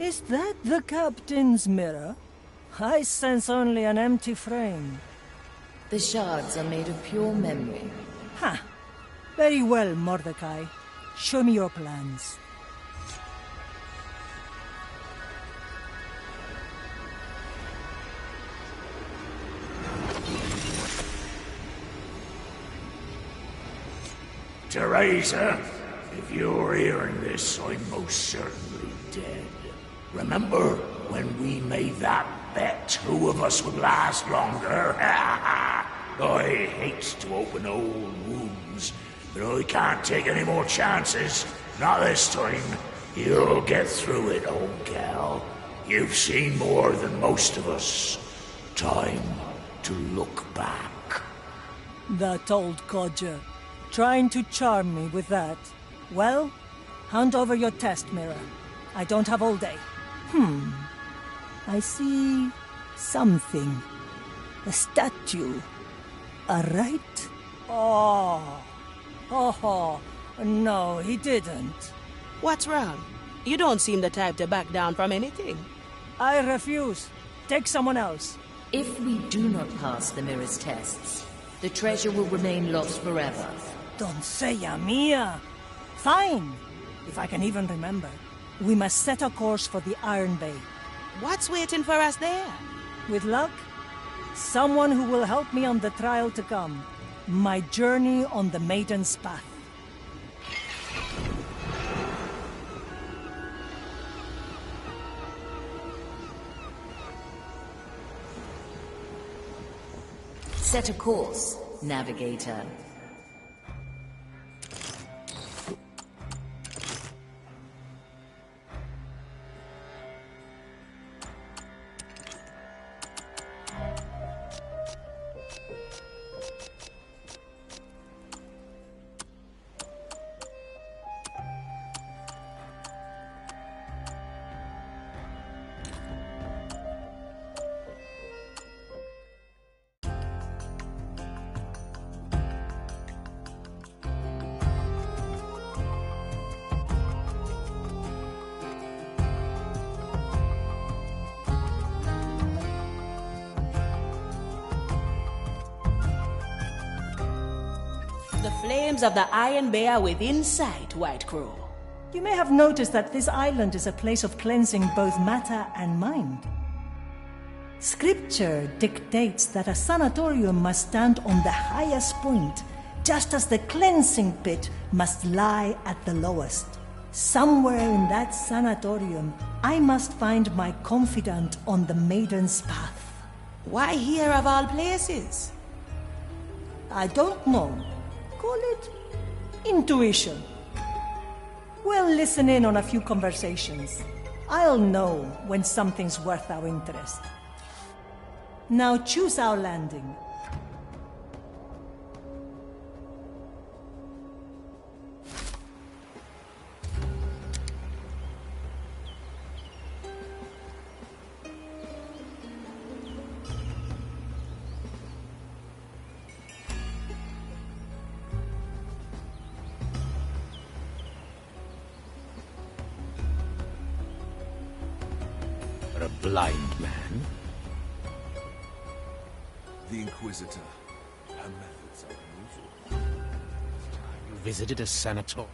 Is that the captain's mirror? I sense only an empty frame. The shards are made of pure memory. Ha! Very well, Mordecai. Show me your plans. Teresa, if you're hearing this, I'm most certainly dead. Remember when we made that bet who of us would last longer? I hate to open old wounds, but I can't take any more chances. Not this time. You'll get through it, old gal. You've seen more than most of us. Time to look back. That old codger. Trying to charm me with that. Well, hand over your test mirror. I don't have all day. I see something. A statue. A right? Oh. No, he didn't. What's wrong? You don't seem the type to back down from anything. I refuse. Take someone else. If we do not pass the mirror's tests, the treasure will remain lost forever. Don't say Mia. Fine. If I can even remember. We must set a course for the Iron Bay. What's waiting for us there? With luck, someone who will help me on the trial to come. My journey on the Maiden's Path. Set a course, navigator. The flames of the Iron Bay are within sight, White Crow. You may have noticed that this island is a place of cleansing both matter and mind. Scripture dictates that a sanatorium must stand on the highest point, just as the cleansing pit must lie at the lowest. Somewhere in that sanatorium, I must find my confidant on the Maiden's Path. Why here of all places? I don't know. Call it intuition. We'll listen in on a few conversations. I'll know when something's worth our interest. Now choose our landing. A blind man? The Inquisitor. Her methods are unusual. You visited a sanatorium?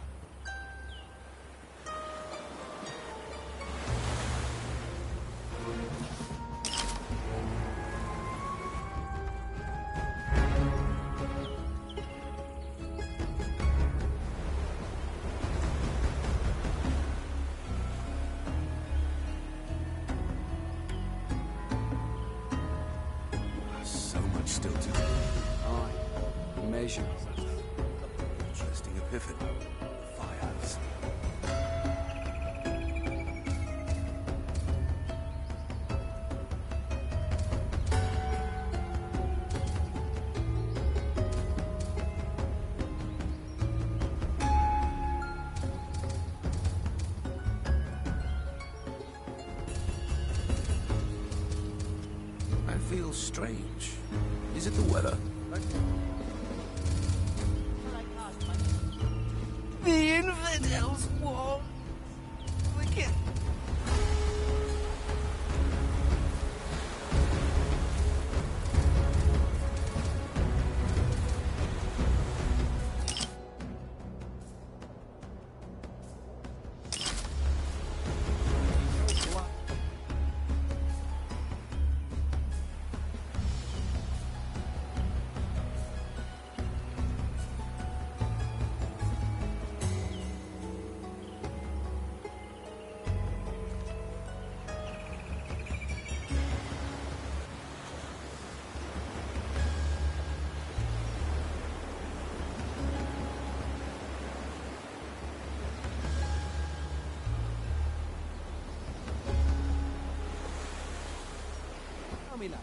Still to do. Aye. Measure. Interesting epiphany. Fires. I feel strange. Is it the weather? The infidels won. Tell me later.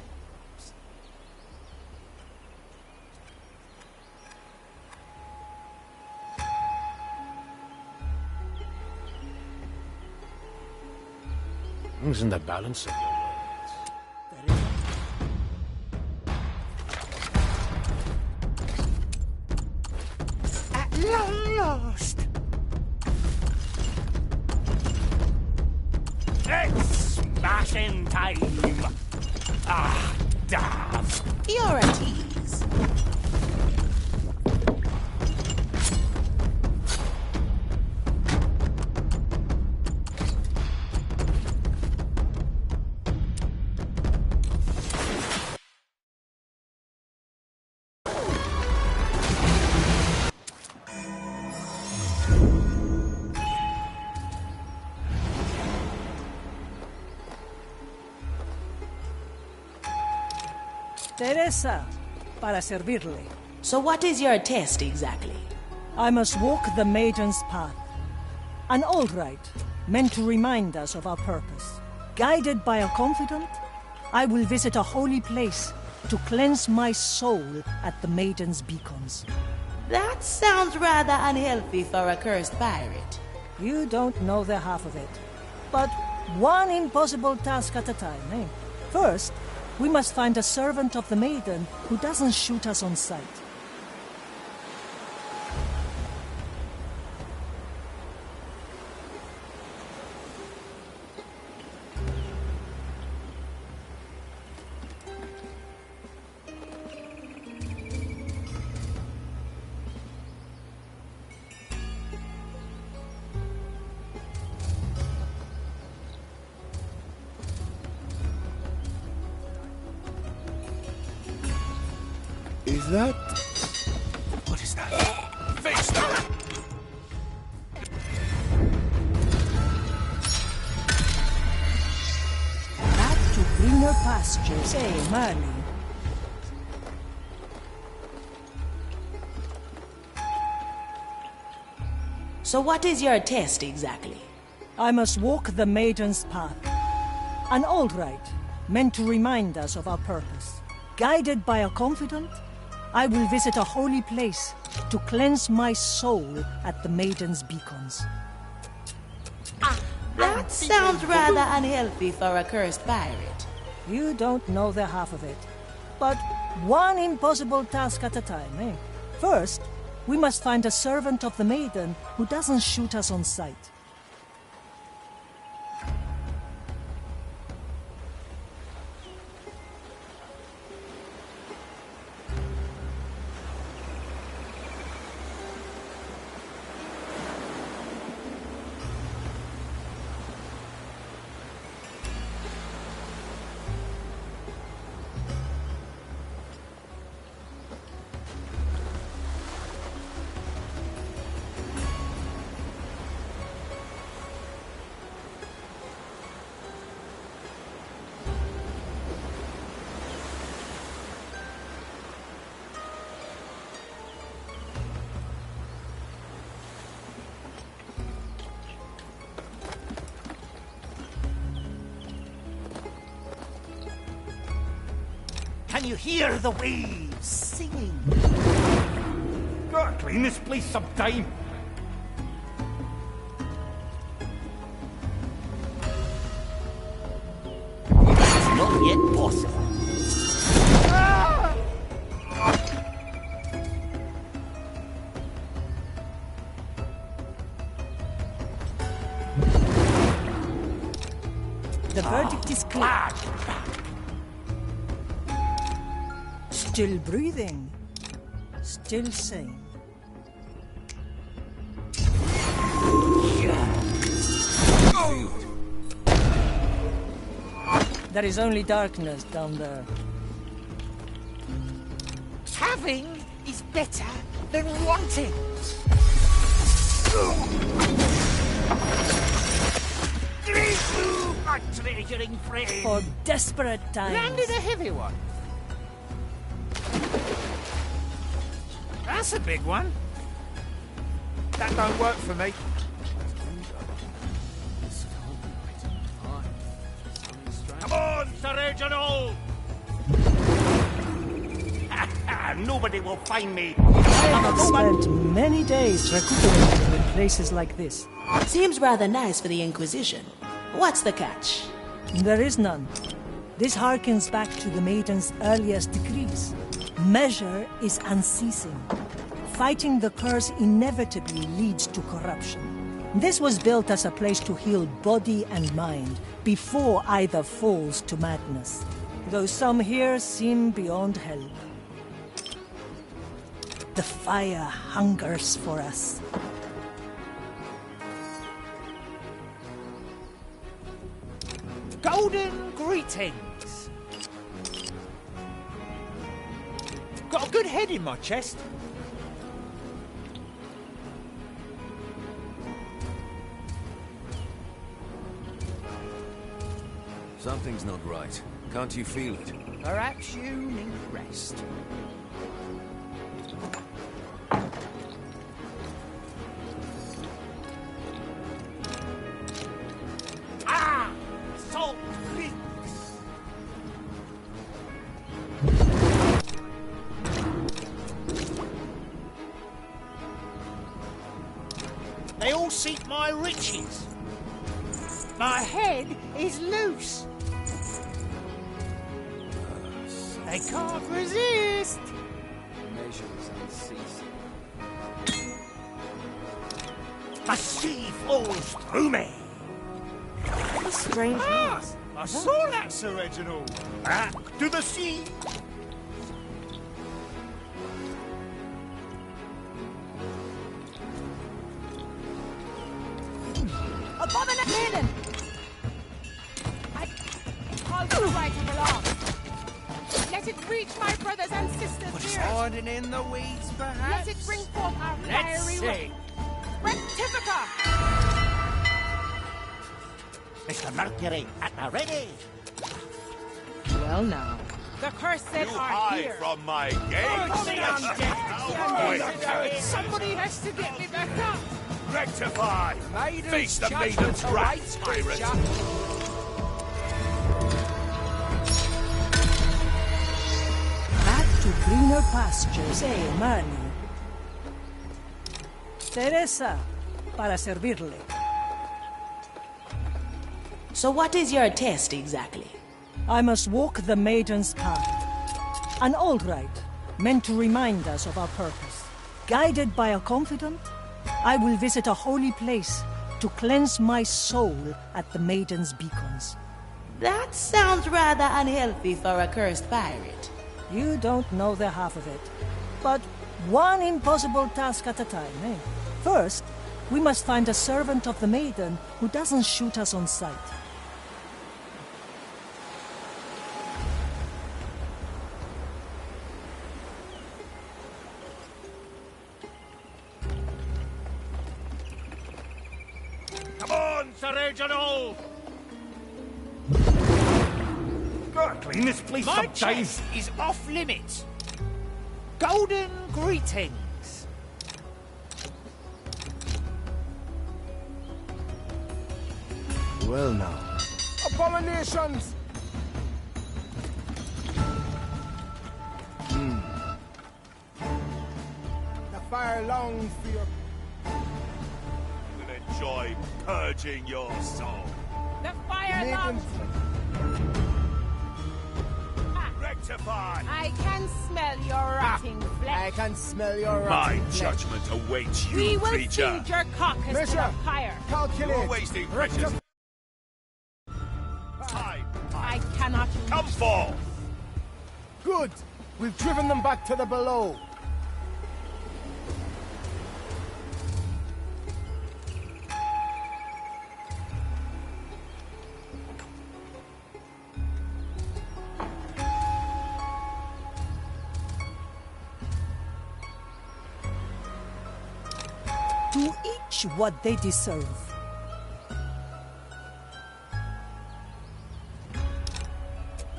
Things in the balance of your words. At long last! It's smashing time! Ah, damn! You're a tease. Teresa, para servirle. So what is your test exactly? I must walk the Maiden's path. An old rite, meant to remind us of our purpose. Guided by a confidant, I will visit a holy place to cleanse my soul at the Maiden's beacons. That sounds rather unhealthy for a cursed pirate. You don't know the half of it. But one impossible task at a time, eh? First, we must find a servant of the Maiden who doesn't shoot us on sight. Is that... What is that? Fix that! Back to greener pastures, eh, Marley? So what is your test exactly? I must walk the Maiden's path. An old rite, meant to remind us of our purpose. Guided by a confidant, I will visit a holy place to cleanse my soul at the Maiden's beacons. That sounds rather unhealthy for a cursed pirate. You don't know the half of it. But one impossible task at a time, eh? First, we must find a servant of the Maiden who doesn't shoot us on sight. Can you hear the waves singing? Gotta clean this place sometime. It's not yet possible. Ah! The verdict is clear. Glad. Still breathing. Still sane. There is only darkness down there. Having is better than wanting. Our treasuring friend. For desperate times. Landed a heavy one. That's a big one. That don't work for me. Come on, Sir Reginald! Nobody will find me. I have spent many days recuperating in places like this. Seems rather nice for the Inquisition. What's the catch? There is none. This harkens back to the Maiden's earliest decrees. Measure is unceasing. Fighting the curse inevitably leads to corruption. This was built as a place to heal body and mind before either falls to madness. Though some here seem beyond help. The fire hungers for us. Golden greetings. Got a good head in my chest. Something's not right. Can't you feel it? Perhaps you need rest. Salt flakes. They all seek my riches. My head is loose. They can't resist. Measures unceasing. The sea flows through me. Strange news. I saw that, Sir Reginald. Back to the sea. Abomination! I call for the right of the law. Let it reach my brothers and sisters' ears. Hiding in the weeds, perhaps. Let it bring forth our Let's fiery see. ray. Rectifica! Mr. Mercury, at the ready. Well now. The cursed are here. from my Somebody has to get me back up. Rectify. Face the maiden's wrath, pirate. Back to greener pastures, Manny? Teresa, para servirle. So what is your test exactly? I must walk the Maiden's path. An old rite, meant to remind us of our purpose. Guided by a confidant, I will visit a holy place to cleanse my soul at the Maiden's beacons. That sounds rather unhealthy for a cursed pirate. You don't know the half of it. But one impossible task at a time, eh? First, we must find a servant of the Maiden who doesn't shoot us on sight. Come on, Sir Reginald. Gotta clean this place My sometime. chest is off limits. Golden greetings. Well now. Abominations. The fire longs for your... And enjoy purging your soul. The fire longs. Rectify. I can smell your rotting flesh. I can smell your My rotting flesh. judgment awaits you, We will creature. feed your carcass to Measure. the fire. Calculate. You're wasting precious time. I cannot Come reach. forth. Good. We've driven them back to the below. To each what they deserve.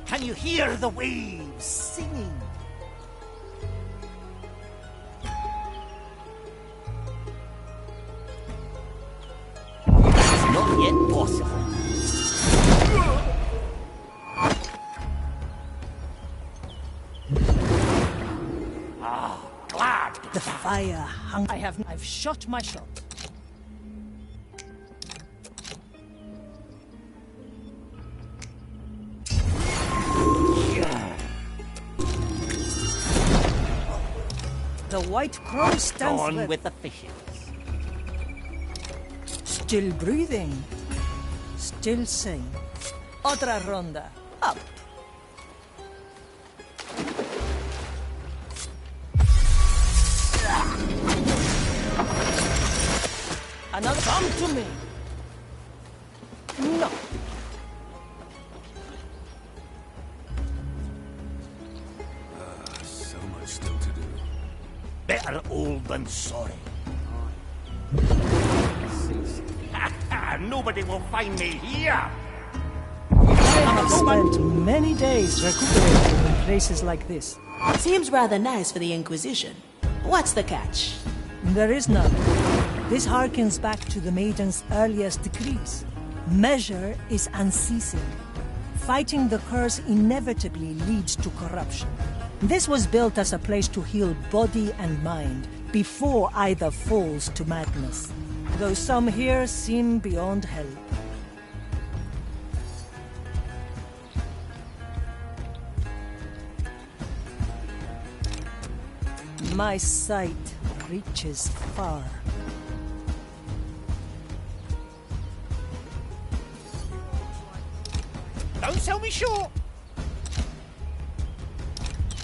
Can you hear the waves singing? It's not yet possible. I've shot my shot. The white crow stands On with the fishes. Still breathing. Still sane. Otra ronda. Up. Another. Come to me. No. So much still to do. Better old than sorry. Nobody will find me here. I have spent many days recuperating in places like this. Seems rather nice for the Inquisition. What's the catch? There is none. This harkens back to the Maiden's earliest decrees. Measure is unceasing. Fighting the curse inevitably leads to corruption. This was built as a place to heal body and mind before either falls to madness. Though some here seem beyond help. My sight reaches far. Don't sell me short.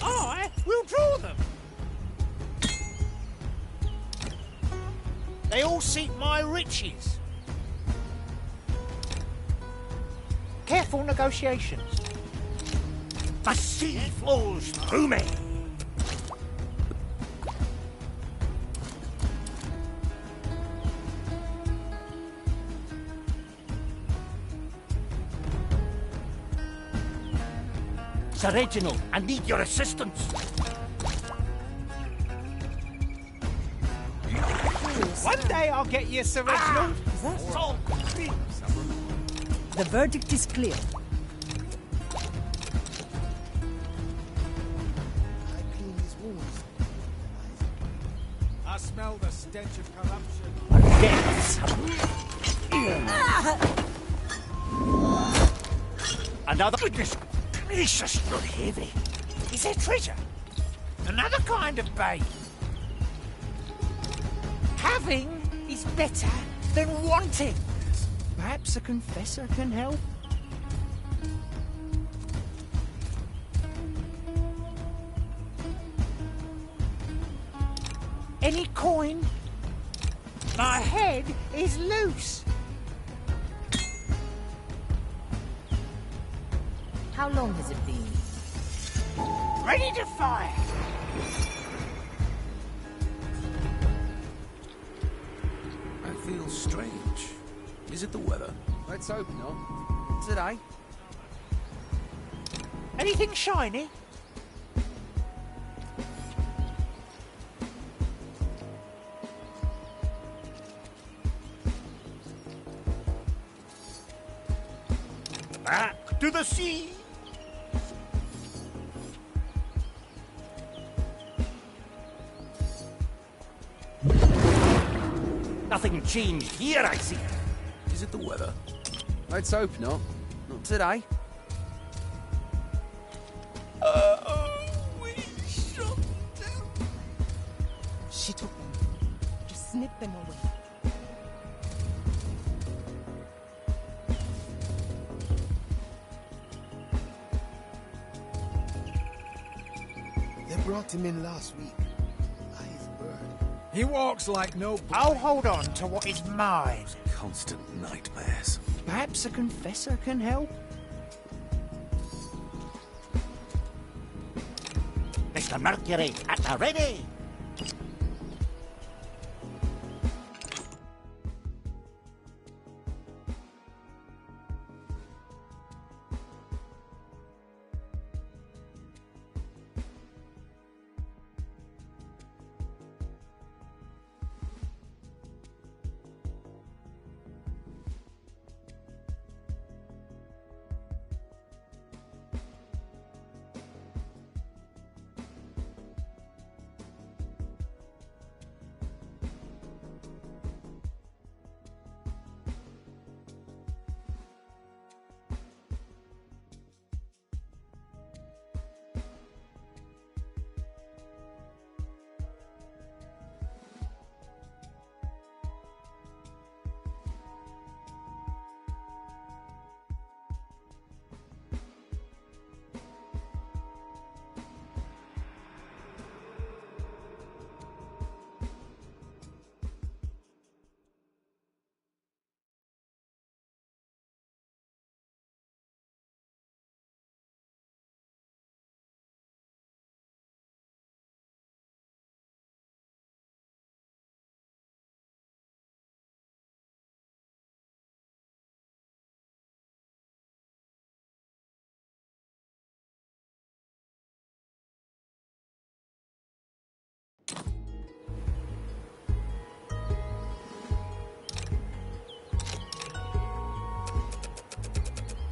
I will draw them. They all seek my riches. Careful negotiations. The sea flows through me. Sir Reginald, I need your assistance. One day I'll get you, Sir Reginald. The verdict is clear. I smell the stench of corruption. Another. Goodness gracious, you're heavy. Is there treasure? Another kind of bait. Having is better than wanting. Perhaps a confessor can help? Any coin? My head is loose. How long has it been? Ready to fire. I feel strange. Is it the weather? Let's hope not. Today. Anything shiny? Back to the sea. Nothing changed here, I see. Is it the weather? Let's hope not. Not today. She took them. Just snip them away. They brought him in last week. Eyes burned. He walks like no... I'll hold on to what is mine. Constant nightmares. Perhaps a confessor can help? Mr. Mercury, at the ready.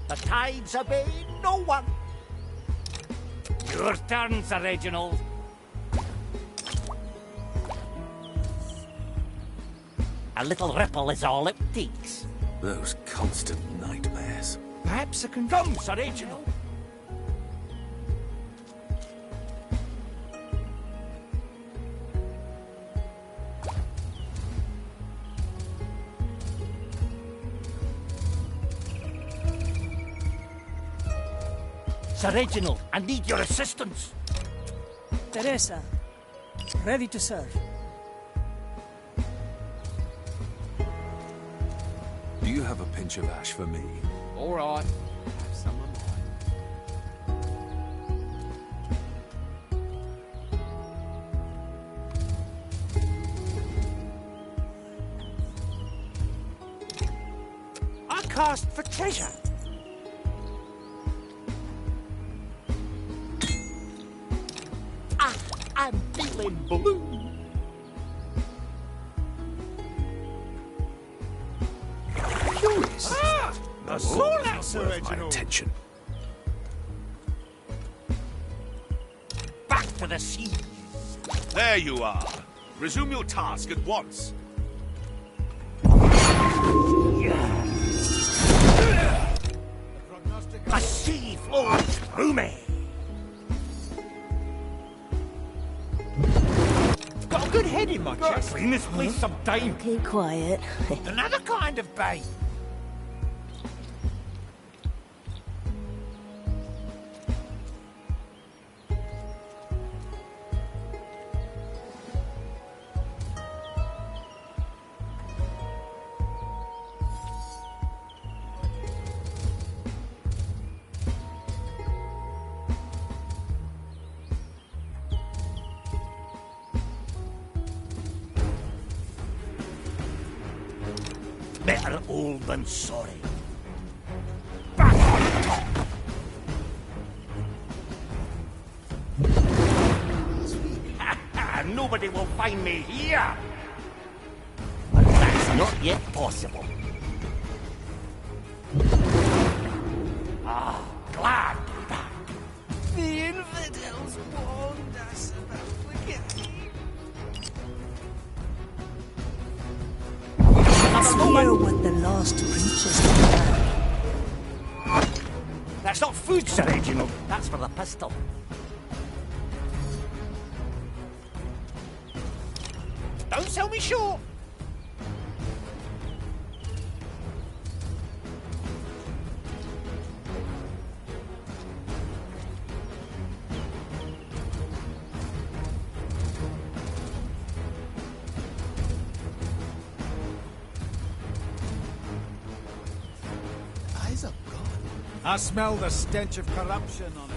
The tides obey no one. Your turn, Sir Reginald. A little ripple is all it takes. Those constant nightmares. Perhaps I can... Come, Sir Reginald. Sir Reginald, I need your assistance. Teresa, ready to serve. Do you have a pinch of ash for me? All right. Have some of mine. I cast for treasure. I'm feeling blue. Curious. I saw that, Sir My Reginald. attention. Back to the sea. There you are. Resume your task at once. The sea flows through me. Got a good head in my chest. Clean this place some time. Okay, quiet. Another kind of bait. Better old than sorry. Back on top. Nobody will find me here. But that's not yet possible. Ah, glad to be back. The infidels warned us about wicked. Let's hear what the lost creatures have. That's not food, Sir Reginald. That's for the pistol. Don't sell me short. Eyes are gone. I smell the stench of corruption on it.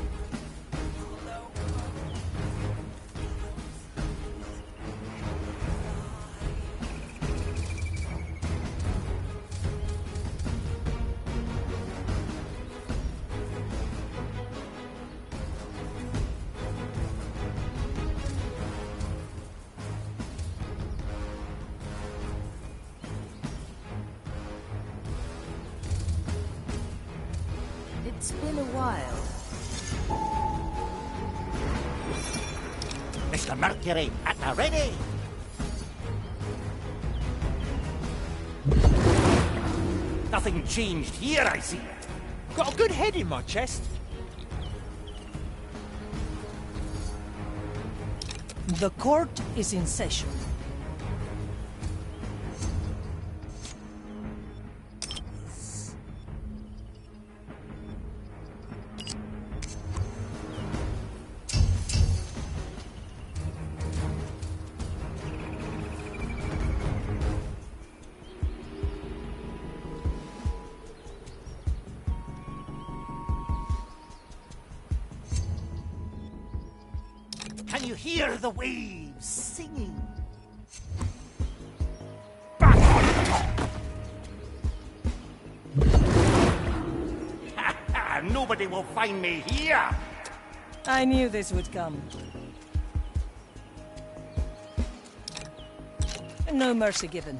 It's been a while. Mr. Mercury, at the ready. Nothing changed here, I see. Got a good head in my chest. The court is in session. Can you hear the waves singing? Back on top! Nobody will find me here! I knew this would come. No mercy given.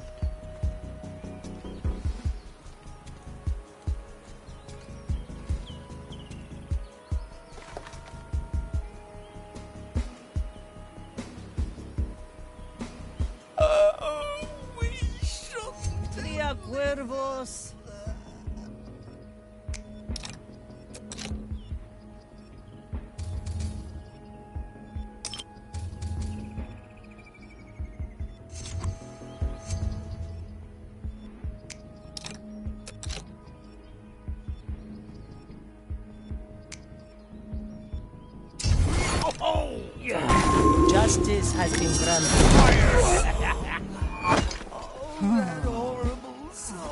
Justice has been granted.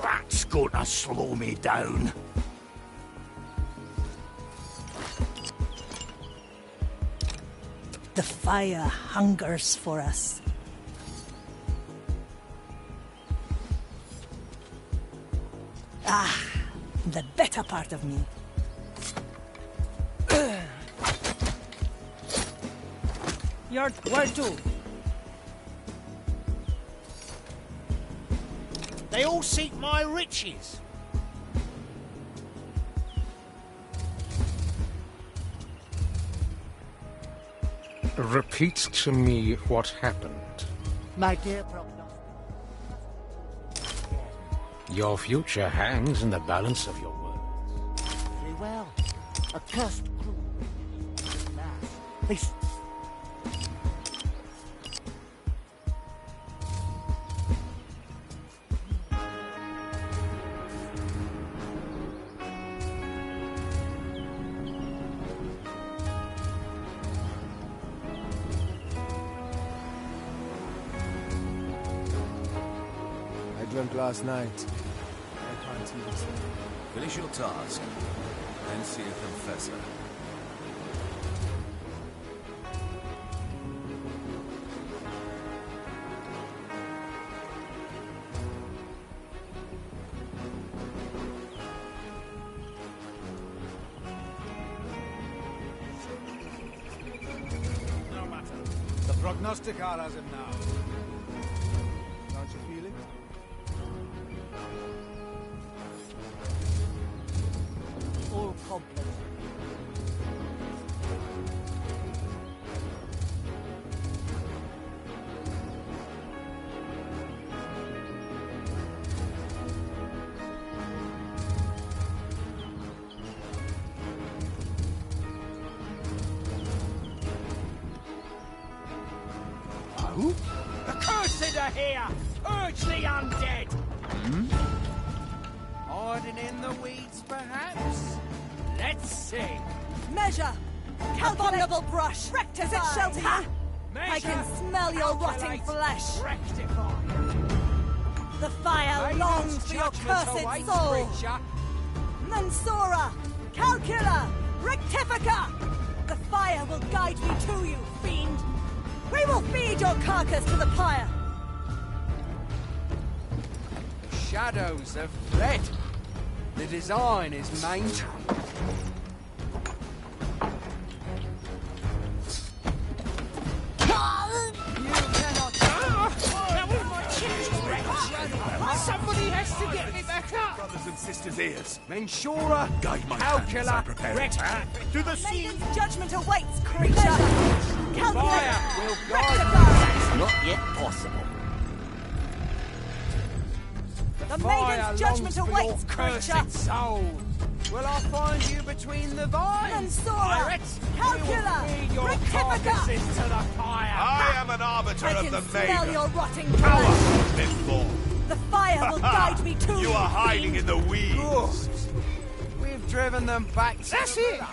That's gonna slow me down. The fire hungers for us. Ah, the better part of me. You're where to? They all seek my riches. Repeat to me what happened. My dear prognosticator. Your future hangs in the balance of your words. Very well. A cursed crew. They... Drunk last night. I can't even sleep. Finish your task, then see a confessor. No matter. The prognosticator has him now. Don't you feel it? All complex. Oh? The cursed are here! Urge the undead! Hiding in the weeds, perhaps? Let's see. Measure! Abominable brush! Rectify! Does it shelter you? Measure, I can smell your rotting calculate, flesh! Rectify. The fire Maiden's longs for your judgment cursed awaits, soul! creature. Mensura! Calcula! Rectifica! The fire will guide me to you, fiend! We will feed your carcass to the pyre! Shadows have fled. The design is maintained. That was my chest, wretch! Somebody has to get me back up! Brothers and sisters' ears. Mensura, Guide my hands, I calcula, prepare rectify. To the sea! Maiden's judgment awaits, creature! Calculate! Fire will guide Rectify! Not yet possible. The Fire maiden's judgment longs for your awaits, creature! cursed soul. Will I find you between the vines? Mensura! Pirates, Calcula! we will feed your Rectifica! carcasses to the fire. I am an arbiter I of can the smell maiden. your rotting Power flesh! before. The fire will guide me to you! You are hiding fiend. in the weeds. We've driven them back to That's the it! villa.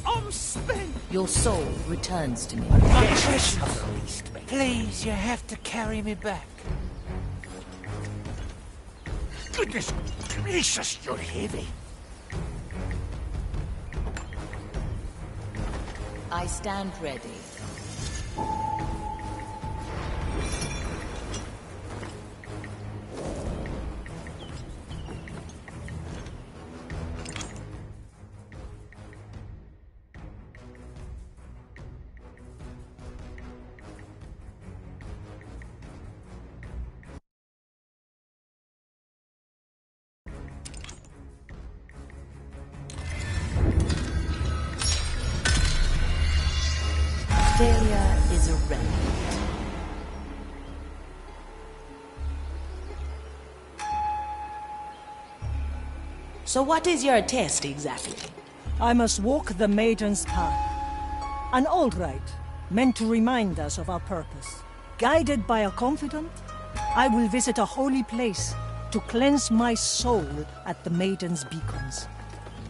I'm spent! Your soul returns to me. My treasure! Please, you have to carry me back. Goodness gracious, you're heavy. I stand ready. Failure is a remedy. So what is your test exactly? I must walk the maiden's path. An old rite, meant to remind us of our purpose. Guided by a confidant, I will visit a holy place to cleanse my soul at the maiden's beacons.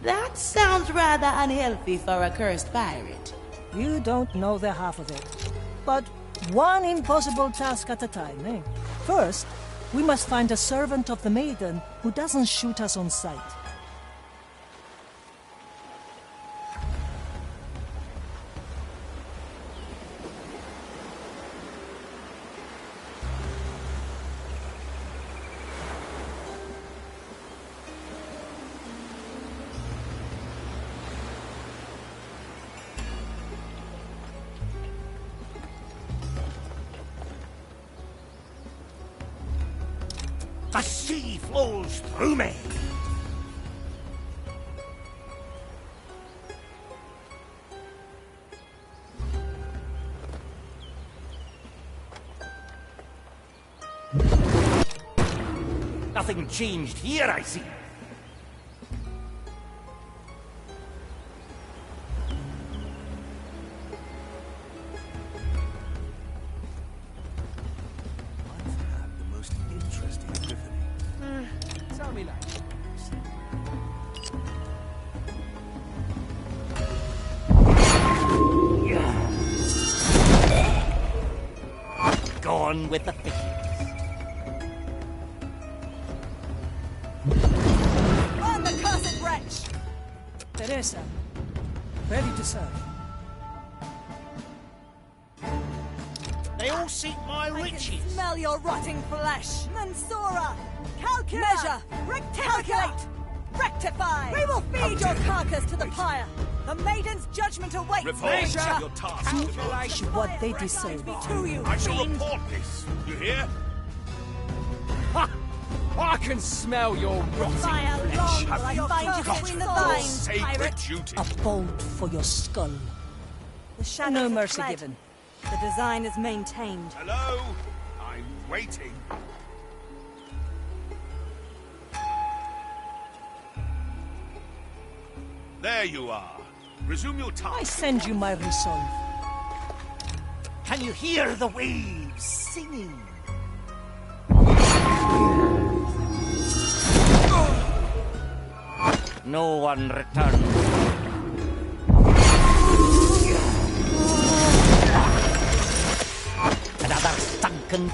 That sounds rather unhealthy for a cursed pirate. You don't know the half of it. But One impossible task at a time, eh? First, we must find a servant of the maiden who doesn't shoot us on sight. The sea flows through me. Nothing changed here, I see. Tell me later. Gone with the figures. On the cursed wretch! Teresa, ready to serve. They all seek my I riches. can smell your rotting flesh! Mansura! Calculate! Measure! Calculate! Rectify! We will feed your carcass to the pyre! The maiden's judgment awaits! Report Measure! your task. What they deserve. To you, I shall fiend. report this. You hear? Ha! I can smell your rotting Fire flesh. long Have will I you find you got between the your vines, sacred pirate! duty? A bolt for your skull. The shadows No have mercy fled. given. The design is maintained. Hello? I'm waiting. There you are. Resume your task. I send you my resolve. Can you hear the waves singing? No one returned. Another sunken.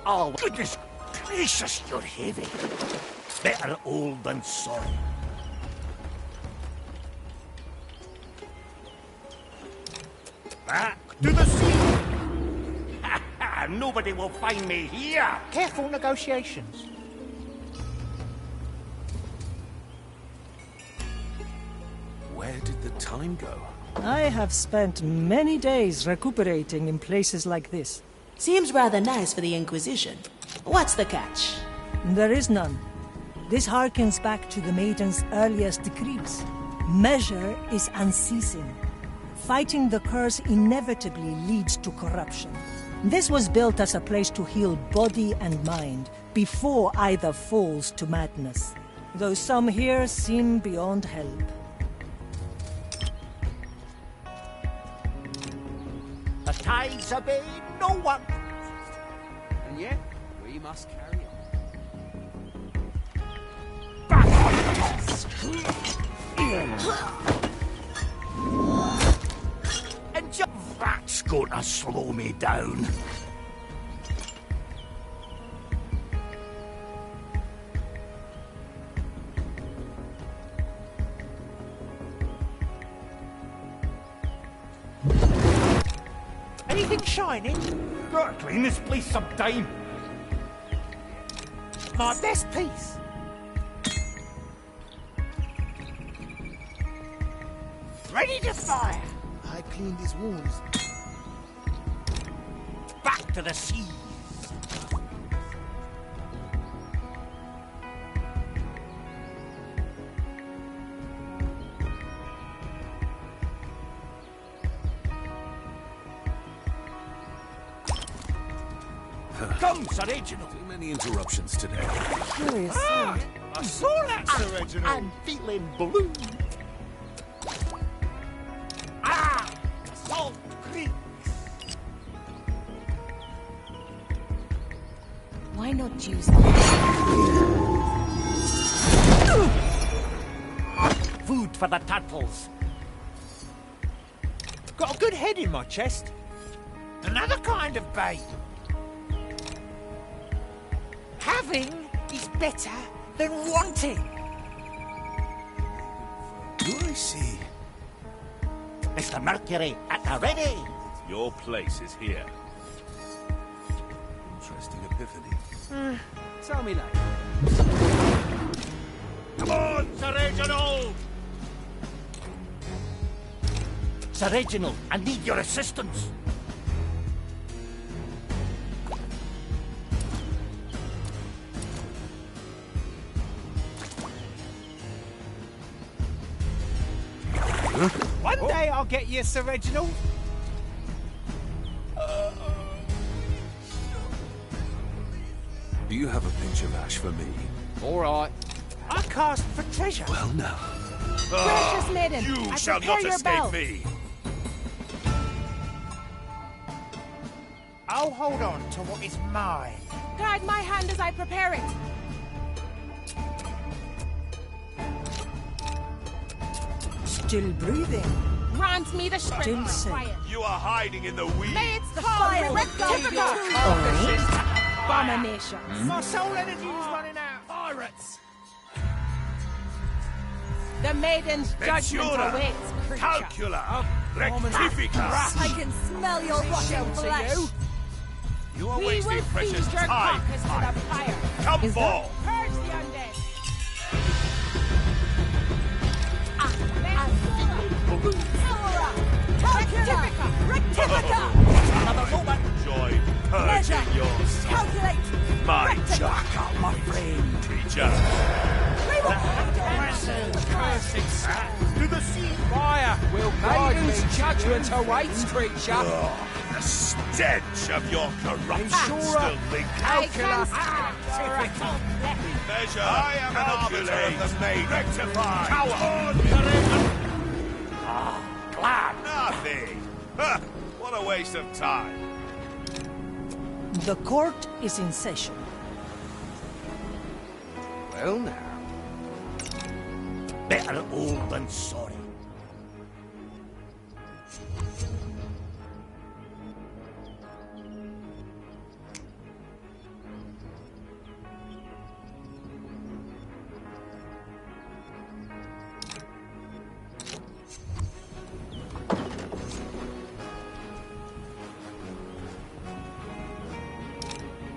Oh, Goodness gracious, you're heavy. Better old than sorry. back to the sea. Nobody will find me here. Careful negotiations. Where did the time go? I have spent many days recuperating in places like this. Seems rather nice for the Inquisition. What's the catch? There is none. This harkens back to the Maiden's earliest decrees. Measure is unceasing. Fighting the curse inevitably leads to corruption. This was built as a place to heal body and mind, before either falls to madness. Though some here seem beyond help. The tides obey no one. And yet, we must carry on. And that's gonna slow me down. Anything shining? Gotta clean this place sometime. My best piece. Ready to fire. I cleaned his wounds. Back to the sea. Come, Sir Reginald. Too many interruptions today. Curious. I saw that, Sir Reginald. I'm feeling blue. Salt Creek. Why not use Food for the turtles. Got a good head in my chest. Another kind of bait. Having is better than wanting. Do I see? Mr. Mercury, at the ready! Your place is here. Interesting epiphany. Tell me later. Come on, Sir Reginald! Sir Reginald, I need your assistance. One day I'll get you, Sir Reginald. Do you have a pinch of ash for me? All right. I cast for treasure. Well, now. Precious maiden, You I shall prepare not your escape bell. me! I'll hold on to what is mine. Guide my hand as I prepare it. Still breathing. Grant me the strength Still to safe. quiet. You are hiding in the weeds. May its The call fire will rectify guide you. carcasses to abominations. My soul energy is running out. Pirates! The maiden's judgment Ventura, awaits, creature. Calcula, Rectifica. I can smell your rotting flesh. You are We will wasting precious feed your time. carcass to the fire. Come fall. Purge the undead. Rectifica! Another moment. Enjoy purging your soul. Calculate! My Back up, my friend. creature. Cursing sap. To the sea. Fire will Maiden's judgment awaits, creature. The stench of your corruption Ensure still lingers. I can smell Measure. I am an arbiter of the maid. Rectify. Coward. Glad. Nothing. Ha, what a waste of time. The court is in session. Well, now. Better old than sorry.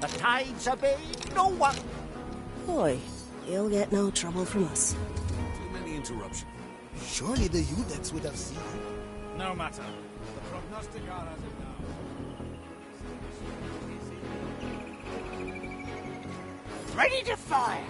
The tides obey no one. Boy, you'll get no trouble from us. Too many interruptions. Surely the Udex would have seen. No matter. The prognosticator has it now. Ready to fire.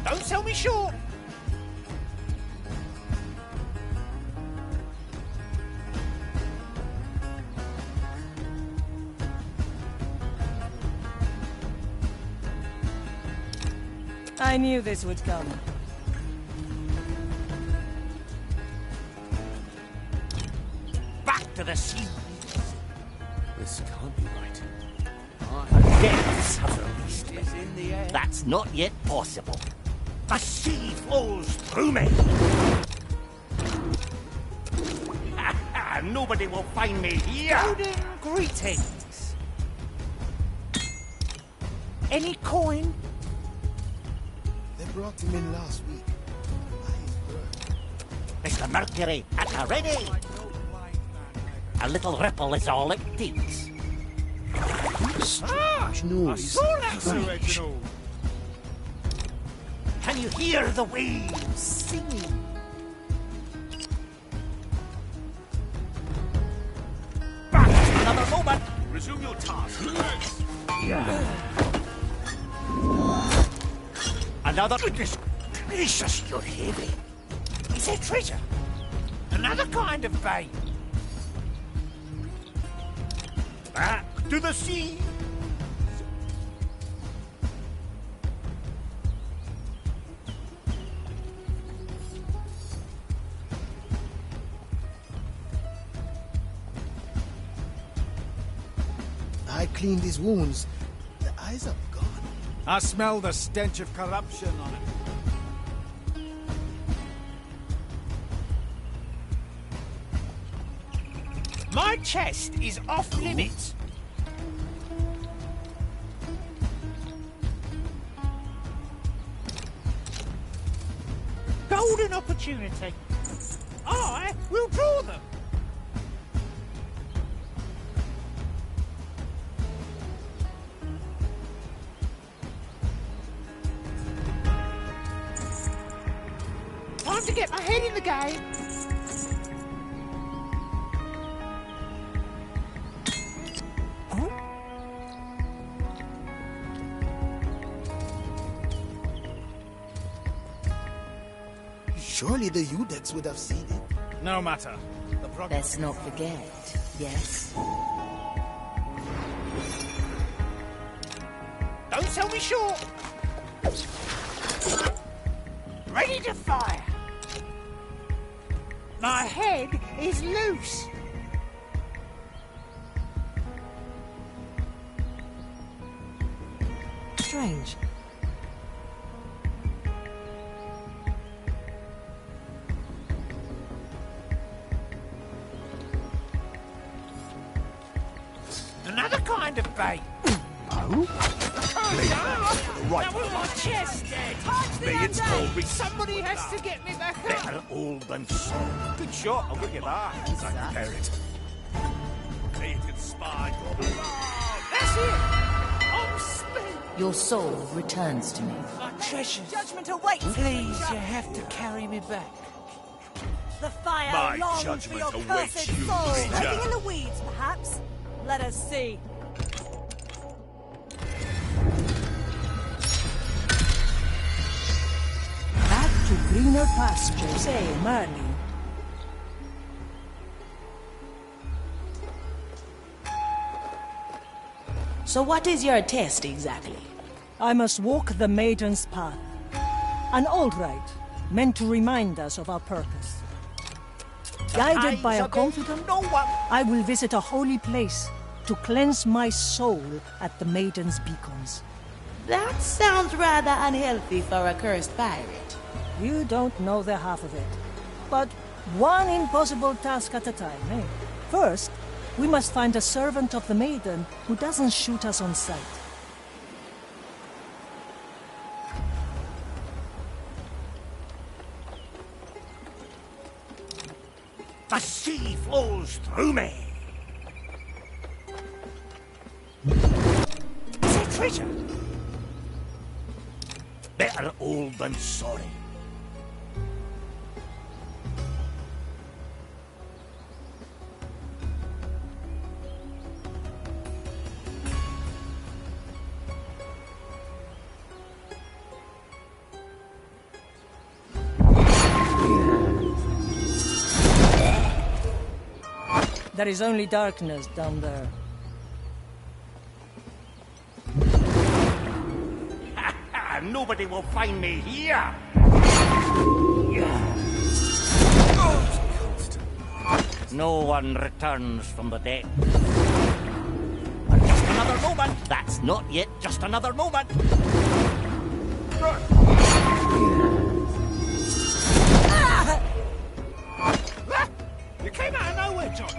Don't sell me short. I knew this would come. Back to the sea. This can't be right. Depths have released me. In the air. That's not yet possible. The sea flows through me. Nobody will find me here. Golden greetings. Any coin? They brought him in last week. Mr. Mercury, at the ready. A little ripple is all it takes. Noise. I saw that's original. Can you hear the waves singing? Back to another moment. Resume your task. Another. Goodness gracious, you're heavy. Is there treasure? Another kind of bait. Back to the sea. I cleaned his wounds. The eyes are gone. I smell the stench of corruption on it. My chest is off limits. Golden opportunity. I will draw them. Time to get my head in the game. Surely the Udex would have seen it. No matter. Let's not forget, yes? Don't sell me short. Ready to fire. My head is loose. Strange. Another kind of bait. Oh? Right. That was my chest. Me, it's called me. Somebody has to get me back up. Better old than sorry. Good shot, I'll give you that. I can bear it. Hated spy. That's it. I'm spent. Your soul returns to me. My treasures. Judgment awaits. Please, you have to carry me back. The fire My longs for judgment your awaits cursed you, soul. creature. Living in the weeds, perhaps? Let us see. Back to greener pastures, eh, Marley? So what is your test exactly? I must walk the maiden's path. An old rite, meant to remind us of our purpose. Guided by a confidant, I will visit a holy place to cleanse my soul at the maiden's beacons. That sounds rather unhealthy for a cursed pirate. You don't know the half of it. But one impossible task at a time, eh? First, we must find a servant of the maiden who doesn't shoot us on sight. The sea flows through me. Is there treasure? Better old than sorry. There is only darkness down there. Nobody will find me here! No one returns from the dead. But just another moment! That's not yet just another moment! You came out of nowhere, John!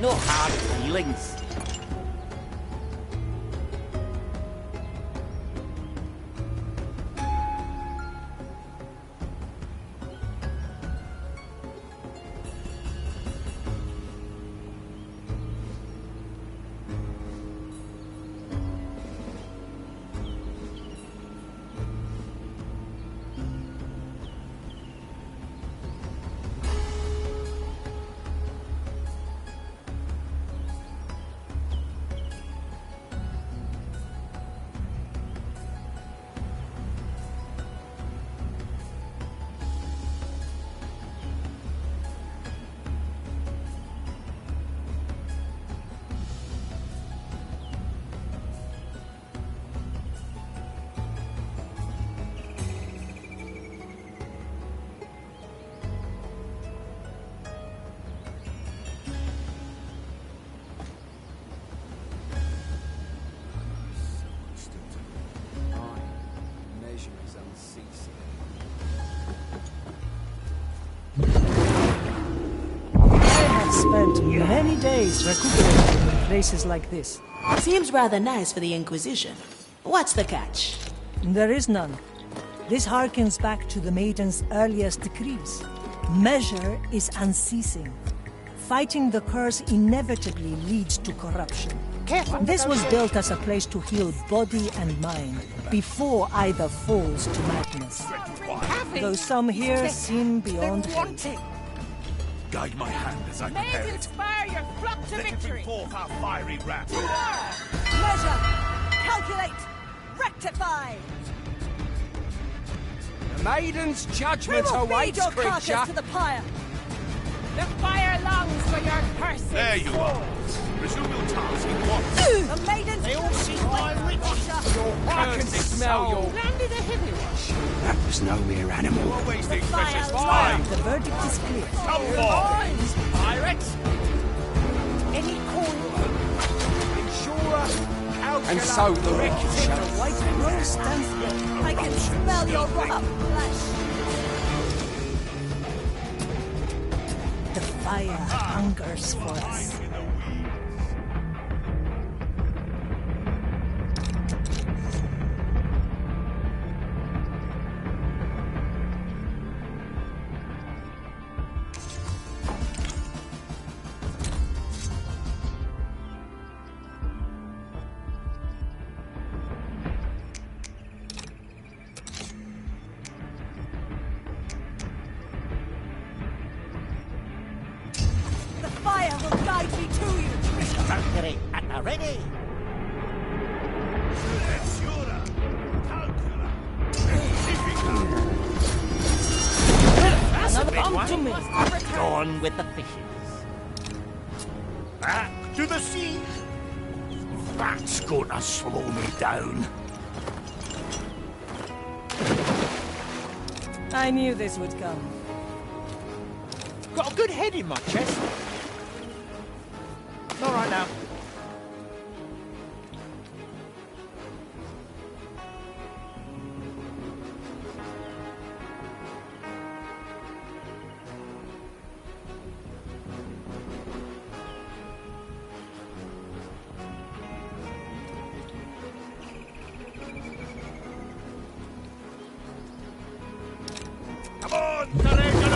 No hard feelings. Spent many days recuperating in places like this. Seems rather nice for the Inquisition. What's the catch? There is none. This harkens back to the Maiden's earliest decrees. Measure is unceasing. Fighting the curse inevitably leads to corruption. This was built as a place to heal body and mind, before either falls to madness. Though some here seem beyond help. Guide my hand as I prepare it. Inspire your flock to Let it victory! bring forth our fiery wrath. Measure! Calculate! Rectify! The Maiden's We judgment will feed awaits, your carcass creature. to the pyre! The fire longs for your curses! There you are. Resume your task at once. The maidens... They all seem my riches. I can smell your... Landed a heavy rush. That was no mere animal. You are wasting fire precious longs. time. The verdict is clear. Come forth, pirates. Any coin? Insurer, and so the wreckage. The white crow stands there. I can smell your rotten flesh! The fire hungers for us. The fire will guide me to you! Valkyrie at the ready! Another bomb to me. Gone with the fishes. Back to the sea. That's gonna slow me down. I knew this would come. Got a good head in my chest. All right now. Come on, Teresa.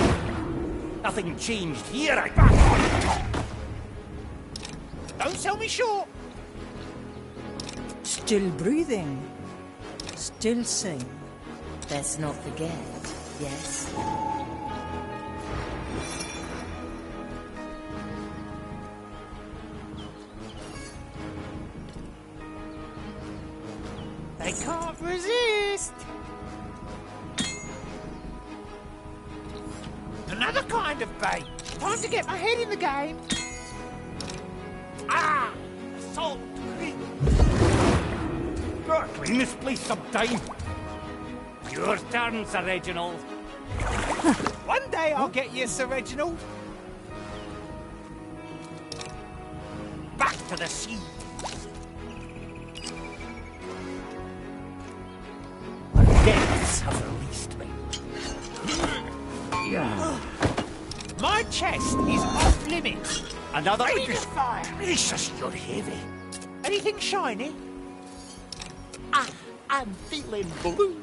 Nothing changed here, I back on top. Don't sell me short. Still breathing. Still sane. Let's not forget, yes? They can't resist. kind of bait. Time to get my head in the game. Ah! Assault! Gotta clean this place sometime. Your turn, Sir Reginald. One day I'll get you, Sir Reginald. Back to the sea. The depths have released me. Yeah. My chest is off limits. Another... Ready to fire. Jesus, you're heavy. Anything shiny? I'm feeling blue.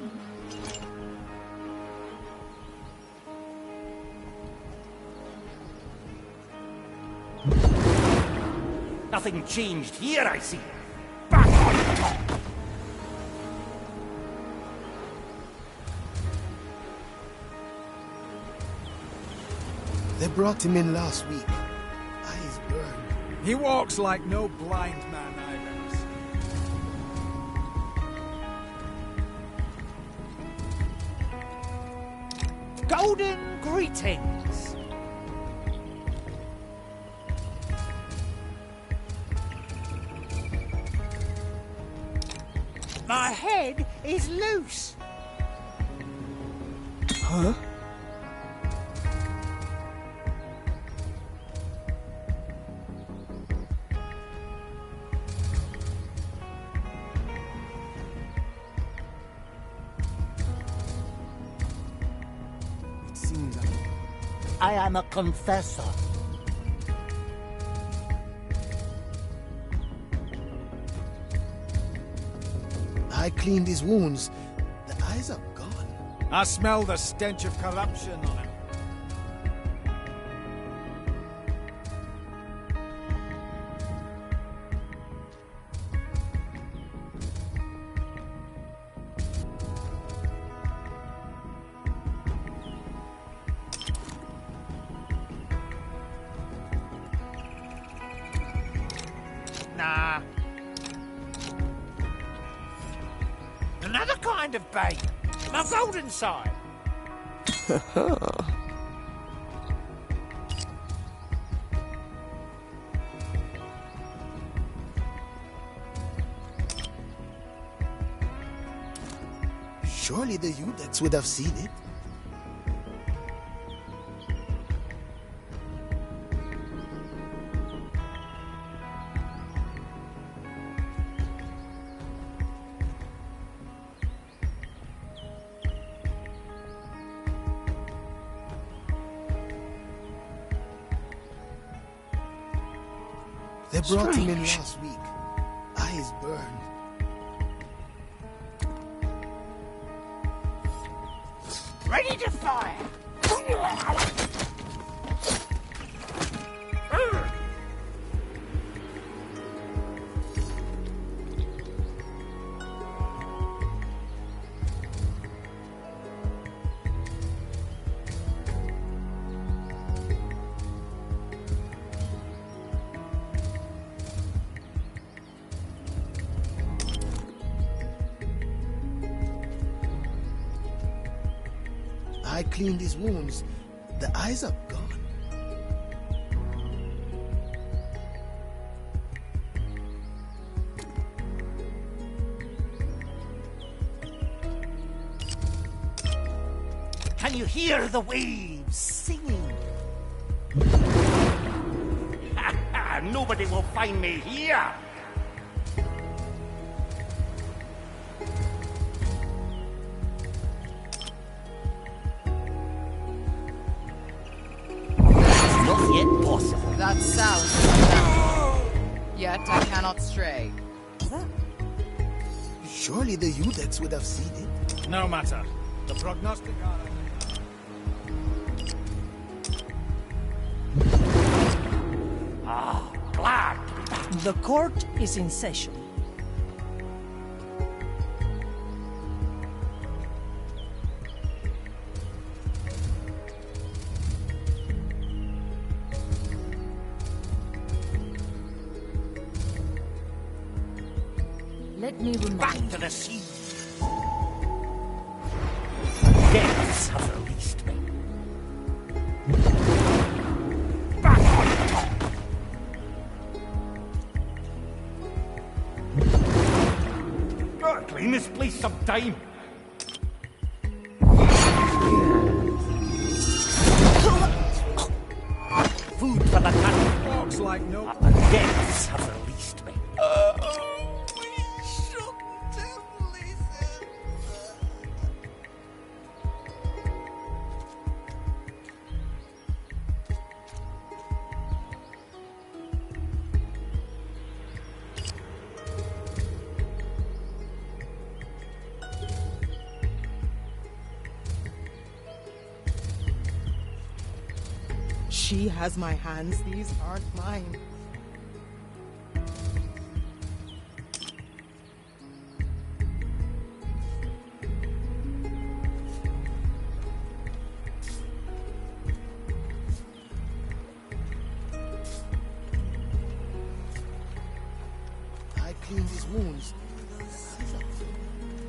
Nothing changed here, I see. Back on top. They brought him in last week. Eyes burned. He walks like no blind man I've ever seen. Golden greetings. My head is loose. Huh? I am a confessor. I cleaned his wounds. The eyes are gone. I smell the stench of corruption on him. Nah. Another kind of bait. My golden side. Surely the Udex would have seen it. They brought him in last week. Eyes burned. Ready to fire. I cleaned his wounds. The eyes are gone. Can you hear the waves singing? Nobody will find me here. That sounds familiar. Yet I cannot stray. Surely the Udex would have seen it. No matter. The prognosticator. Ah, glad. The court is in session. Let me remind Back to the sea. Depths have released me. clean this place sometime. Food for the cat. Walks like no... The depths have released me. She has my hands, these aren't mine. I cleaned his wounds.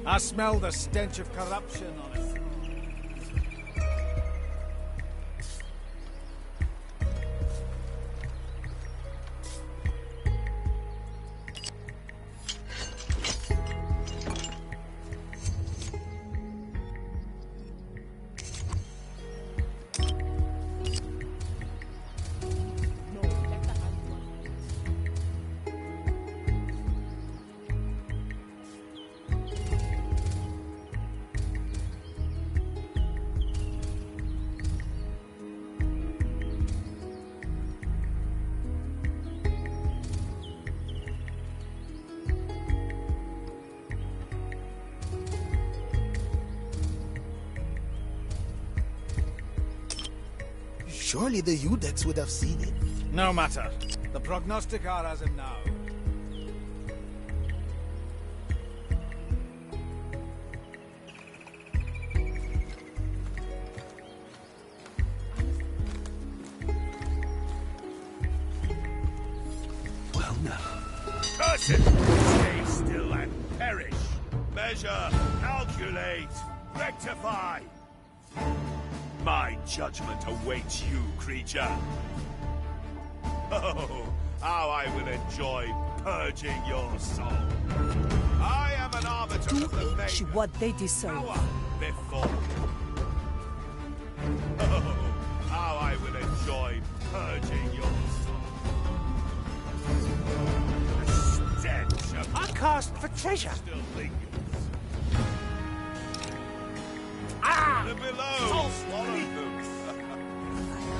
I smell the stench of corruption on it. Surely the Udex would have seen it. No matter. The prognosticar has him now. Well now. Curse it! Stay still and perish. Measure, calculate, rectify. My judgment awaits you, creature. Oh, how I will enjoy purging your soul. I am an arbiter of the To each maiden. what they deserve. Power before. Oh, how I will enjoy purging your soul. The stench of I cast for treasure. still lingers. Ah! The below! So Swallow them.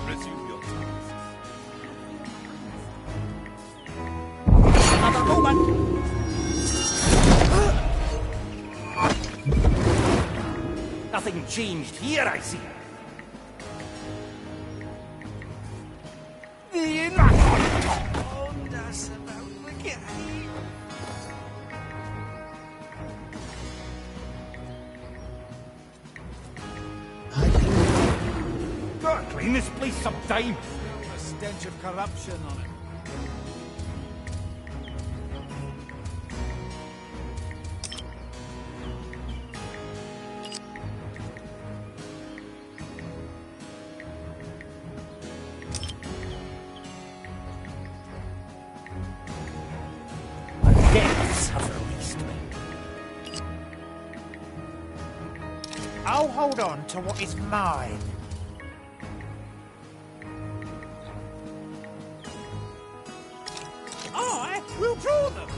Resume your task. Another moment. Nothing changed here, I see. Gotta clean this place sometime. The stench of corruption on it. The depths have released me. I'll hold on to what is mine. I will draw them.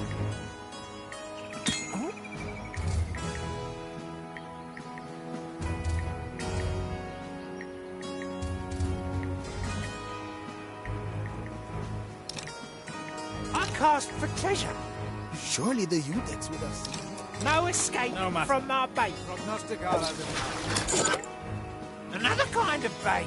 I cast for treasure. Surely the Udex would have seen it. No escape No matter. from my bait. Prognosticar has him now. Another kind of bait.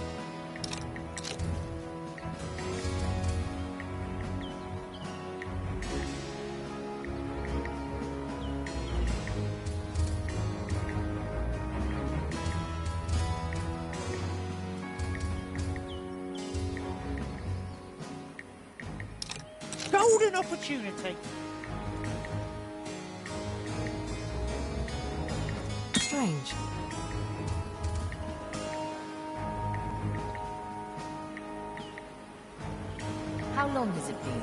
Golden opportunity. Strange. How long has it been?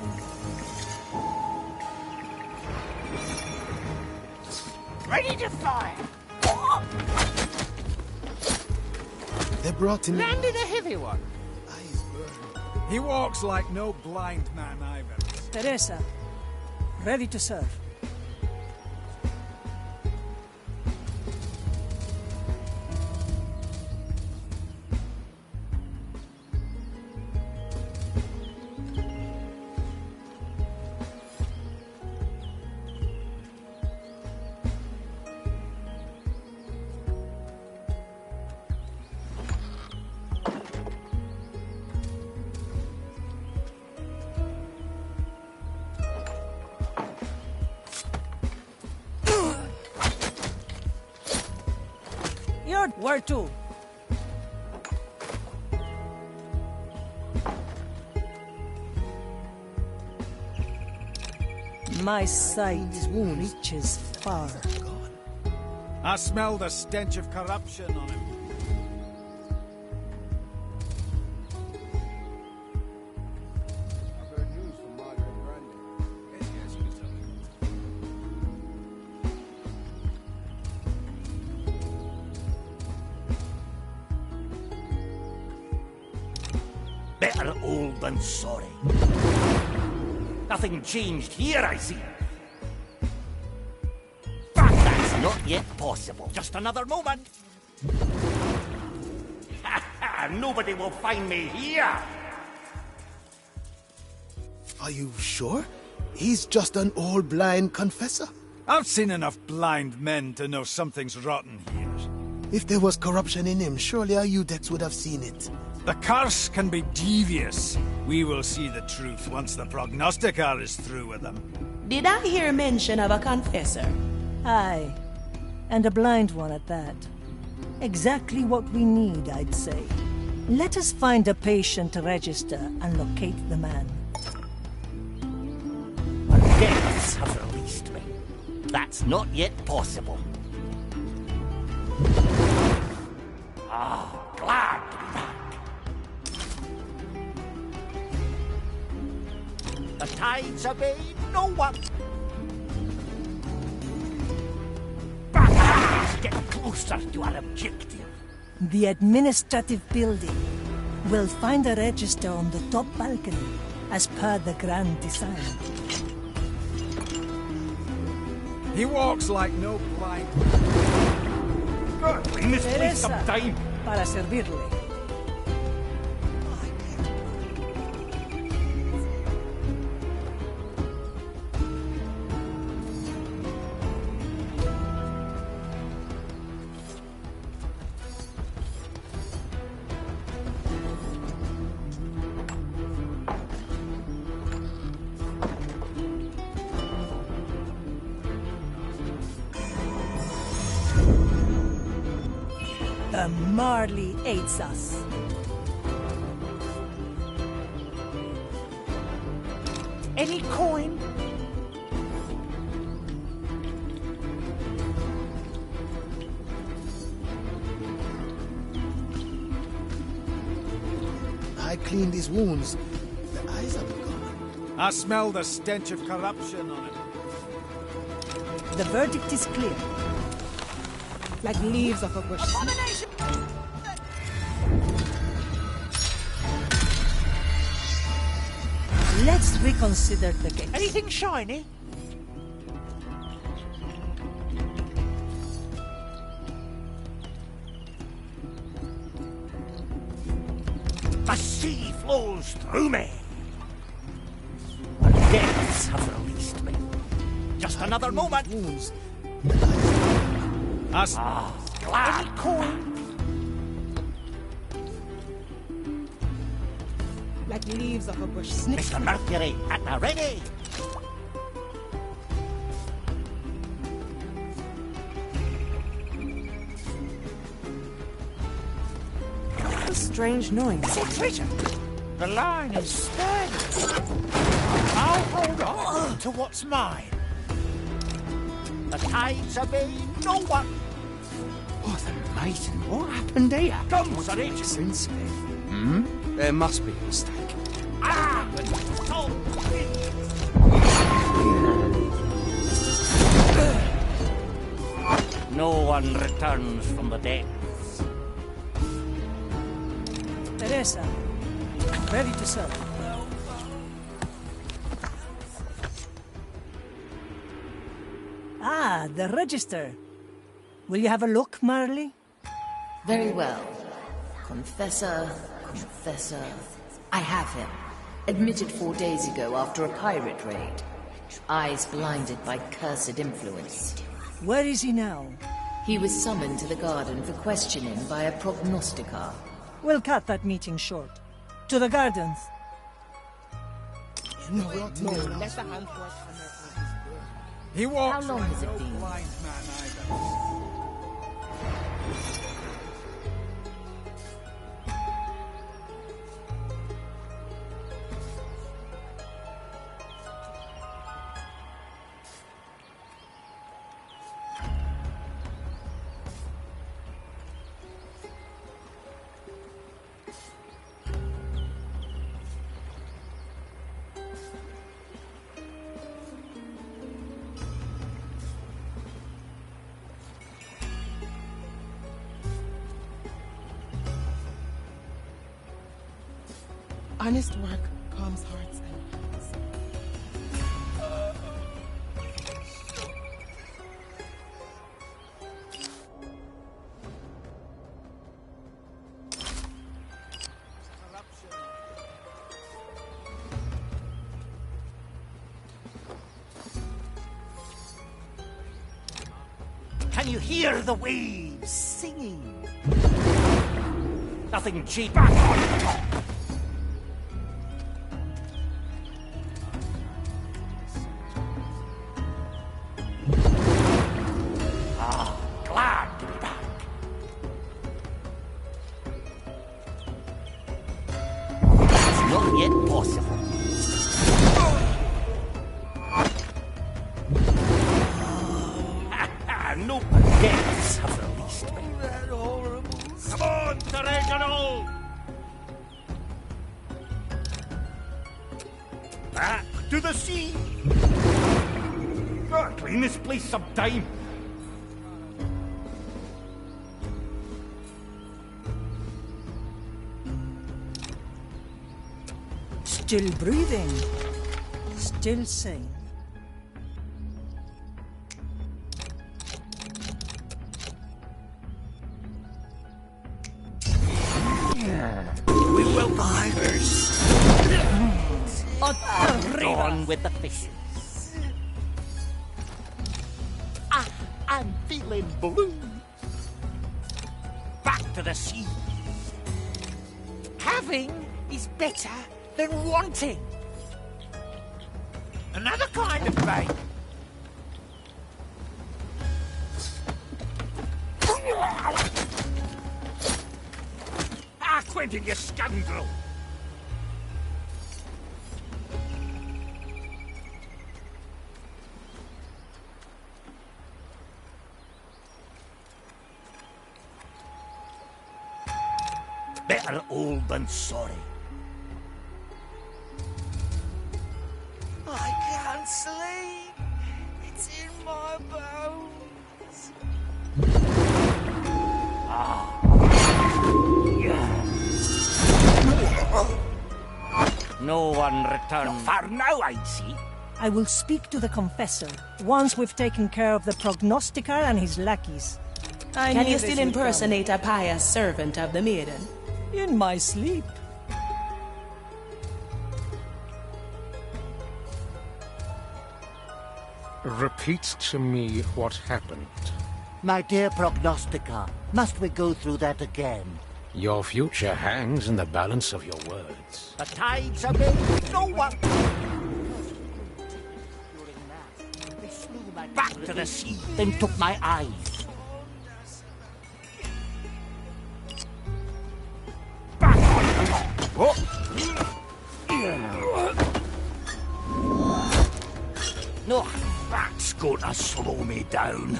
Ready to fire! They brought him in. Landed a heavy one. Eyes burn. He walks like no blind man I've ever seen. Teresa, ready to serve. Where to? My sight reaches far. I smell the stench of corruption on him. I've heard news from Margaret Brandy. Yes, you tell me. Better old than sorry. Nothing changed here, I see. But that's not yet possible. Just another moment. Nobody will find me here. Are you sure? He's just an old blind confessor. I've seen enough blind men to know something's rotten here. If there was corruption in him, surely our Udex would have seen it. The curse can be devious. We will see the truth once the prognosticar is through with them. Did I hear mention of a confessor? Aye, and a blind one at that. Exactly what we need, I'd say. Let us find a patient register and locate the man. The depths have released me. That's not yet possible. Ah, glad to be back. The tides obey no one. Get closer to our objective. The administrative building. We'll find a register on the top balcony, as per the grand design. He walks like no blind man. Good, we misplaced some time. Para servirle. The Marley aids us. Any coin? I cleaned his wounds. The eyes are gone. I smell the stench of corruption on him. The verdict is clear. Like leaves of a bush. Let's reconsider the case. Anything shiny? The sea flows through me. The depths have released me. Just another moment. Wounds. Glad. Any coin? Like leaves of a bush. Mr. Mercury, at the ready. A strange noise. It's a treasure. The line is sturdy. I'll hold on to what's mine. The tides obey no one. Oh, the maiden. What happened here? Come, Sir H. Sensei. There must be a mistake. one returns from the depths. Teresa, ready to serve. Ah, the register. Will you have a look, Marley? Very well. Confessor. I have him. Admitted 4 days ago after a pirate raid. Eyes blinded by cursed influence. Where is he now? He was summoned to the garden for questioning by a prognosticar. We'll cut that meeting short. To the gardens. He walks. How long has it been? Blind man either. Honest work calms hearts and minds. Can you hear the waves singing? Nothing cheap. Back on top. Glad to be back. That's not yet possible. No depths have released me. That horrible. Come on, Reginald! Back to the sea! Gotta clean this place sometime. Still breathing. Still sane. We will divers. On with the fishes. I'm feeling blue. Back to the sea. Having is better than wanting. Another kind of bait. Quentin, you scoundrel! Better old than sorry. I can't sleep. It's in my bones. No one returns. Far now, I'd see. I will speak to the confessor once we've taken care of the prognosticar and his lackeys. Can you still impersonate a pious servant of the maiden? In my sleep. Repeat to me what happened. My dear prognosticar, must we go through that again? Your future hangs in the balance of your words. The tides are made. No one. Back to the sea, then took my eyes. Back on the top. No, that's gonna slow me down.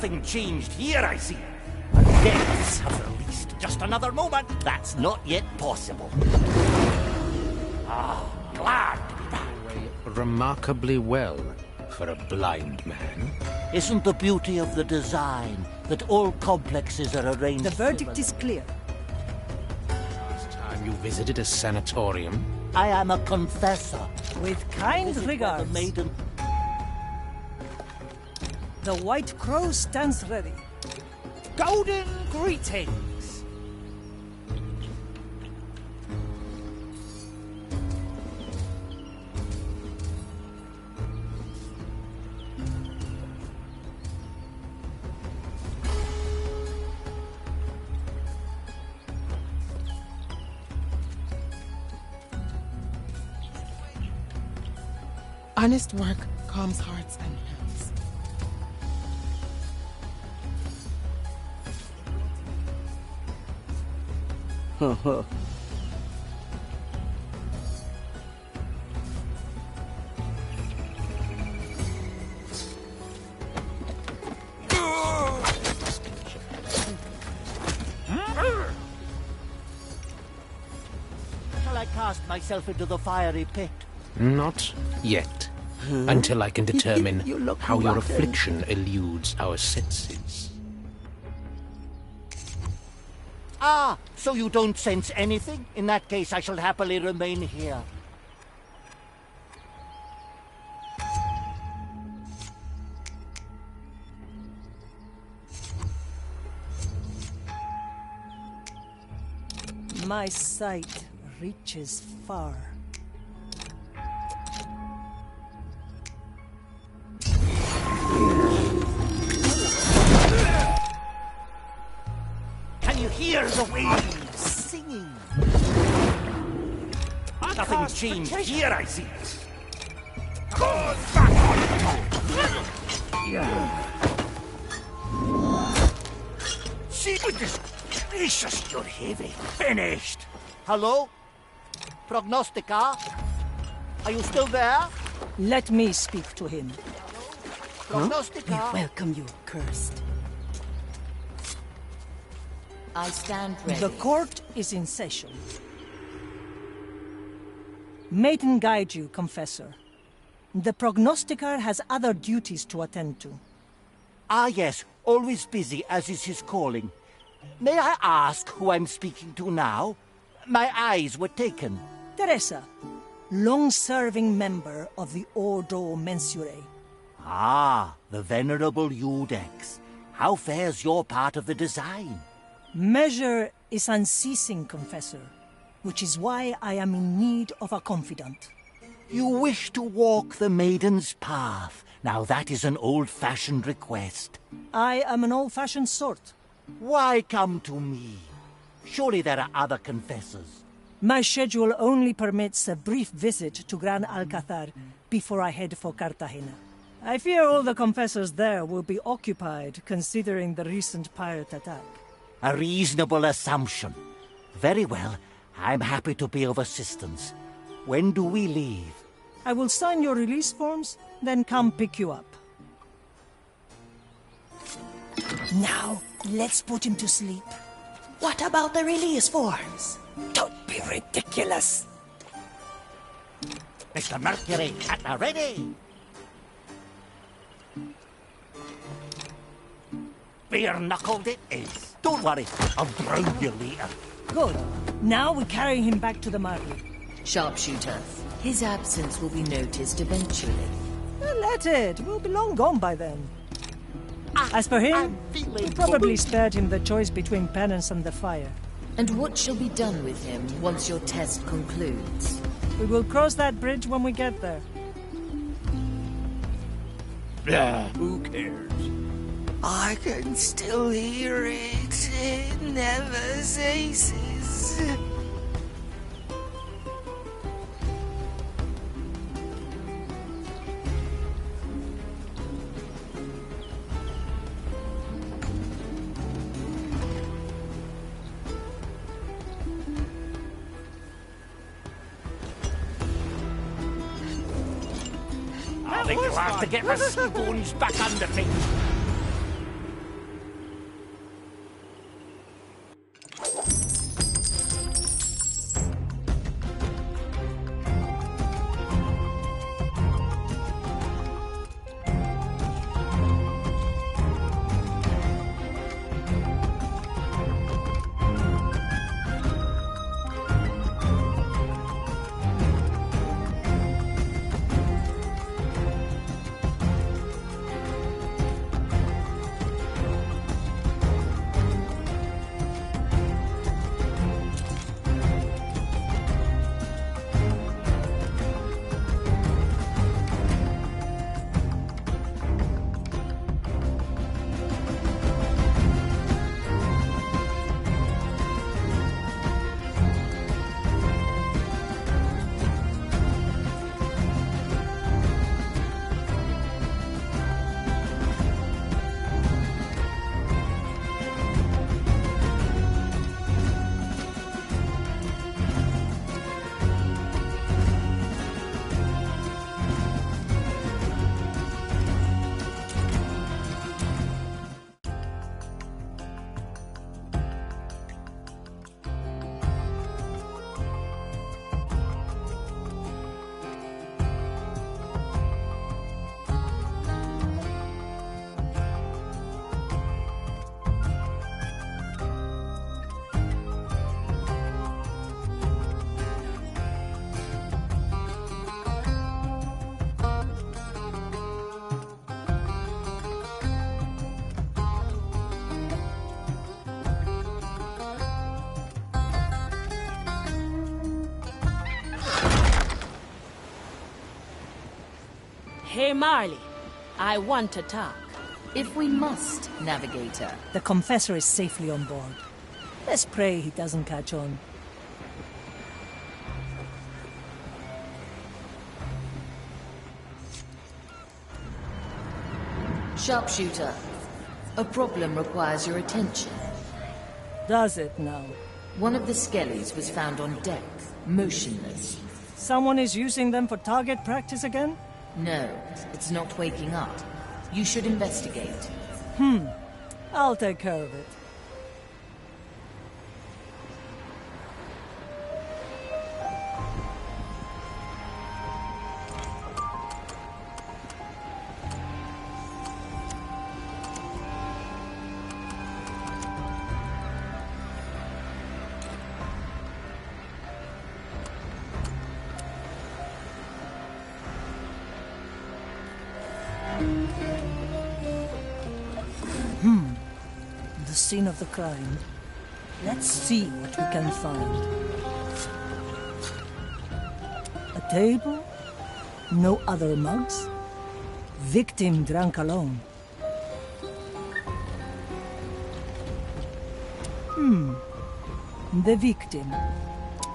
Nothing changed here, I see. The depths have released. Just another moment. That's not yet possible. Ah, glad to be back. Remarkably well for a blind man. Isn't the beauty of the design that all complexes are arranged... The verdict is clear. Last time you visited a sanatorium? I am a confessor. With kind regards. The maiden... The White Crow stands ready. Golden greetings! Honest work calms hearts and hands. Shall I cast myself into the fiery pit? Not yet. Until I can determine how your rotten. affliction eludes our senses. Ah, so you don't sense anything? In that case, I shall happily remain here. My sight reaches far. Can you hear the waves singing? Nothing changed here, I see. Go back on. See, goodness gracious, you're heavy. Finished. Hello? Prognostica? Are you still there? Let me speak to him. Prognostica? We welcome you, cursed. I stand ready. The court is in session. Maiden guide you, Confessor. The prognosticator has other duties to attend to. Ah, yes. Always busy, as is his calling. May I ask who I'm speaking to now? My eyes were taken. Teresa, long-serving member of the Ordo Mensurae. Ah, the venerable Iudex. How fares your part of the design? Measure is unceasing, Confessor, which is why I am in need of a confidant. You wish to walk the maiden's path. Now that is an old-fashioned request. I am an old-fashioned sort. Why come to me? Surely there are other confessors. My schedule only permits a brief visit to Gran Alcazar before I head for Cartagena. I fear all the confessors there will be occupied, considering the recent pirate attack. A reasonable assumption. Very well. I'm happy to be of assistance. When do we leave? I will sign your release forms, then come pick you up. Now, let's put him to sleep. What about the release forms? Don't be ridiculous. Mr. Mercury, at the ready. Bare-knuckled it is. Don't worry, I'll drown you later. Good. Now we carry him back to the Marley. Sharpshooter, his absence will be noticed eventually. Let it. We'll be long gone by then. As for him, we probably spared him the choice between penance and the fire. And what shall be done with him once your test concludes? We will cross that bridge when we get there. Who cares? I can still hear it. It never ceases. I think you'll have to get my bones back under me. Hey, Marley. I want to talk. If we must, Navigator. The Confessor is safely on board. Let's pray he doesn't catch on. Sharpshooter, a problem requires your attention. Does it now? One of the skellies was found on deck, motionless. Someone is using them for target practice again? No, it's not waking up. You should investigate. I'll take care of it. The scene of the crime. Let's see what we can find. A table? No other mugs? Victim drank alone. The victim.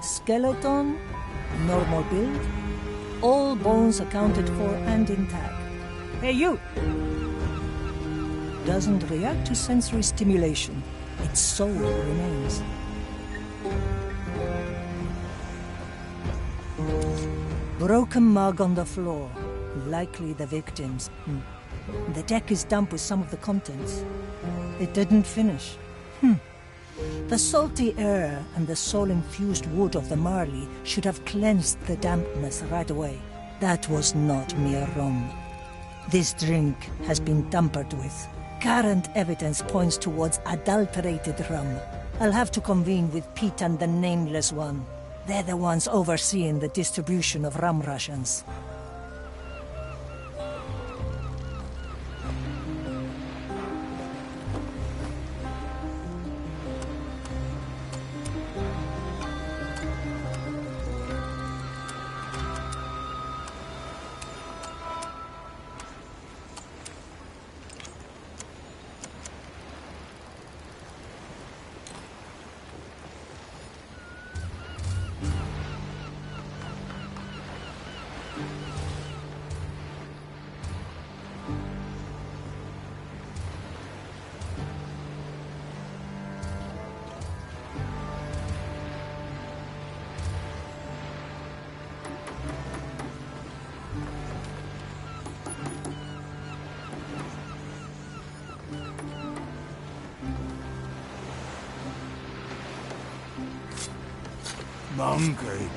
Skeleton, normal build, all bones accounted for and intact. Hey, you! Doesn't react to sensory stimulation. Its soul remains. Broken mug on the floor. Likely the victim's. The deck is damp with some of the contents. It didn't finish. The salty air and the soul-infused wood of the Marley should have cleansed the dampness right away. That was not mere rum. This drink has been tampered with. Current evidence points towards adulterated rum. I'll have to convene with Pete and the Nameless One. They're the ones overseeing the distribution of rum rations. Monkey.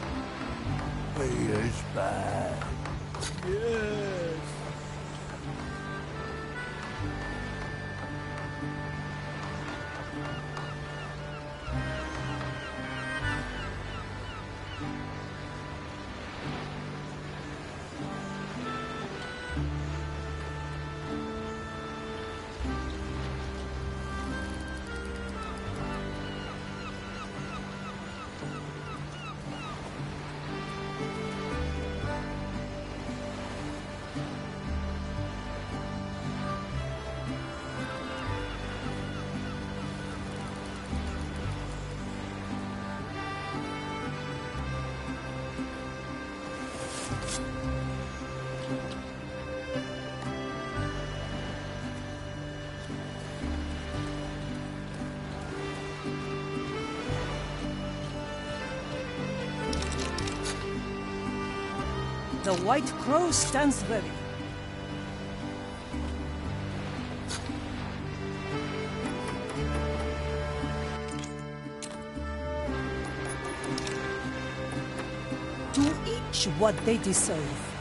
He is bad. Yes. The White Crow stands ready. To each what they deserve.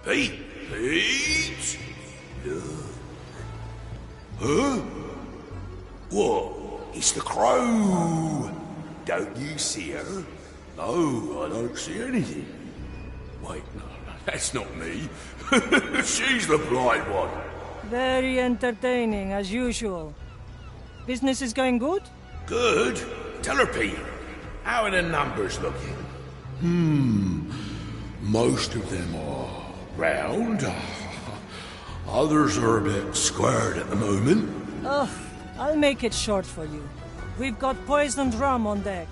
Pete! Pete! Huh? What? It's the crow! Don't you see her? No, I don't see anything. Wait, no, that's not me. She's the blind one. Very entertaining, as usual. Business is going good? Good. Tell her, Pete. How are the numbers looking? Most of them are round. Others are a bit squared at the moment. Oh, I'll make it short for you. We've got poisoned rum on deck.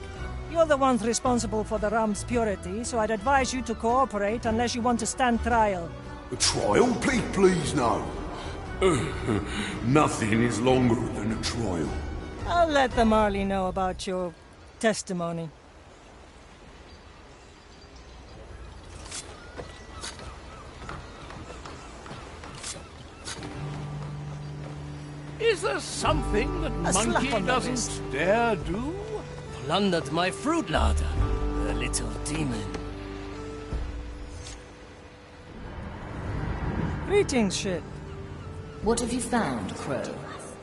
You're the ones responsible for the rum's purity, so I'd advise you to cooperate unless you want to stand trial. A trial? Please, no. Nothing is longer than a trial. I'll let the Marley know about your testimony. Is there something that Monkey doesn't dare do? Plundered my fruit larder, the little demon. Greetings, ship. What have you found, Crow?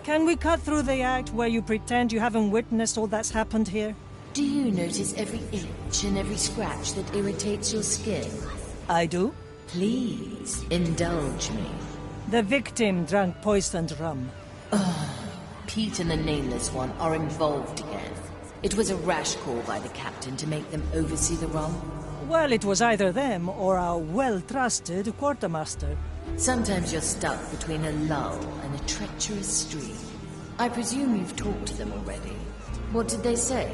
Can we cut through the act where you pretend you haven't witnessed all that's happened here? Do you notice every itch and every scratch that irritates your skin? I do. Please, indulge me. The victim drank poisoned rum. Pete and the Nameless One are involved again. It was a rash call by the captain to make them oversee the rum. Well, it was either them or our well-trusted quartermaster. Sometimes you're stuck between a lull and a treacherous stream. I presume you've talked to them already. What did they say?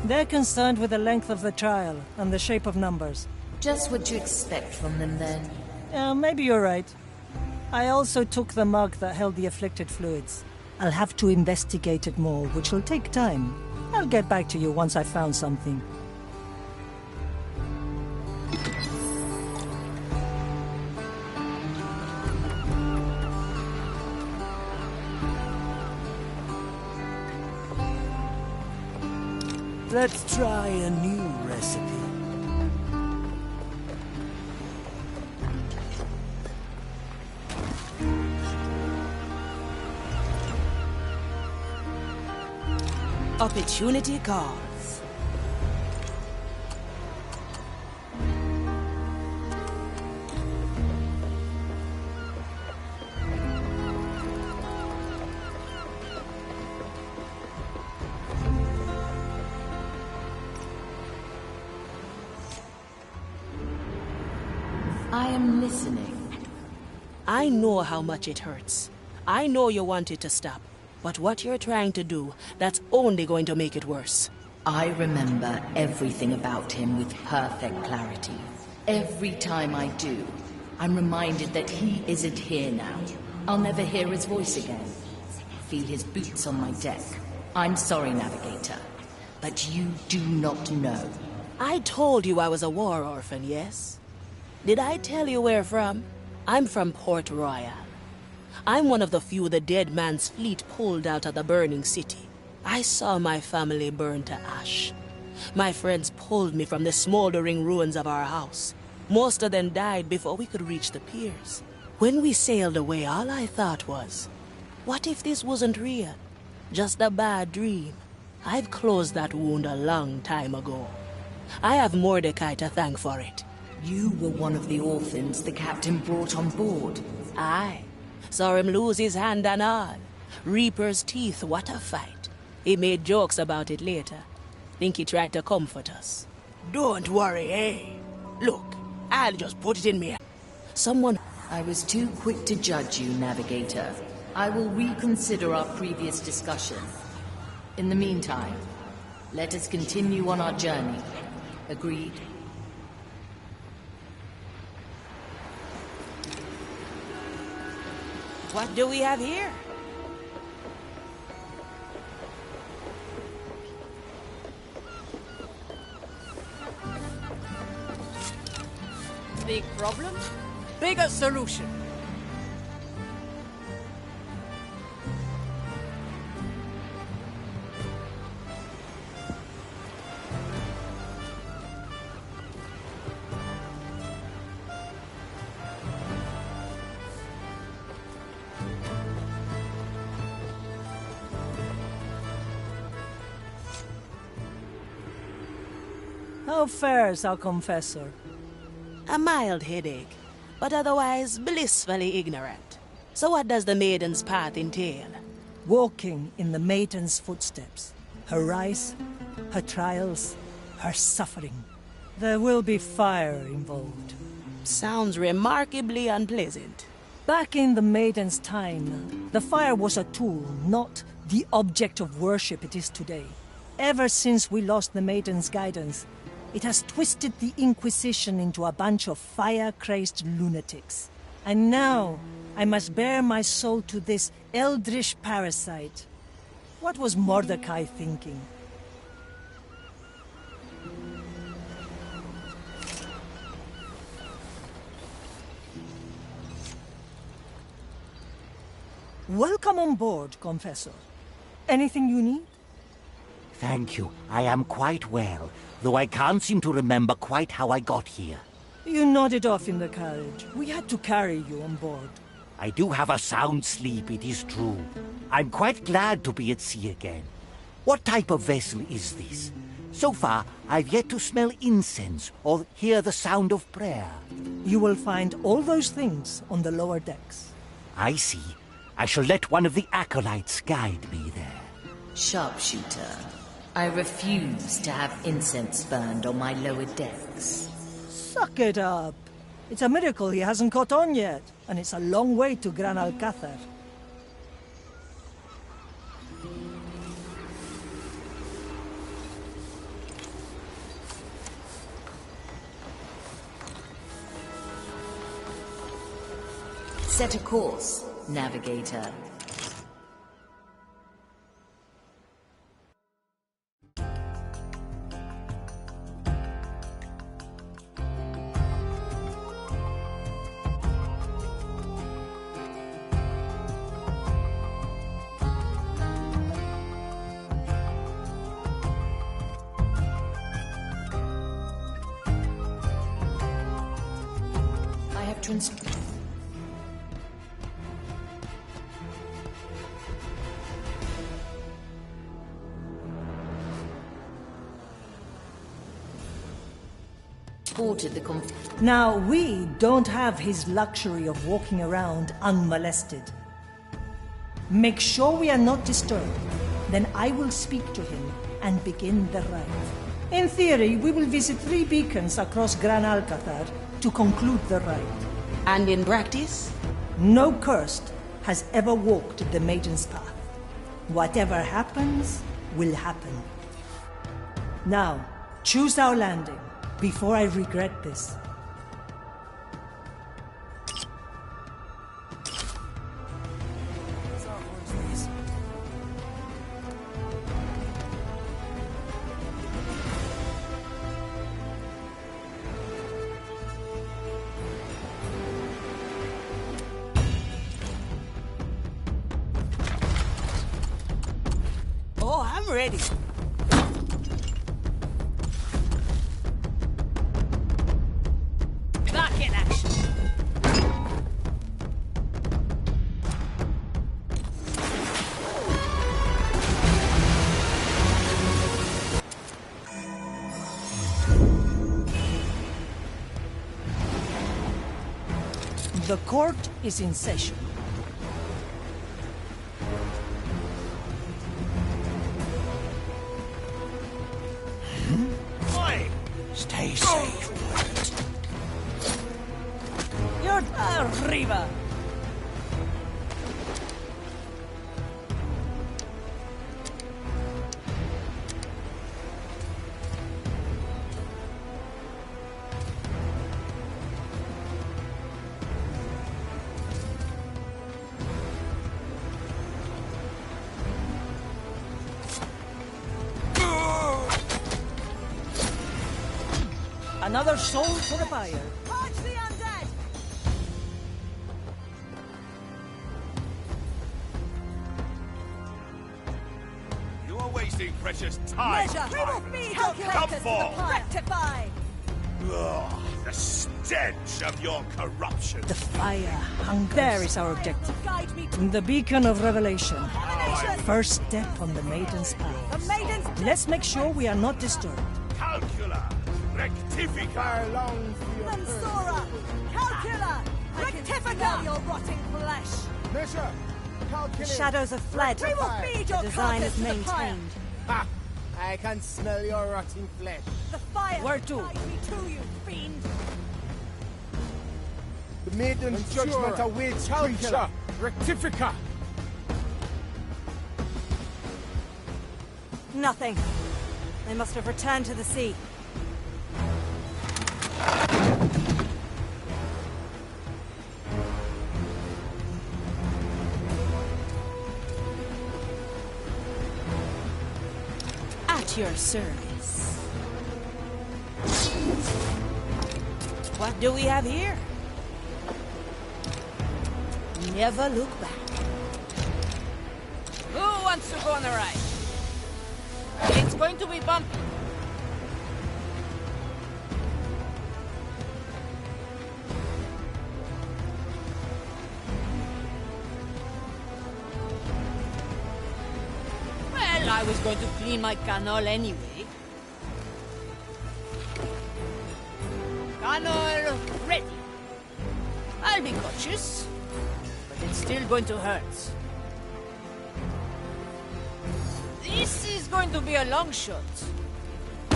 They're concerned with the length of the trial and the shape of numbers. Just what you expect from them, then. Maybe you're right. I also took the mug that held the afflicted fluids. I'll have to investigate it more, which will take time. I'll get back to you once I've found something. Let's try a new recipe. Opportunity calls. I am listening. I know how much it hurts. I know you want it to stop. But what you're trying to do, that's only going to make it worse. I remember everything about him with perfect clarity. Every time I do, I'm reminded that he isn't here now. I'll never hear his voice again. Feel his boots on my deck. I'm sorry, Navigator, but you do not know. I told you I was a war orphan, yes? Did I tell you where from? I'm from Port Royal. I'm one of the few the dead man's fleet pulled out of the burning city. I saw my family burn to ash. My friends pulled me from the smoldering ruins of our house. Most of them died before we could reach the piers. When we sailed away, all I thought was, what if this wasn't real? Just a bad dream. I've closed that wound a long time ago. I have Mordecai to thank for it. You were one of the orphans the captain brought on board. Aye. Saw him lose his hand and all. Reaper's teeth, what a fight. He made jokes about it later. Think he tried to comfort us. Don't worry, eh? Look, I'll just put it in me. Someone... I was too quick to judge you, Navigator. I will reconsider our previous discussion. In the meantime, let us continue on our journey. Agreed? What do we have here? Big problem, bigger solution. How fares our confessor? A mild headache, but otherwise blissfully ignorant. So what does the maiden's path entail? Walking in the maiden's footsteps. Her rise, her trials, her suffering. There will be fire involved. Sounds remarkably unpleasant. Back in the maiden's time, the fire was a tool, not the object of worship it is today. Ever since we lost the maiden's guidance, it has twisted the Inquisition into a bunch of fire-crazed lunatics. And now, I must bare my soul to this eldritch parasite. What was Mordecai thinking? Welcome on board, Confessor. Anything you need? Thank you. I am quite well, though I can't seem to remember quite how I got here. You nodded off in the carriage. We had to carry you on board. I do have a sound sleep, it is true. I'm quite glad to be at sea again. What type of vessel is this? So far, I've yet to smell incense or hear the sound of prayer. You will find all those things on the lower decks. I see. I shall let one of the acolytes guide me there. Sharpshooter, I refuse to have incense burned on my lower decks. Suck it up. It's a miracle he hasn't caught on yet, and it's a long way to Gran Alcázar. Set a course, navigator. I have transported the Now, we don't have his luxury of walking around unmolested. Make sure we are not disturbed. Then I will speak to him and begin the rite. In theory, we will visit 3 beacons across Gran Alcázar to conclude the rite. And in practice? No cursed has ever walked the Maiden's Path. Whatever happens, will happen. Now, choose our landing, before I regret this. Oh, I'm ready. Back in action. The court is in session. Stay safe. You're arriba. Another soul for the fire. Purge the undead. You are wasting precious time. Measure. We will feed your carcass to the pyre. Rectify. Ugh, the stench of your corruption. The fire hungers. There is our objective. Guide me to The beacon of revelation. Abomination. First step on the Maiden's Path. the Maiden's Let's make sure we are not disturbed. Calcula. Rectifica! Mansora! Calcula! Rectifica! Your rotting flesh! Measure! The shadows have fled. We will feed your design carcass is to the pyre. maintained. Ha! I can smell your rotting flesh. The fire Where to? guide me to you, fiend! The maiden's judgment awaits creature. Rectifica! Nothing. They must have returned to the sea. At your service. What do we have here? Never look back. Who wants to go on a ride? It's going to be bumpy. Well, I was going to clean my canal anyway. Canal ready. I'll be cautious, but it's still going to hurt. This is going to be a long shot. A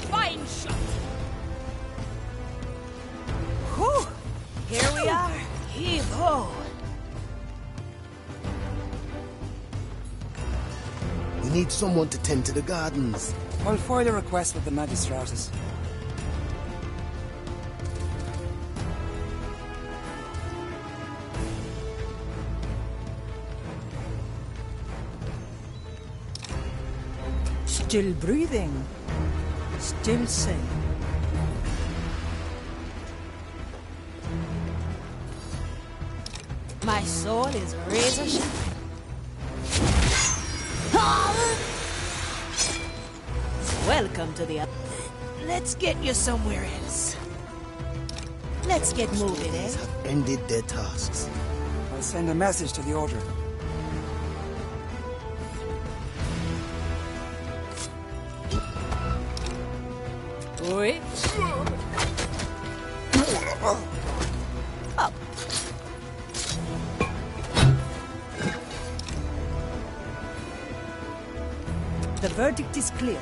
fine shot. Whew! Here we are. Heave ho. We need someone to tend to the gardens. I'll file a request with the magistrates. Still breathing. Still sane. My soul is razor sharp. Welcome to the... Let's get you somewhere else. Let's get moving, eh? Have ended their tasks. I'll send a message to the order. Wait. Up. The verdict is clear.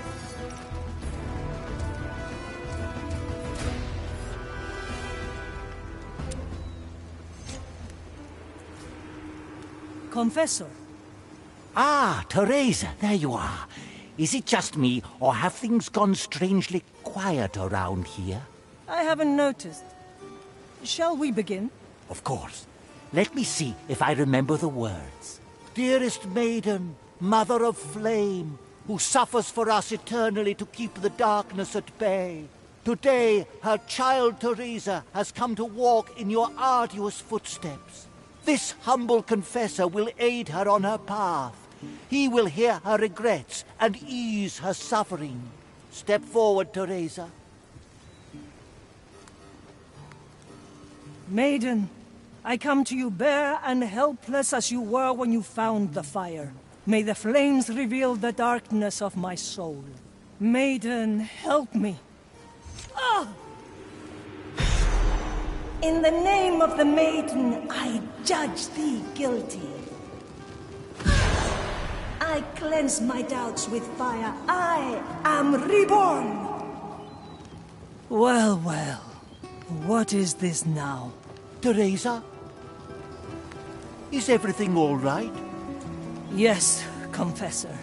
Confessor. Ah, Teresa, there you are. Is it just me, or have things gone strangely quiet around here? I haven't noticed. Shall we begin? Of course. Let me see if I remember the words. Dearest maiden, mother of flame, who suffers for us eternally to keep the darkness at bay. Today, her child Teresa has come to walk in your arduous footsteps. This humble confessor will aid her on her path. He will hear her regrets and ease her suffering. Step forward, Teresa. Maiden, I come to you bare and helpless as you were when you found the fire. May the flames reveal the darkness of my soul. Maiden, help me. Ah! In the name of the maiden, I judge thee guilty. I cleanse my doubts with fire. I am reborn. Well, well. What is this now? Teresa? Is everything all right? Yes, Confessor.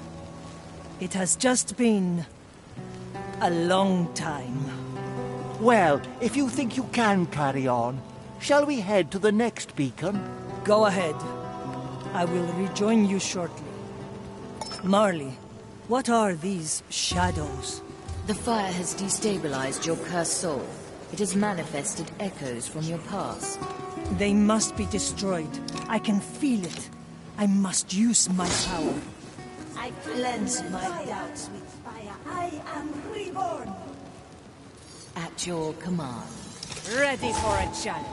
It has just been a long time. Well, if you think you can carry on, shall we head to the next beacon? Go ahead. I will rejoin you shortly. Marley, what are these shadows? The fire has destabilized your cursed soul. It has manifested echoes from your past. They must be destroyed. I can feel it. I must use my power. I cleanse my doubts with fire. I am reborn. At your command. Ready for a challenge.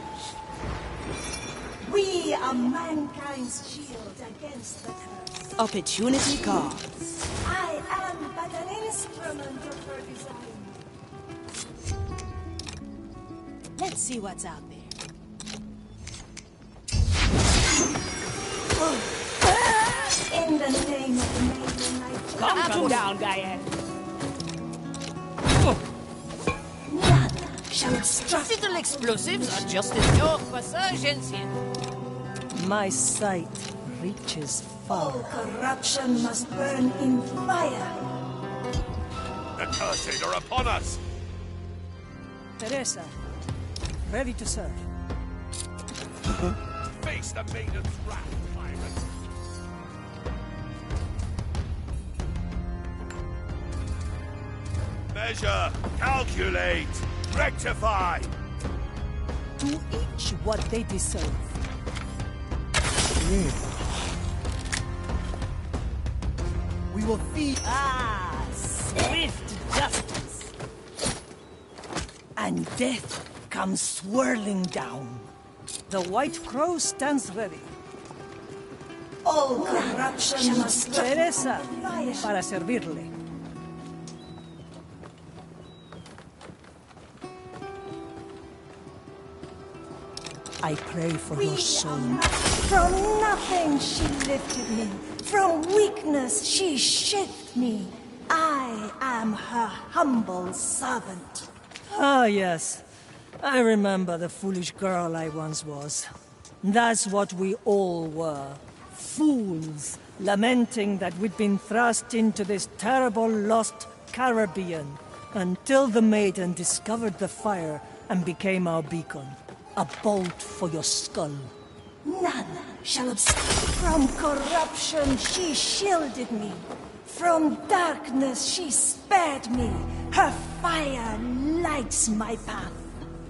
We are mankind's shield against the curse. Opportunity calls. I am but an instrument of her design. Let's see what's out there. In the name of the maiden, I Calm down, Gaia. none shall obstruct. Little explosives are just as your resurgence here. My sight reaches far. All corruption must burn in fire. The curses are upon us! Teresa, ready to serve. Face the maiden's wrath, pirate! Measure, calculate, rectify! To each what they deserve. We will feed. Ah, swift justice. And death comes swirling down. The White Crow stands ready. All corruption must Teresa, para servirle. I pray for your soul. From nothing she lifted me. From weakness she shaped me. I am her humble servant. Ah, yes. I remember the foolish girl I once was. That's what we all were. Fools, lamenting that we'd been thrust into this terrible lost Caribbean, until the maiden discovered the fire and became our beacon. A bolt for your skull. None shall obstruct. From corruption she shielded me. From darkness she spared me. Her fire lights my path.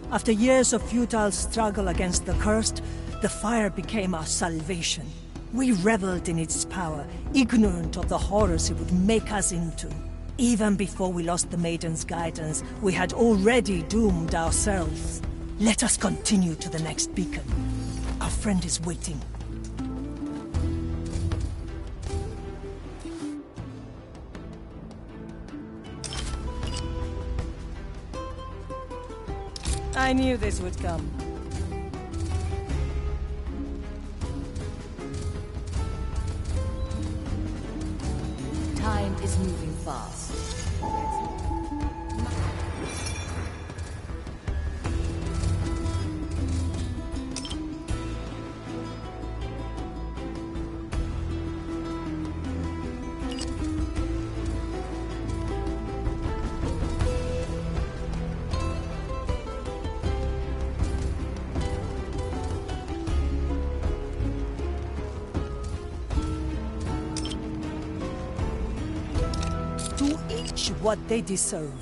After years of futile struggle against the cursed, the fire became our salvation. We reveled in its power, ignorant of the horrors it would make us into. Even before we lost the maiden's guidance, we had already doomed ourselves. Let us continue to the next beacon. Our friend is waiting. I knew this would come. Time is moving fast. To each what they deserve.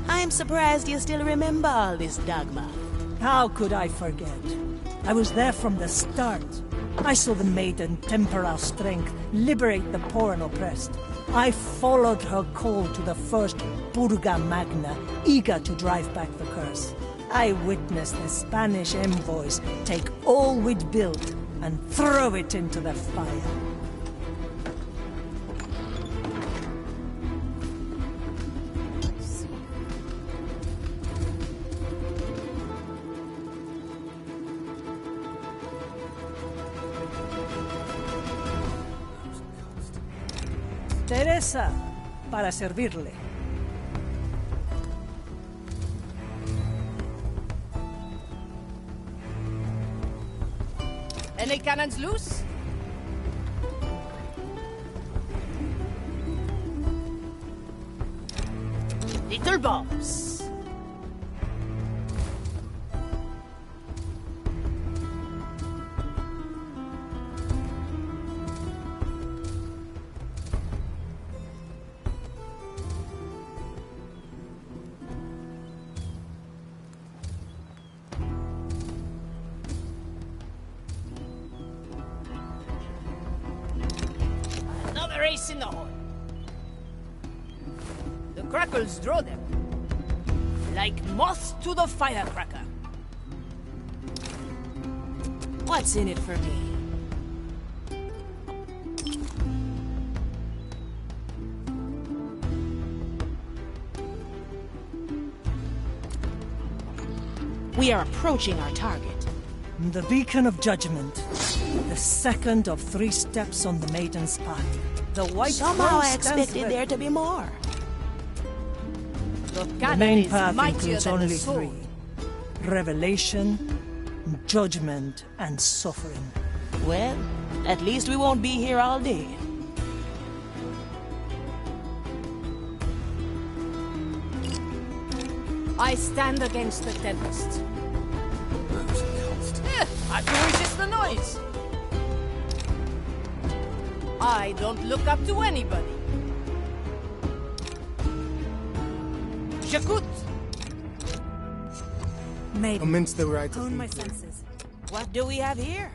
I'm surprised you still remember all this, Dagmar. How could I forget? I was there from the start. I saw the maiden temper our strength, liberate the poor and oppressed. I followed her call to the first Purga Magna, eager to drive back the curse. I witnessed the Spanish envoys take all we'd built and throw it into the fire. Teresa, para servirle. Any cannons loose? Little bombs. Another ace in the hole. The crackles draw them, like moths to the firecracker. What's in it for me? We are approaching our target. The beacon of judgment. The second of 3 steps on the Maiden's path. The white Somehow throne I stands expected ready. there to be more. The main path includes only 3. Revelation, judgment, and suffering. Well, at least we won't be here all day. I stand against the tempest. I can resist the noise. I don't look up to anybody. J'écoute. Maiden, commence the right hone my senses. What do we have here?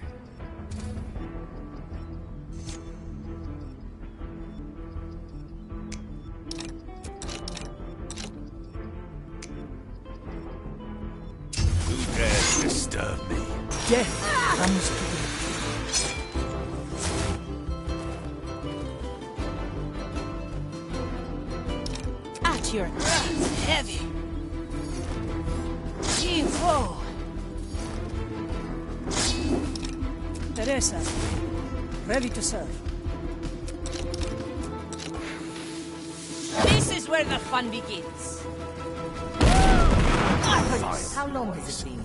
Who dares disturb me? Death comes to you. At your knees, heavy. Evo. Teresa, ready to serve. This is where the fun begins. How long has it been?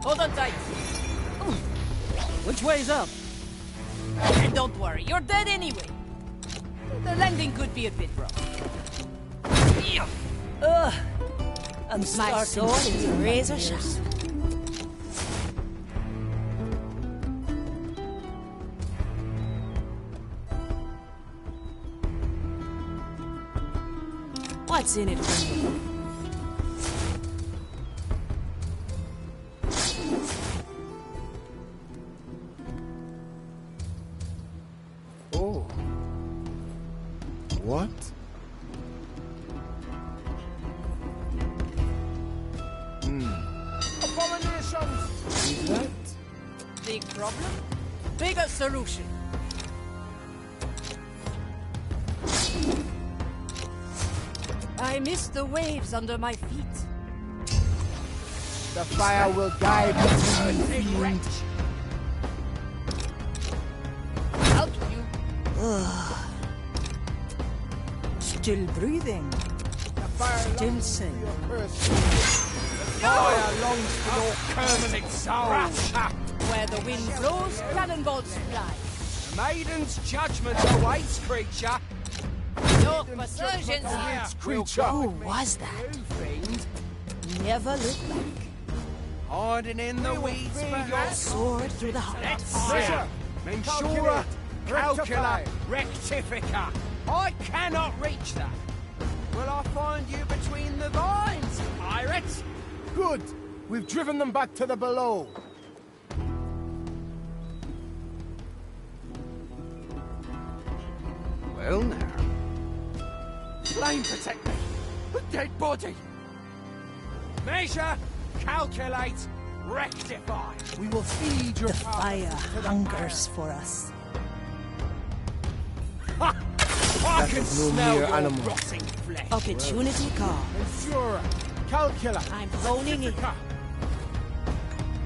Hold on tight. Which way's up? And don't worry, you're dead anyway. The landing could be a bit rough. I'm My starting sword to is feel my razor ears. sharp. What's in it for me? Oh. What? Abominations! Is that? Big problem? Bigger solution. I miss the waves under my feet. The fire will guide you to Big the wretch. Help you. Still breathing. Still sane. Fire longs for your cursed soul. Where the wind blows, cannonballs fly. The maiden's judgment awaits, creature. Your resurgence here. Who was that? You fiend. Never look back. Hiding in the weeds, Your perhaps. sword through the heart. Let's see. Mensura, calcula, rectifica. I cannot reach that. Will I find you between the vines, pirates? Good. We've driven them back to the below. Well now. Flame protect me. A dead body. Measure, calculate, rectify. We will feed your The fire hungers for us. I That can is no smell mere your animal. rotting flesh. Opportunity call. Ensure. Calculate. I'm phoning it.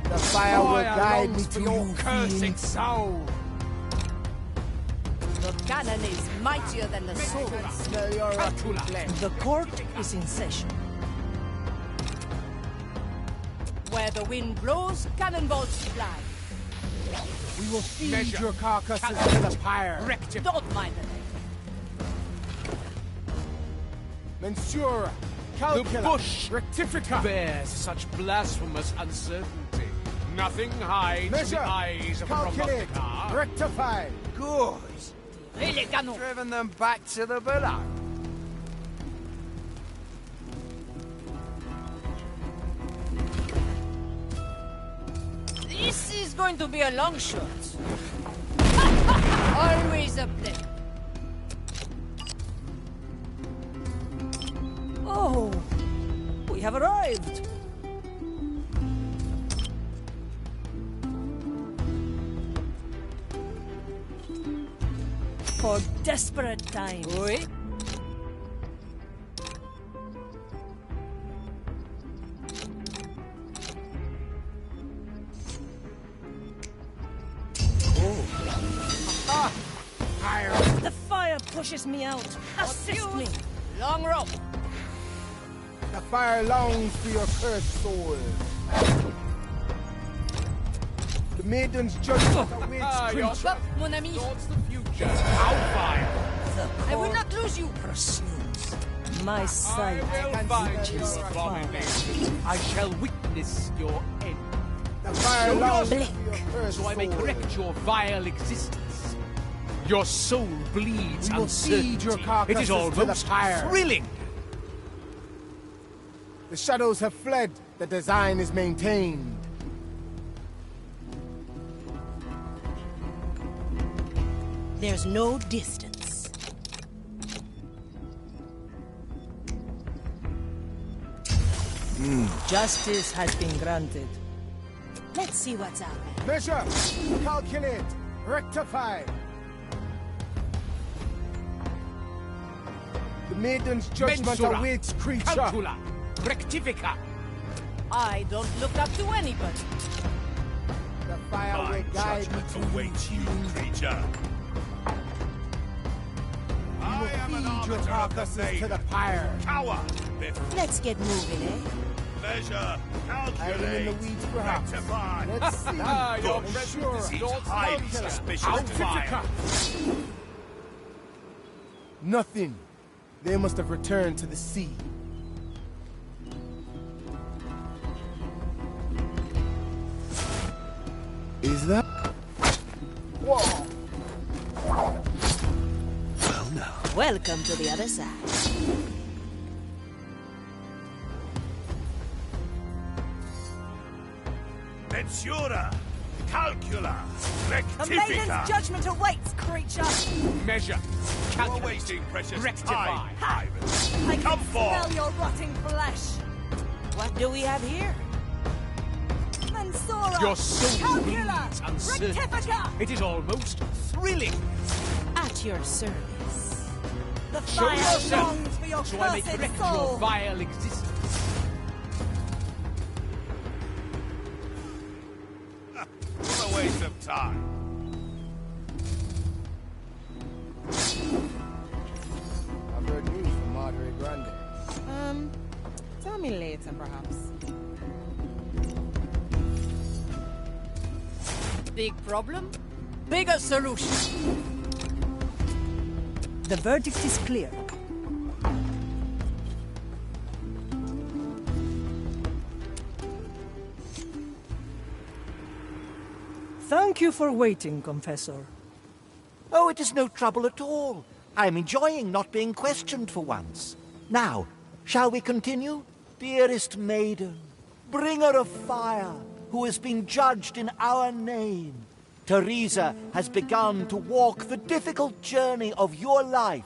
The fire will guide me longs to for your you, cursed fiend. soul. The cannon is mightier than the sword. Smell your rotten flesh. The court is in session. Where the wind blows, cannonballs fly. We will feed Measure. your carcasses to the pyre. Rectify. Don't mind the name. Mensura. The Calculate. bush Rectifica. bears such blasphemous uncertainty. Nothing hides from Measure. the eyes of a Calculate. prognosticator. Rectify. Good. Et les canons. Driven them back to the below. This is going to be a long shot. Always a pleasure. Oh, we have arrived. For desperate times. Oui. pushes me out. Assist me. Long rope. The fire longs for your cursed soul. The maiden's judgment awaits creature. Up, mon ami. Towards the future. Hellfire. I will not lose you. Pursues. My sight I will find reaches your far. abomination. I shall witness your end. The fire Show longs yourself, for your cursed so I may soul. correct your vile existence. Your soul bleeds We will feed your uncertainty. It carcasses is to the almost fire. thrilling. The shadows have fled. The design is maintained. There's no distance. Justice has been granted. Let's see what's out there. Measure, calculate, rectify. The maiden's judgment Mensura, awaits creature. calcula, rectifica. I don't look up to anybody. The fire My will guide me judgment to awaits you, creature. I am an feed your arbiter of the carcasses to maiden. the pyre. Tower, Let's get moving, eh? measure, Hiding in the calculate, weeds, perhaps. rectify. Let's see. Your Good. presence This seems Lord highly Calcula. suspicious Hellfire. to me. Nothing. They must have returned to the sea. Is that? Whoa! Well, now. Welcome to the other side. Mensura, calcula, The rectifica. maiden's judgment awaits, creature. Measure, You're calculate, wasting precious rectify. time, Ivan. I Come can forth. smell your rotting flesh. What do we have here? Mensura. Your soul calcula. bleeds uncertainty. Rectifica. It is almost thrilling. At your service. The Show fire yourself, longs for your so I may cursed correct soul. your vile existence. What a waste of time. I've heard news from Madre Grande. Tell me later, perhaps. Big problem? Bigger solution. The verdict is clear. Thank you for waiting, Confessor. Oh, it is no trouble at all. I'm enjoying not being questioned for once. Now, shall we continue? Dearest maiden, bringer of fire, who has been judged in our name, Teresa has begun to walk the difficult journey of your life.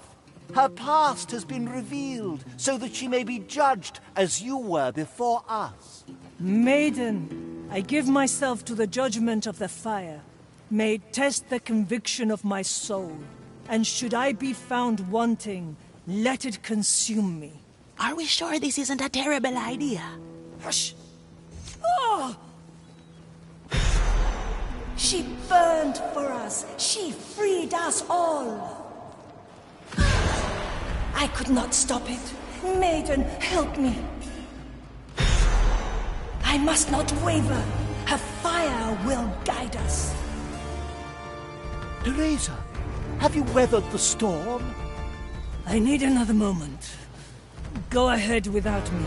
Her past has been revealed so that she may be judged as you were before us. Maiden, I give myself to the judgment of the fire. May it test the conviction of my soul. And should I be found wanting, let it consume me. Are we sure this isn't a terrible idea? Hush! Oh! She burned for us. She freed us all. I could not stop it. Maiden, help me. I must not waver. Her fire will guide us. Teresa, have you weathered the storm? I need another moment. Go ahead without me.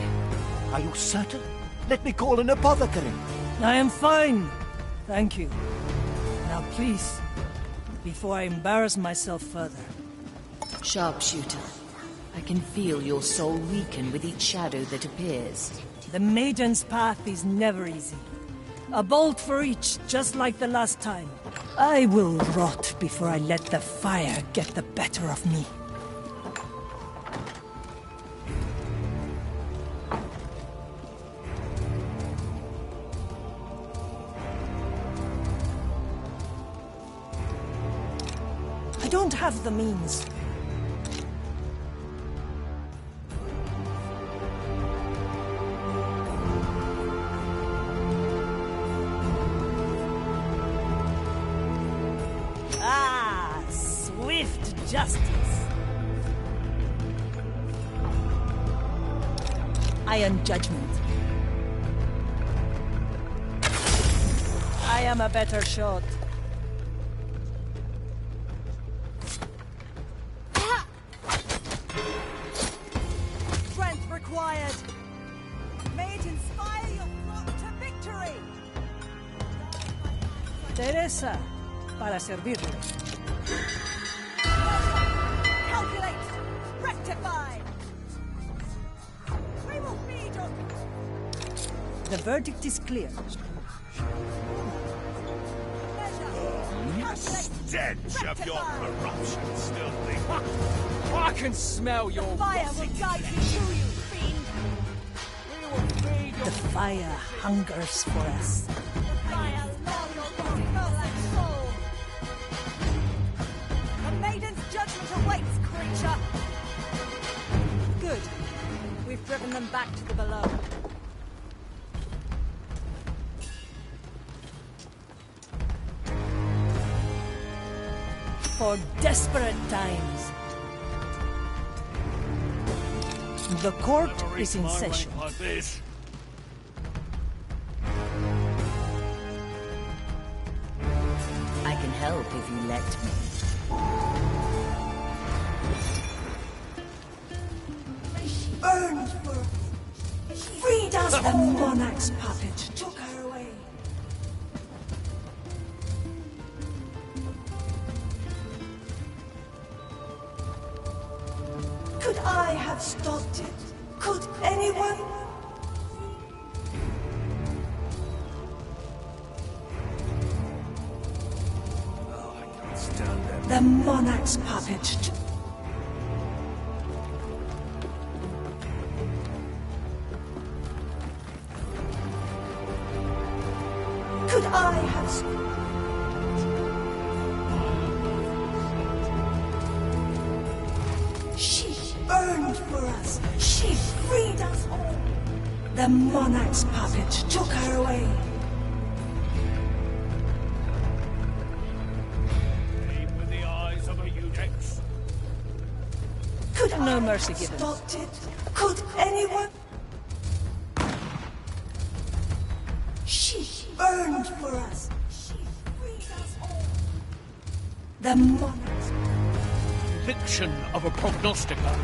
Are you certain? Let me call an apothecary. I am fine. Thank you. Now please, before I embarrass myself further. Sharpshooter, I can feel your soul weaken with each shadow that appears. The maiden's path is never easy. A bolt for each, just like the last time. I will rot before I let the fire get the better of me. I don't have the means. Ah, swift justice. Iron Judgment. I am a better shot. Strength required. May it inspire your flock to victory. Teresa, para servirle. Calculate. Rectify. We will feed on. The verdict is clear. The stench of your corruption still lingers. I can smell your Fire will guide you to you, fiend. We will feed your The fire hungers for us. Fire long your smell like soul. The maiden's judgment awaits, creature. Good. We've driven them back to the below. For desperate times. The court is in session. Like this. I can help if you let me. Burned for freed us. The monarch's puppet took her away. Could I have stopped it? Could anyone? The monarch's puppet took. Could I have... She burned for us. She freed us all. The monarch's puppet took her away. Aim with the eyes of a eunuch. Could No I mercy have given. stopped it? Could anyone? She burned for us. She freed us all. The monarch's Fiction of a prognosticator.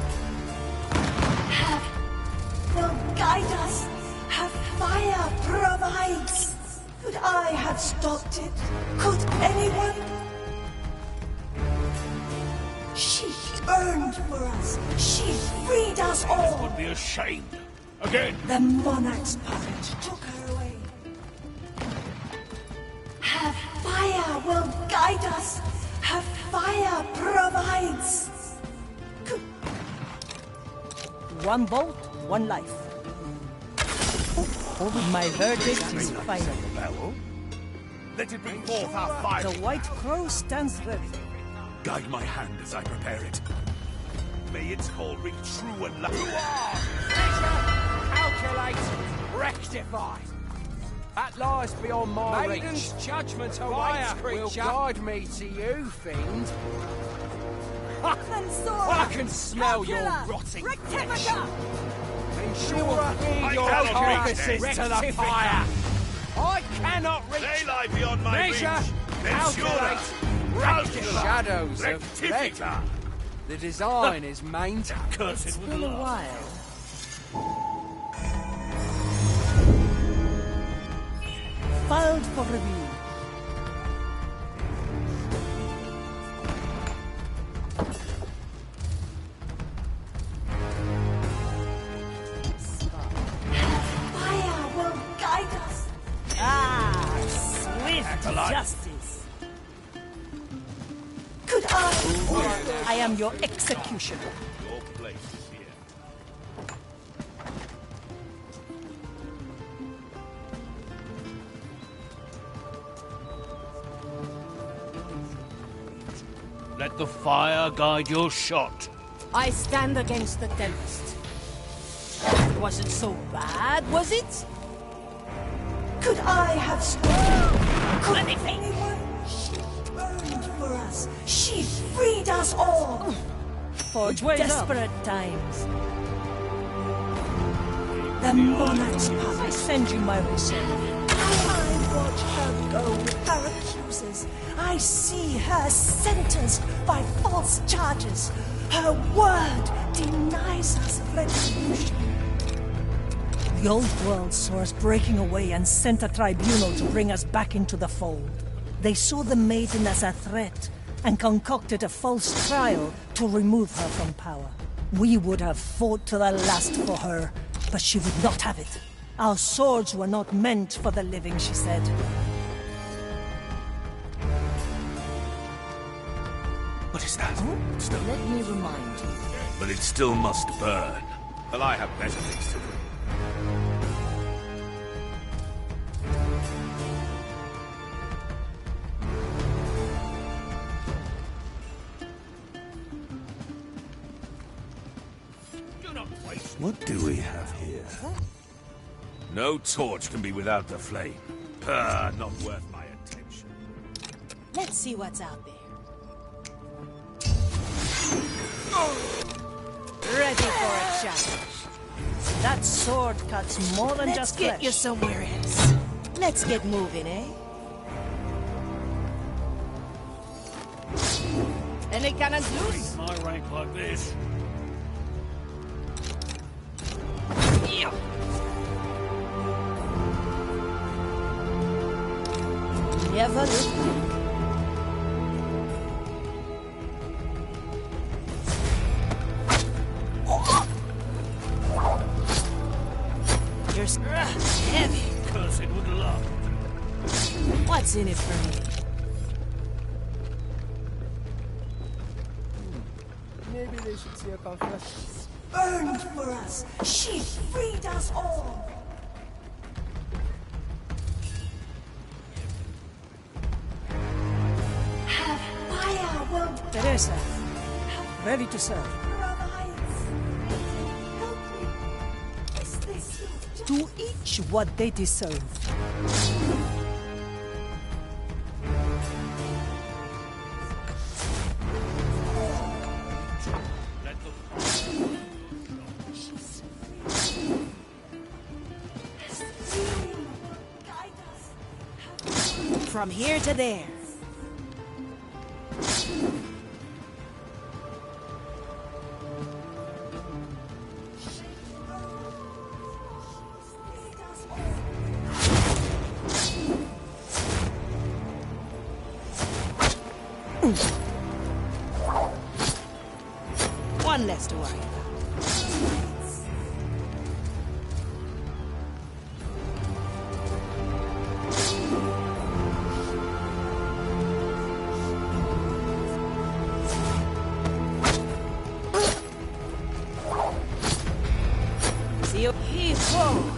will guide us. Her fire provides. Could I have stopped it? Could anyone? She burned for us. She freed us all. Would be ashamed. Again. The monarch's puppet took her away. Her fire will guide us. Her fire provides. One bolt, one life. My verdict is final. Let it bring forth our fire. The White Crow stands ready. Guide my hand as I prepare it. May its call ring true and loud. calculate, rectify. That lies beyond my Maiden's reach. judgment Fire awaits, will creature. guide me to you, fiend. Censora, I can smell your calcula, rotting rectifica. flesh. Ensure feed I your cannot carcasses reach to the them. fire. I cannot reach. They lie beyond my Measure, reach. calculate, Calcula, shadows of rectifica. The design is maintained. It's been a while. Filed for review. Fire will guide us. Ah, swift justice. Could I? I am your executioner. Your place is here. Let the fire guide your shot. I stand against the Tempest. It wasn't so bad, was it? Could I have stolen? Could anyone? She burned for us. She freed us all. For desperate times. The monarch's path. I send you my respect. I watch her go with her accusers. I see her sentenced by false charges. Her word denies us of retribution. The old world saw us breaking away and sent a tribunal to bring us back into the fold. They saw the maiden as a threat and concocted a false trial to remove her from power. We would have fought to the last for her, but she would not have it. Our swords were not meant for the living, she said. What is that? Still. Let me remind you. But it still must burn. Well, I have better things to do. What do we have here? No torch can be without the flame. Not worth my attention. Let's see what's out there. Ready for a challenge. That sword cuts more than just flesh. Let's get you somewhere else. Let's get moving, eh? Any cannons loose? My rank like this. Never look back. You're heavy. Curse it with love. What's in it for me? Maybe they should see a confession. Burned for us. She freed us all. Her fire will Teresa, ready to serve. To each what they deserve. From here to there. One less to worry about. See you. Heave-ho!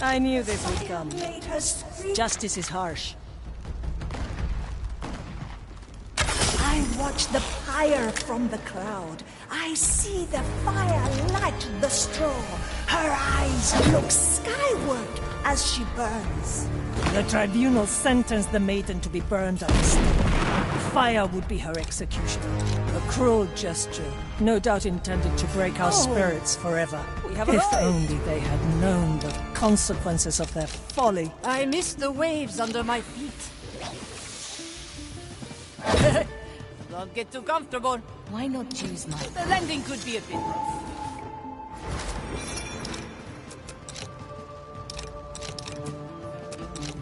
I knew this would come. Justice is harsh. I watch the pyre from the cloud. I see the fire light the straw. Her eyes look skyward as she burns. The tribunal sentenced the maiden to be burned at the stake. Fire would be her execution. A cruel gesture, no doubt intended to break our spirits forever. If only they had known the consequences of their folly. I miss the waves under my feet. Don't get too comfortable. Why not choose my... The landing could be a bit rough.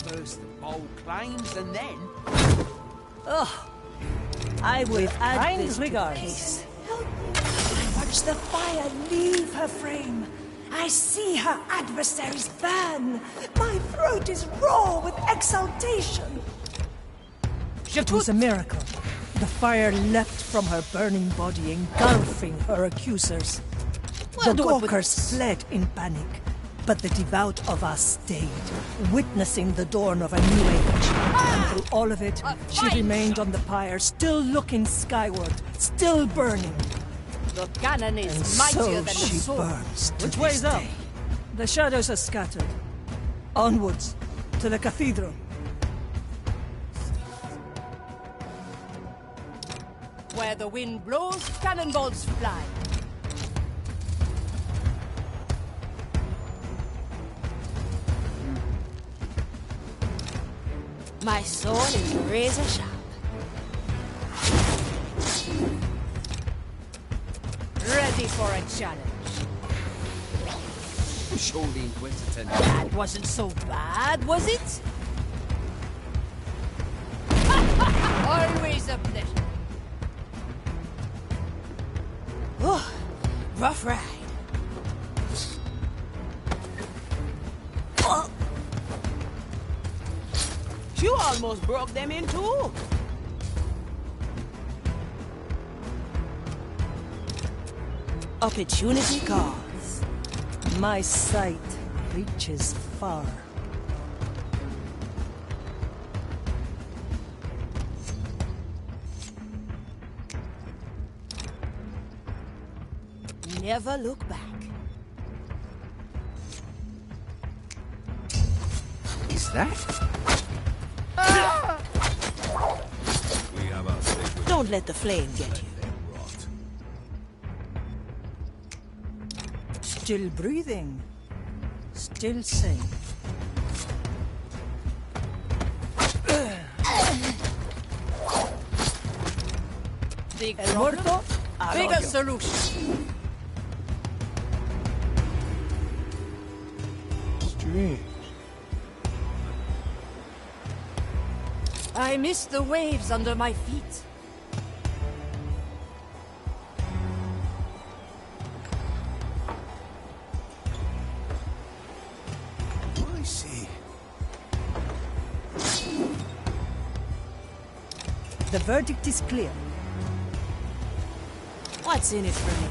First bold claims and then... Ugh. I will add this regards. Case. I watch the fire leave her frame. I see her adversaries burn. My throat is raw with exultation. It was a miracle. The fire leapt from her burning body, engulfing her accusers. The Gawkers fled in panic, but the devout of us stayed, witnessing the dawn of a new age. And through all of it, she remained on the pyre, still looking skyward, still burning. The cannon is And mightier so than the she sword. burns. Which way's up? The shadows are scattered. Onwards. To the cathedral. Where the wind blows, cannonballs fly. My sword is razor sharp. Ready for a challenge. Surely Inquisitor. That wasn't so bad, was it? Always a pleasure. Oh, rough ride. Oh. You almost broke them in two. Opportunity calls. My sight reaches far. Never look back. Is that? We have our sacred... Don't let the flame get you. Still breathing. Still sane. Big El muerto, bigger arroyo. solution. Strange. I miss the waves under my feet. I see. The verdict is clear. What's in it for me?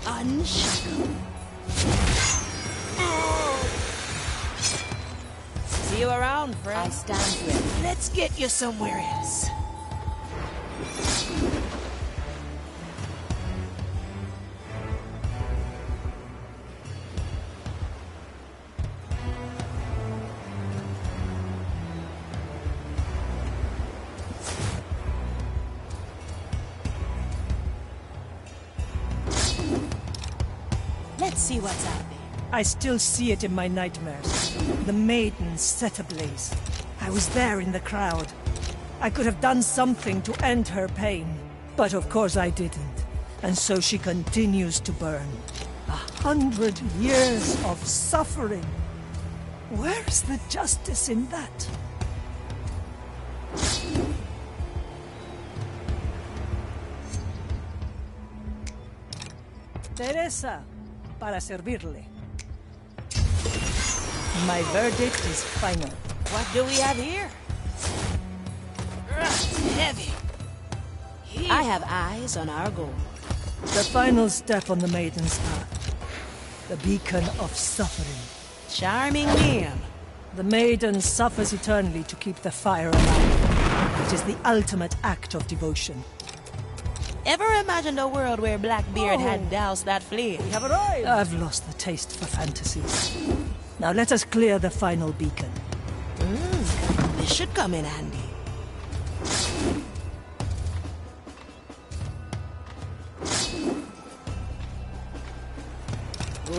Unshackled. See you around, friend. I stand ready. Let's get you somewhere else. Let's see what's out there. I still see it in my nightmares. The maiden set ablaze. I was there in the crowd. I could have done something to end her pain. But of course I didn't. And so she continues to burn. 100 years of suffering. Where's the justice in that? Teresa, para servirle. My verdict is final. What do we have here? Heavy. I have eyes on our goal. The final step on the Maiden's path. The beacon of suffering. Charming name. The Maiden suffers eternally to keep the fire alive. It is the ultimate act of devotion. Ever imagined a world where Blackbeard had doused that flame? We have arrived! I've lost the taste for fantasies. Now let us clear the final beacon. This should come in handy.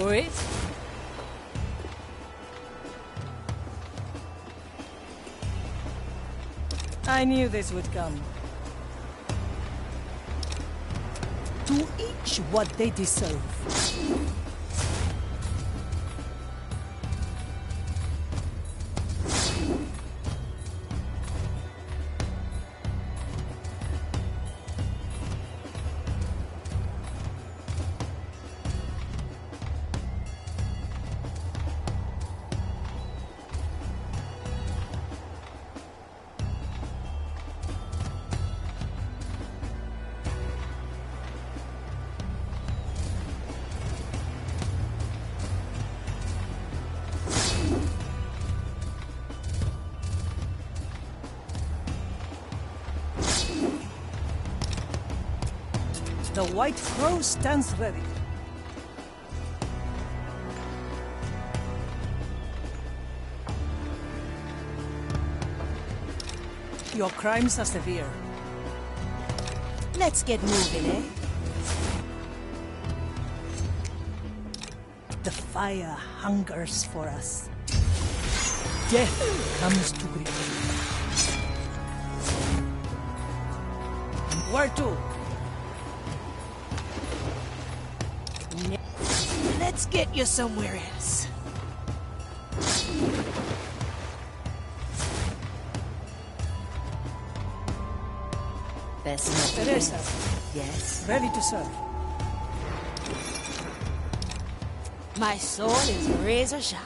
Wait. I knew this would come. To each what they deserve. The White Crow stands ready. Your crimes are severe. Let's get moving, eh? The fire hungers for us. Death comes to greet you. Where to? Let's get you somewhere else. Best not to Teresa. Yes. Ready to serve. My sword is razor sharp.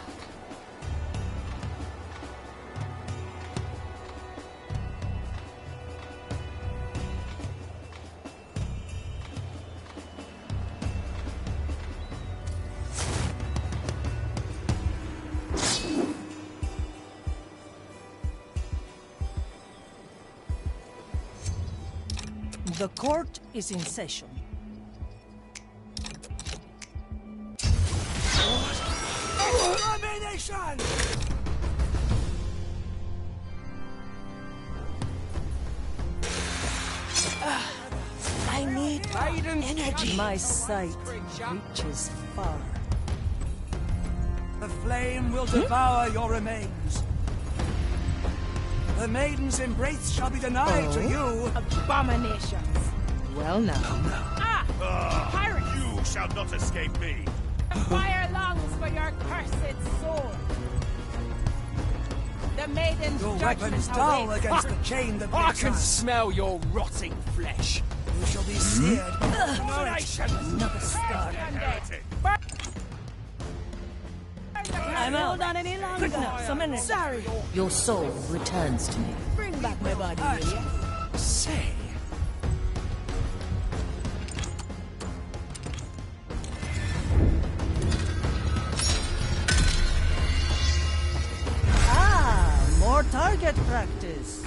The court is in session. Domination! I need energy. My sight reaches far. The flame will devour your remains. The maiden's embrace shall be denied to you. Abominations. Well now. Ah! Pirates! You shall not escape me. The fire longs for your cursed sword. The maiden's Your judgment weapons dull awaits. against the chain that I makes can us. Smell your rotting flesh. You shall be seared. Another star. Heretic. I'm out. Hold on any longer. Quick now, some energy. Sorry. Your soul returns to me. Bring back my body, will ya? Say, More target practice.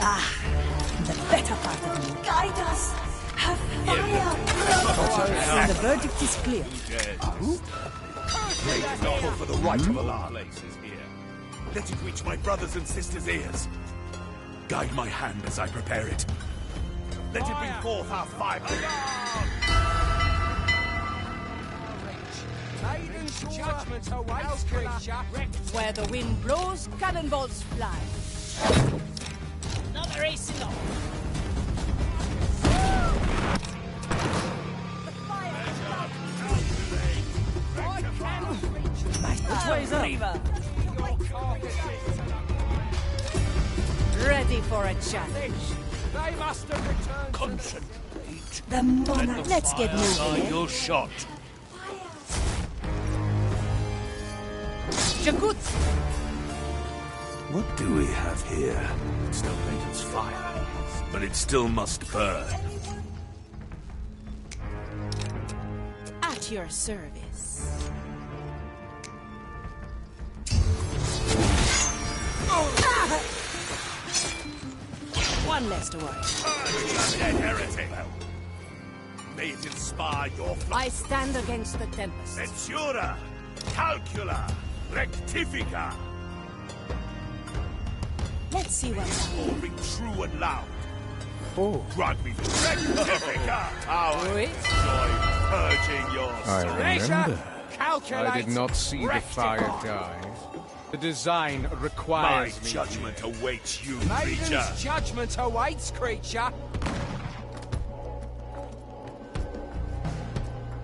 The better part of me. Guide us! Have fire! The verdict is clear. Lay the knuckle for the right of Allah. Let it reach my brothers and sisters' ears. Guide my hand as I prepare it. Let it bring forth our fire. Maiden's judgment awaits, creature. Where the wind blows, cannonballs fly. Another ace in the hole. Which way's up? Ready for a challenge. They must have returned. Concentrate. The monarch. Let's get moving, eh? Your shot. Jakut! What do we have here? Still Maiden's fire, but it still must burn. At your service. One less to worry. Dead heretic. May it inspire your I stand against the tempest. Ventura, calcula, rectifica. Let's see what's up. All ring true and loud. Oh. Grant me the rectifica. How I Wait. enjoy purging your I remember. Calculate. I did not see the fire die. The design My requires me. judgment awaits you, Maiden's creature. judgment awaits, creature.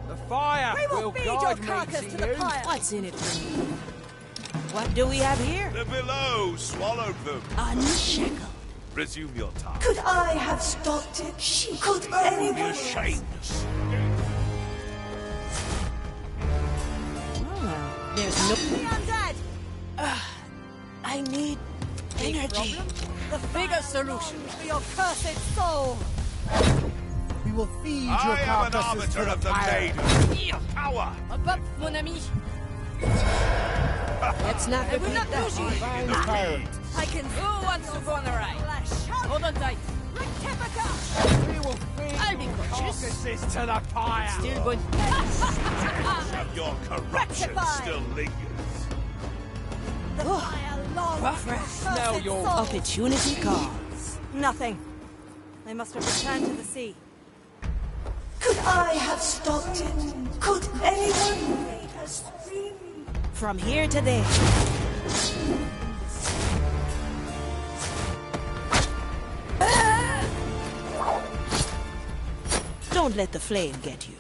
The fire We will feed your guide me carcass to the you. fire. What's in it for me? What do we have here? The below swallowed them. Unshackled. Resume your task. Could I have stopped it? Could Be anyone? ashamed. There's no... Undead! I need energy. The bigger solution for your cursed soul. We will feed your I am an carcasses to arbiter the of the fire. maiden. Power. Up, up, mon ami. A Let's not repeat that. In the tyrant. I can. Who wants to go on the ride? Hold on tight. We will feed I'll be cautious. carcasses to the pyre. Still going. Of your corruption still lingers. The fire long Smell your opportunity calls. Nothing. They must have returned to the sea. Could I have stopped it? Could anyone made us scream? From here to there. Don't let the flame get you.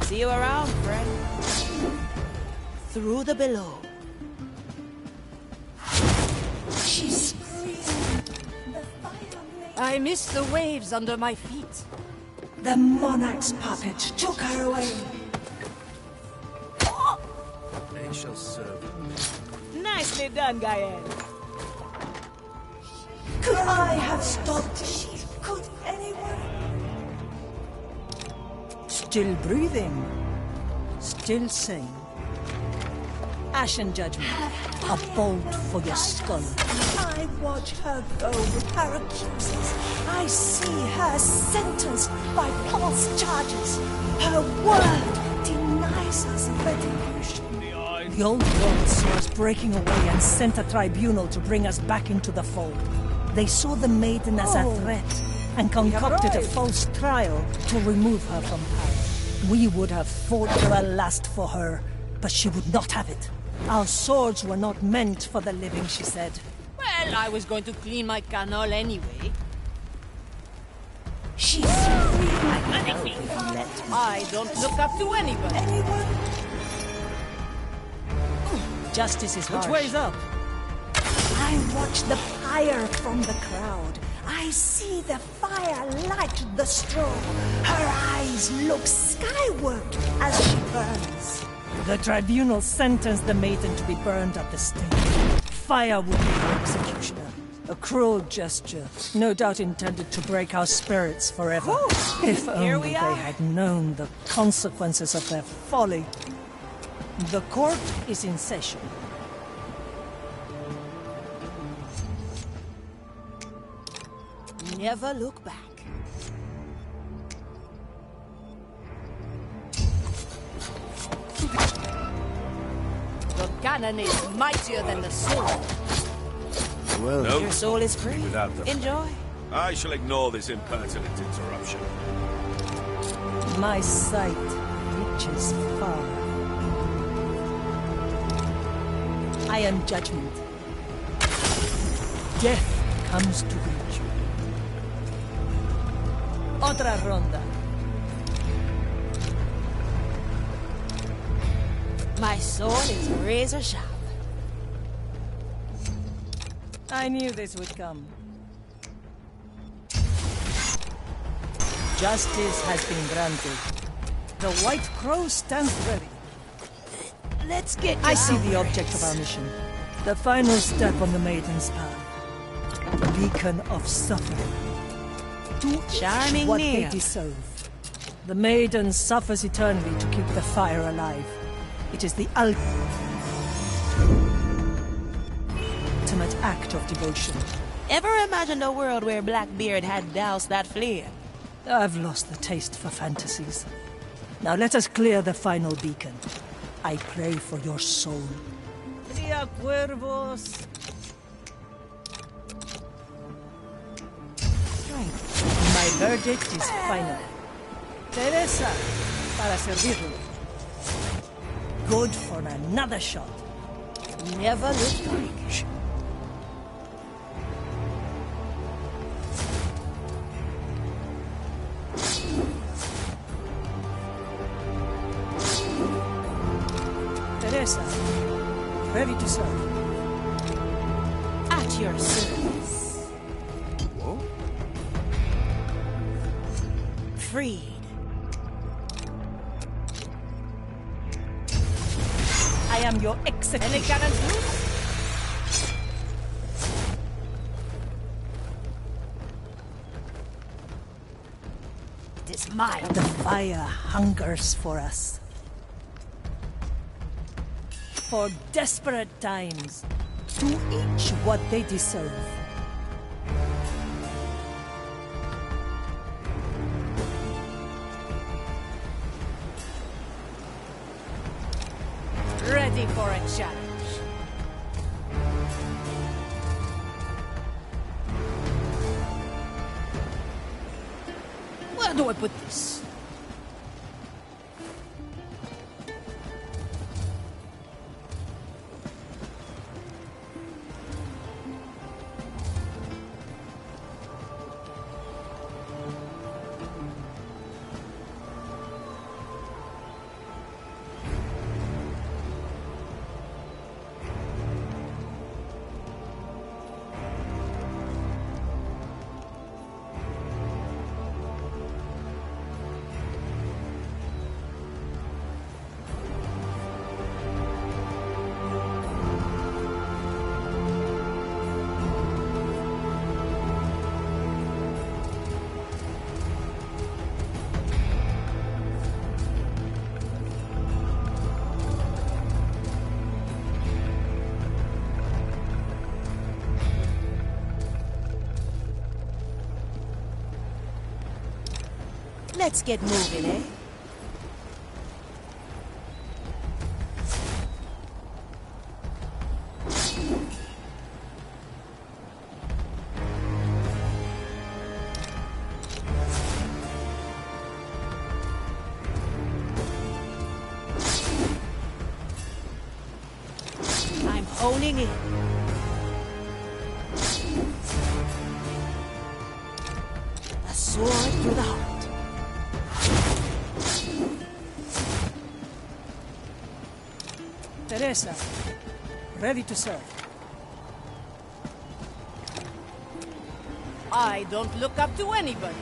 See you around, friend. Through the below. She screamed. The fire made... I miss the waves under my feet. The monarch's puppet took her away. They shall serve. Nicely done, Gael. Could I have stopped it? Could anyone? Still breathing. Still sane. Ashen judgment. A bolt for your skull. I watch her go with her accusers. I see her sentenced by false charges. Her word denies us retribution. The old world saw us breaking away and sent a tribunal to bring us back into the fold. They saw the maiden as a threat and concocted a false trial to remove her from power. We would have fought to the last for her, but she would not have it. Our swords were not meant for the living, she said. Well, I was going to clean my canal anyway. She's I don't look up to anybody. Justice is harsh. Which way's up? I watch the fire from the crowd. I see the fire light the straw. Her eyes look skyward as she burns. The tribunal sentenced the maiden to be burned at the stake. Fire would be her executioner. A cruel gesture, no doubt intended to break our spirits forever. If only they had known the consequences of their folly. The court is in session. Never look back. The cannon is mightier than the sword. Well, no. Your soul is free. Without them. Enjoy. I shall ignore this impertinent interruption. My sight reaches far. I am judgment. Death comes to reach you. Otra ronda. My soul is razor sharp. I knew this would come. Justice has been granted. The White Crow stands ready. Let's get I see the object of our mission. The final step on the Maiden's path. The beacon of suffering. To Charming what near. they deserve. The Maiden suffers eternally to keep the fire alive. It is the ultimate act of devotion. Ever imagined a world where Blackbeard had doused that flame? I've lost the taste for fantasies. Now let us clear the final beacon. I pray for your soul. Tria cuervos. Strength. My verdict is final. Teresa, para servirlo. Good for another shot. Never look back. Teresa, ready to serve. At your service. Whoa. Freed. I am your executioner. Any cannons loose? is mine. The fire hungers for us. For desperate times, to each what they deserve. Ready for a challenge. Where do I put this? Let's get moving, eh? I'm honing in. A sword through the heart. Teresa, ready to serve. I don't look up to anybody.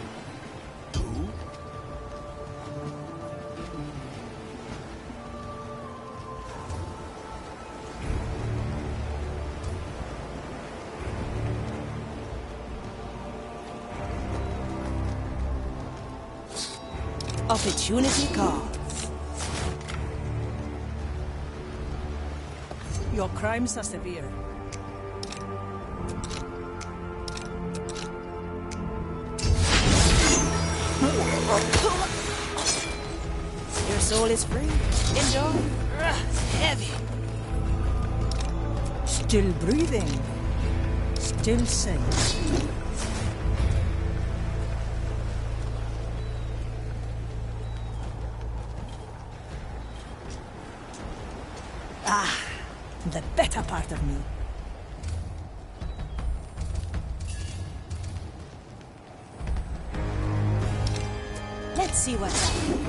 Opportunity calls. Your crimes are severe. Your soul is free. Enjoy. Heavy. Still breathing. Still sane. The better part of me. Let's see what's happening.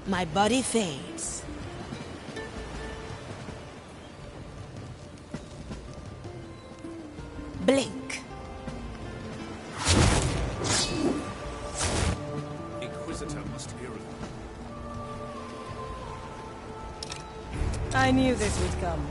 My body fades. Blink. Inquisitor must be removed. I knew this would come.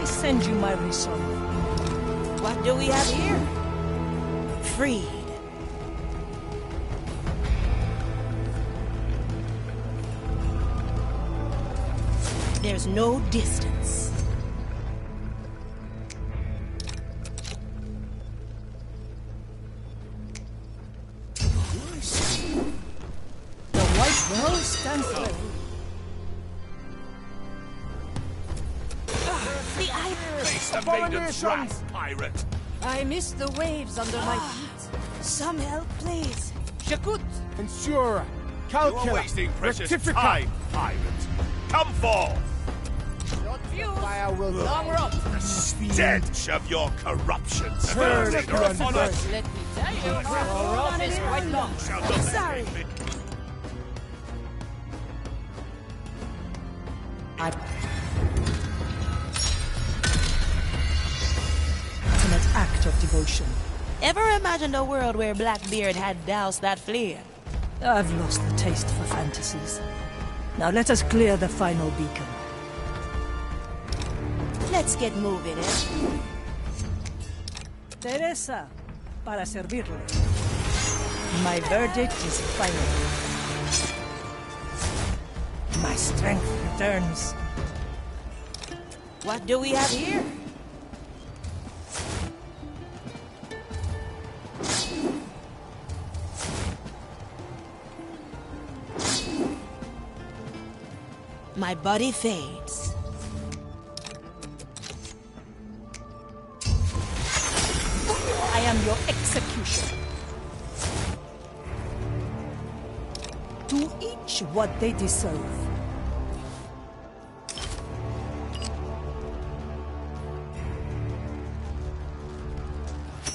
Send you my resolve. What do we have here? Freed. There's no distance. The white rose stands there. Maiden's wrath, pirate! I miss the waves under my feet. Some help, please. Shakut! Ensure, You're wasting precious time, pirate! Come forth! fuse. Fire will Long rope. Stench of your corruption Burn smells it, run, upon burn. us. Let me tell you, our rope is quite long. Shall not Sorry. escape me. Ultimate act of devotion. Ever imagined a world where Blackbeard had doused that flare? I've lost the taste for fantasies. Now let us clear the final beacon. Let's get moving, eh? Teresa, para servirle. My verdict is final. My strength returns. What do we have here? My body fades. I am your executioner. To each what they deserve.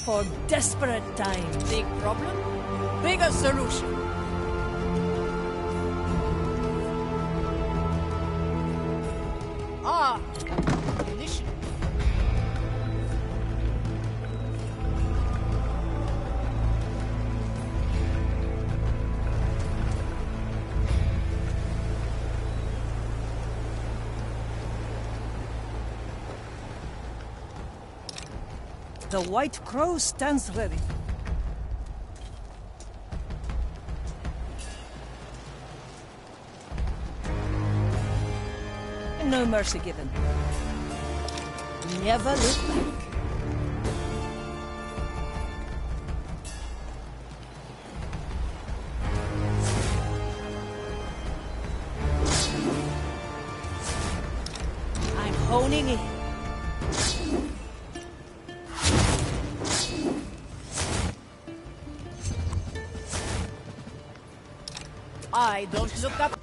For desperate times. Big problem, bigger solution. Ah, ammunition. The White Crow stands ready. No mercy given. Never look back. I'm honing in. I don't look up.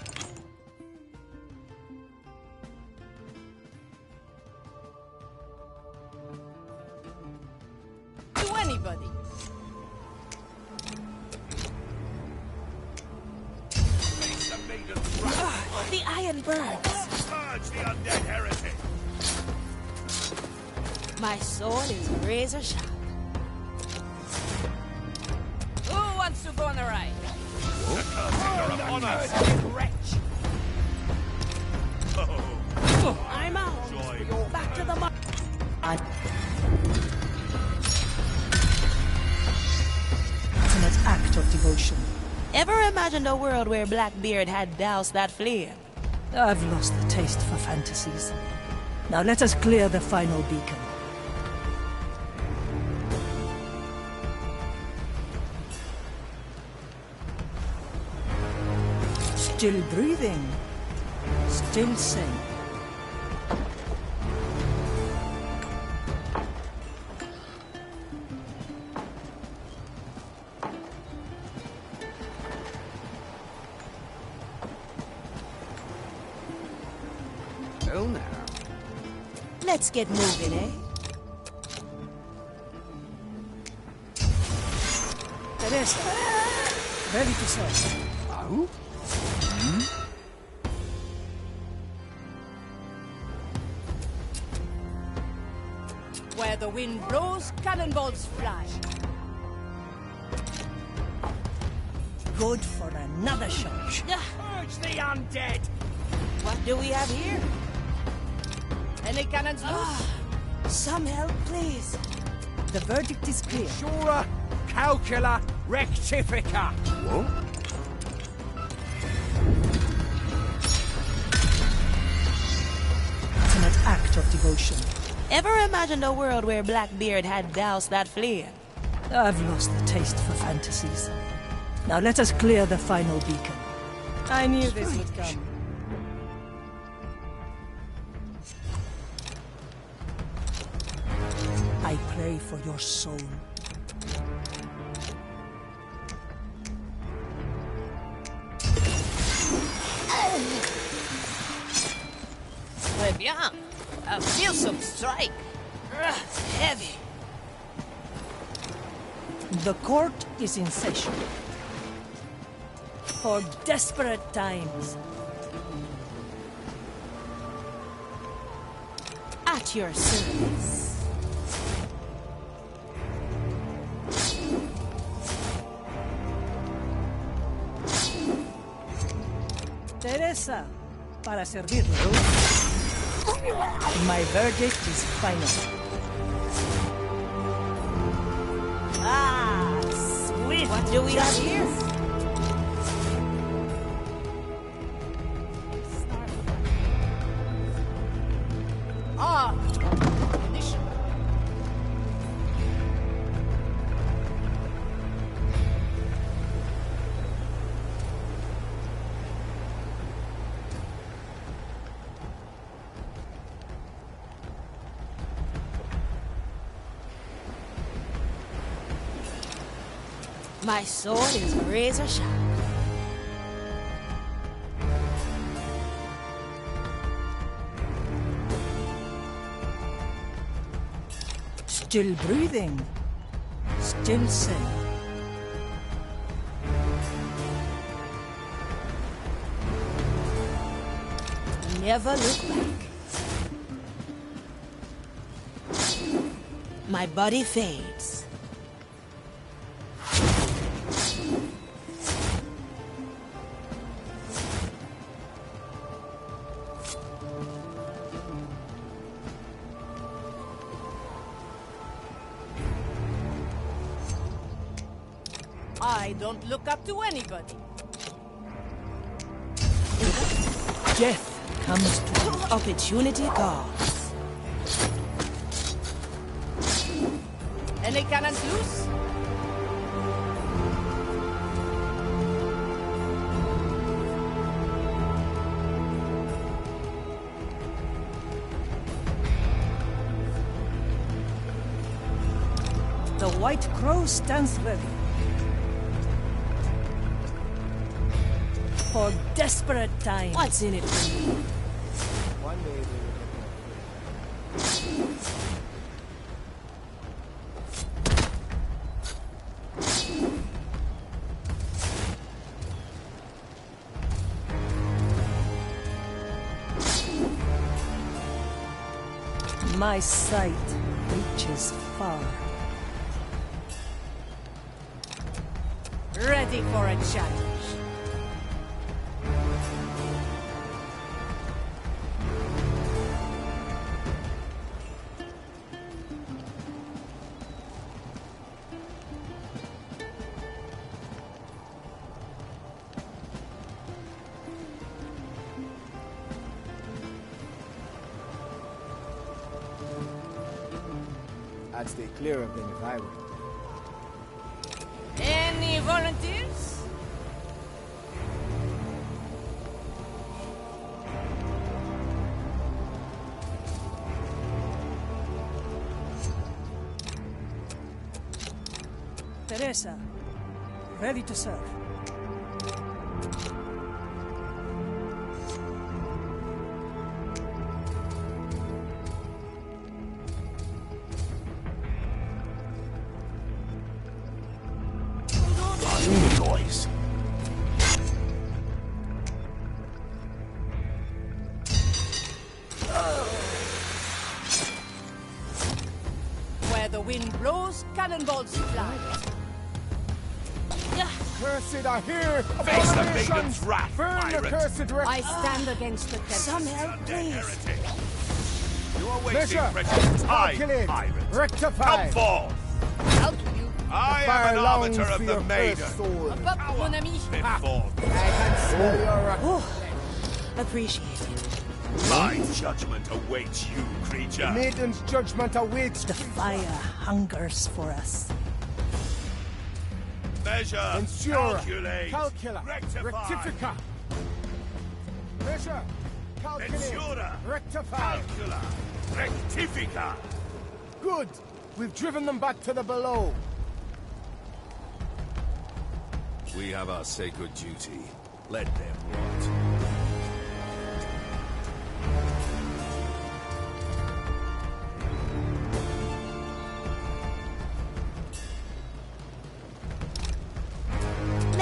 To anybody. Face a maiden's wrath. The iron burns. Purge the undead heretic. My sword is razor sharp. Who wants to go on a ride? The curses are upon us. Wretch. Oh, I'm out. joy. Back to the mark. Ultimate act of devotion. Ever imagined a world where Blackbeard had doused that flare? I've lost the taste for fantasies. Now let us clear the final beacon. Still breathing. Still sane. Oh, now. Let's get moving, eh? Teresa, ready to serve. Oh? Where the wind blows, cannonballs fly. Good for another shot. Purge the undead. What do we have here? Any cannons loose? Some help, please. The verdict is clear. Shura, calcula, rectifica. What? Ultimate act of devotion. Ever imagined a world where Blackbeard had doused that flare? I've lost the taste for fantasies. Now let us clear the final beacon. I knew this would come. I pray for your soul. Très bien. I feel some strike. It's heavy. The court is in session. For desperate times. At your service. Teresa, para servirle. My verdict is final. Ah, sweet. What do we have here? Ah, ammunition. My sword is razor sharp. Still breathing. Still sane. Never look back. My body fades. I don't look up to anybody. Death comes to opportunity calls. Any cannons loose? The White Crow stands ready. For desperate times. What's in it for me? One day they will get my sight reaches far. Ready for a challenge. I'd stay clear of them if I were. Any volunteers? Teresa, ready to serve. Noise. Where the wind blows, cannonballs fly. Cursed are here! Face the maiden's wrath, Burn the pirate! cursed wreck! I stand against the tempest. Some help, please. You are wasting Measure! precious time, Calculate! pirate! Rectify! Come forth! I'll kill you. I Fire am an lungs arbiter for of the your maiden. first soul. Up, mon ami. Before I can smell your wrath. Oh, appreciate it. my judgment awaits you, creature. Maiden's judgment awaits. The fire hungers for us. Measure, Ensure, calculate, calcula, rectify. rectifica. Measure, calculate, Ensure, rectify. calcula, rectifica. Good. We've driven them back to the below. We have our sacred duty. Let them rot.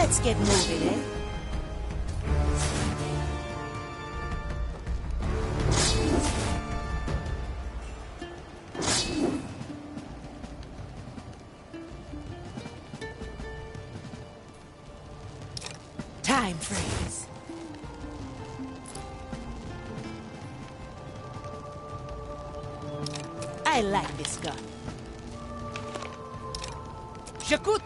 Let's get moving, eh? Time freeze. I like this gun. J'écoute!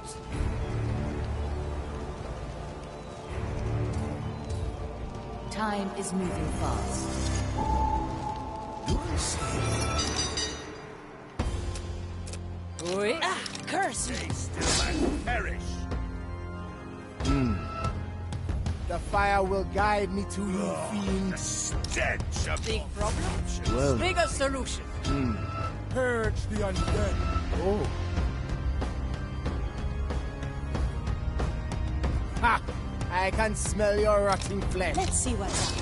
Time is moving fast. Oui. Ah, curse me! Still and perish. The fire will guide me to you, fiend. Stench of Big problem? Well. Bigger solution. Purge the undead. Oh. Ha! I can smell your rotting flesh. Let's see what's up.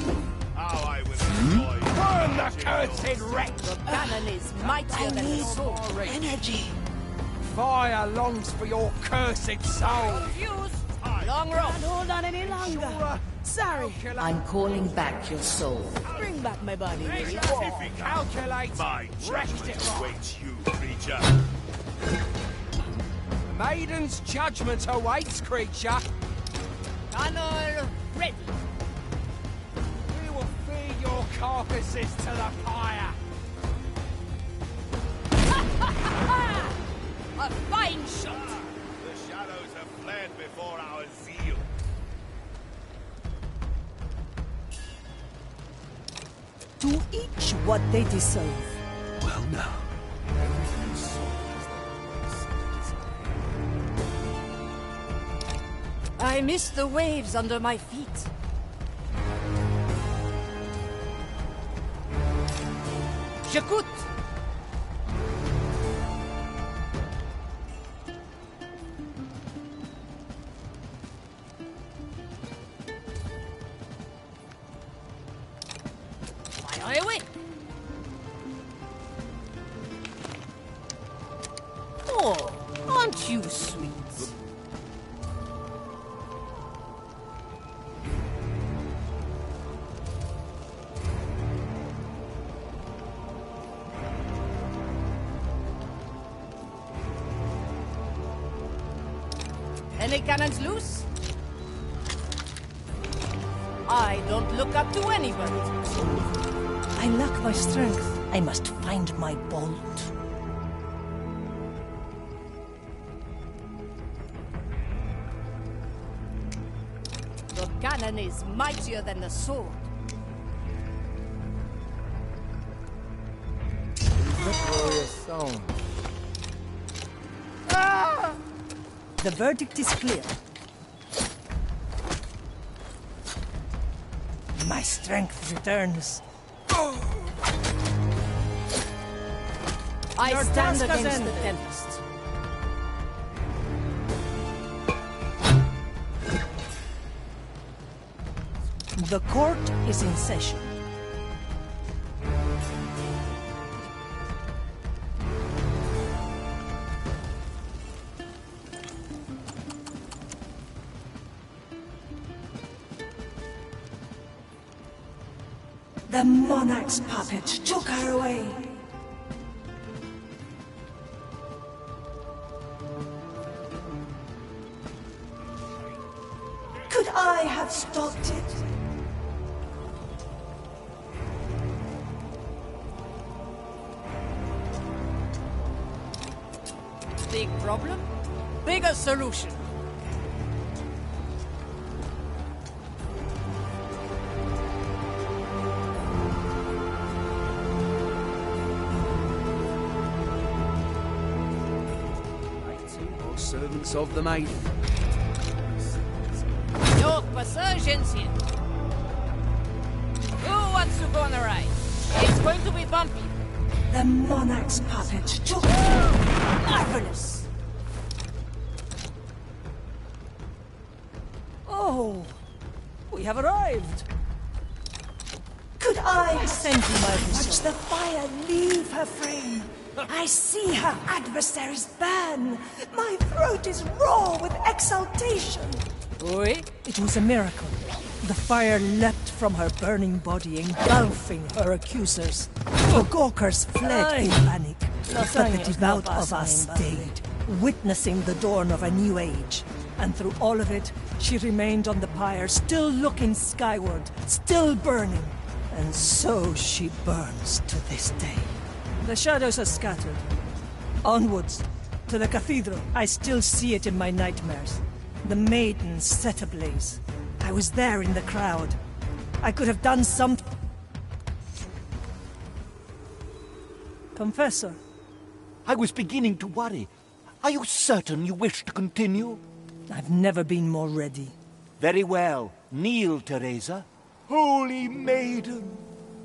How I will enjoy Burn the cursed wreck! The cannon is mightier than the sword. Energy. Fire longs for your cursed soul! Confused. Long rope. Can't hold on any longer. Sorry. I'm calling back your soul. Bring back my body, will you? Calculate! my Wrecked judgment it right. awaits you, creature. Maiden's judgment awaits, creature! Tunnel ready. We will feed your carcasses to the fire! A fine shot. The shadows have fled before our zeal. To each what they deserve. Well, now. I miss the waves under my feet. J'écoute. Fire away. Oh, aren't you sweet? Any cannons loose? I don't look up to anybody. I lack my strength. I must find my bolt. The cannon is mightier than the sword. Glorious sound. The verdict is clear. My strength returns. I Your stand task has against ended. the tempest. The court is in session. The monarch's puppet took her away. Could I have stopped it? Big problem? Bigger solution. Or servants of the maiden. No persuasions here. Who wants to go on a ride? It's going to be bumpy. The monarch's puppet took her. Marvelous. Oh, we have arrived. Could I send you my watch the fire leave her frame? I see her adversaries burn. My throat is raw with exultation. Oui? It was a miracle. The fire leapt from her burning body, engulfing her accusers. The Gawkers fled in panic, but the devout of us stayed, witnessing the dawn of a new age. And through all of it, she remained on the pyre, still looking skyward, still burning. And so she burns to this day. The shadows are scattered. Onwards, to the cathedral. I still see it in my nightmares. The maiden set ablaze. I was there in the crowd. I could have done something. Confessor. I was beginning to worry. Are you certain you wish to continue? I've never been more ready. Very well. Kneel, Teresa. Holy maiden,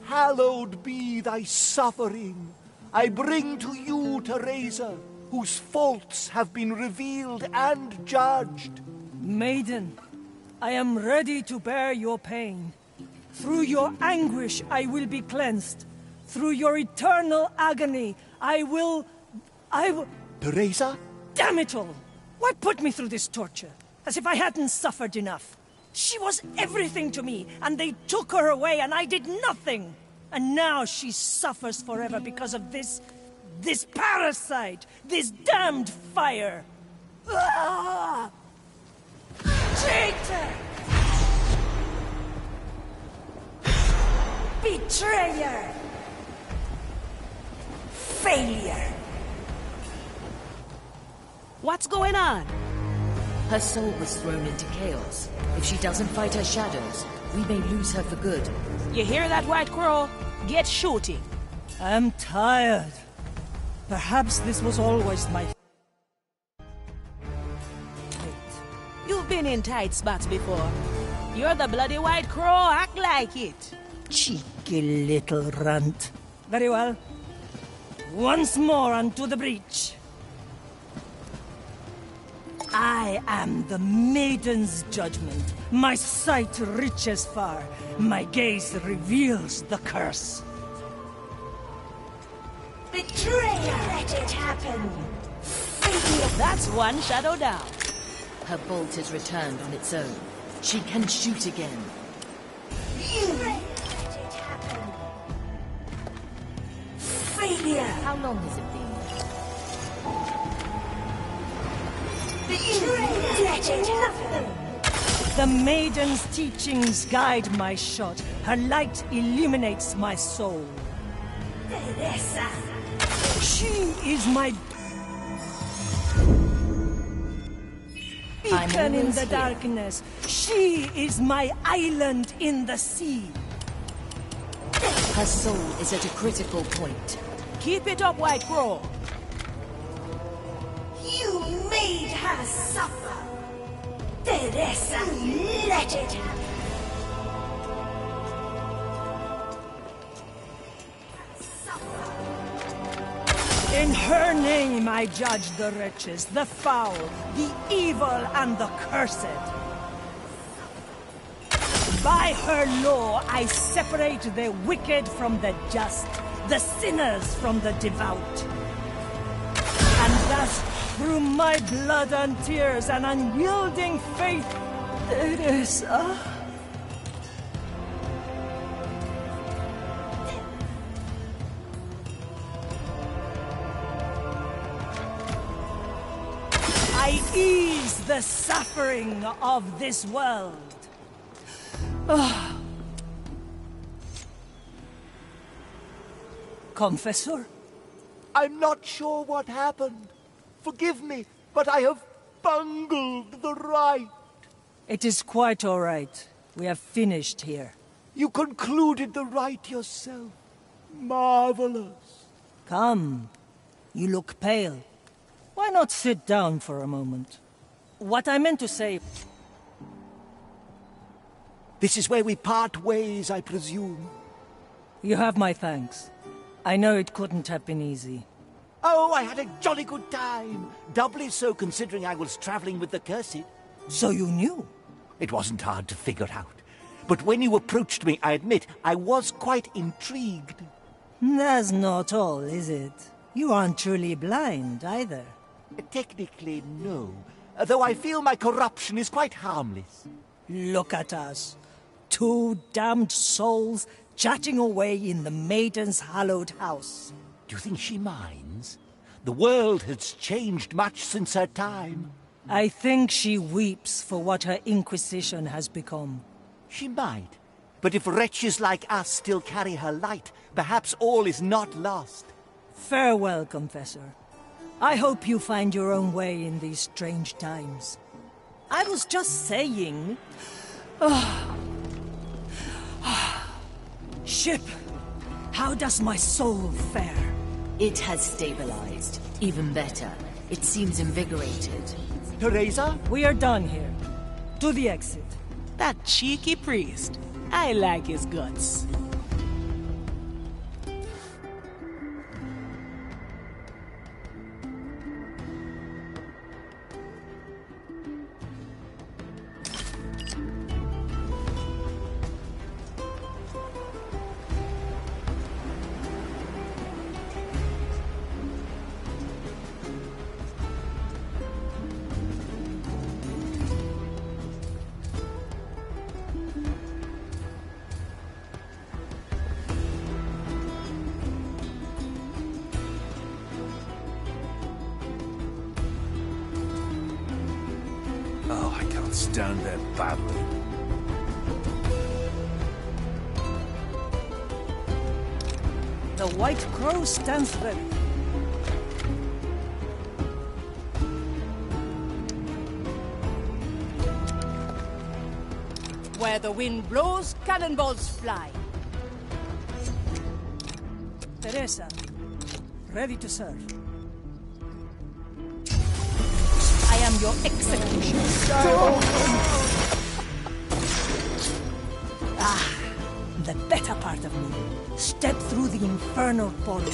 hallowed be thy suffering. I bring to you, Teresa, whose faults have been revealed and judged. Maiden, I am ready to bear your pain. Through your anguish, I will be cleansed. Through your eternal agony, I will... Teresa? Damn it all! Why put me through this torture? As if I hadn't suffered enough. She was everything to me, and they took her away, and I did nothing. And now she suffers forever because of this parasite, this damned fire. Ah! Traitor! Betrayer! Failure! What's going on? Her soul was thrown into chaos. If she doesn't fight her shadows, we may lose her for good. You hear that, White Crow? Get shooting. I'm tired. Perhaps this was always my... You've been in tight spots before. You're the bloody White Crow, act like it. Cheeky little runt. Very well. Once more unto the breach. I am the maiden's judgment. My sight reaches far. My gaze reveals the curse. Betrayer! Let it happen! That's one shadow down. Her bolt has returned on its own. She can shoot again. You let it happen! Failure! How long has it been? Betrayer! Let it happen! The maiden's teachings guide my shot. Her light illuminates my soul. Teresa! She is my beacon in the darkness. She is my island in the sea. Her soul is at a critical point. Keep it up, White Crow. You made her suffer. Teresa, let it happen. In her name I judge the wretches, the foul, the evil, and the cursed. By her law I separate the wicked from the just, the sinners from the devout. And thus, through my blood and tears and unyielding faith, Teresa... I ease the suffering of this world. Confessor? I'm not sure what happened. Forgive me, but I have bungled the rite. It is quite all right. We have finished here. You concluded the rite yourself. Marvelous. Come. You look pale. Why not sit down for a moment? What I meant to say... This is where we part ways, I presume. You have my thanks. I know it couldn't have been easy. Oh, I had a jolly good time. Doubly so considering I was traveling with the Cursed. So you knew? It wasn't hard to figure out. But when you approached me, I admit, I was quite intrigued. That's not all, is it? You aren't truly blind, either. Technically, no. though I feel my corruption is quite harmless. Look at us. Two damned souls chatting away in the maiden's hallowed house. Do you think she minds? The world has changed much since her time. I think she weeps for what her Inquisition has become. She might. But if wretches like us still carry her light, perhaps all is not lost. Farewell, Confessor. I hope you find your own way in these strange times. I was just saying... Ship, how does my soul fare? It has stabilized. Even better. It seems invigorated. Teresa? We are done here. To the exit. That cheeky priest. I like his guts. Oh, I can't stand their babbling. The White Crow stands ready. Where the wind blows, cannonballs fly. Teresa, ready to serve. I am your executioner. The better part of me. Step through the infernal portal.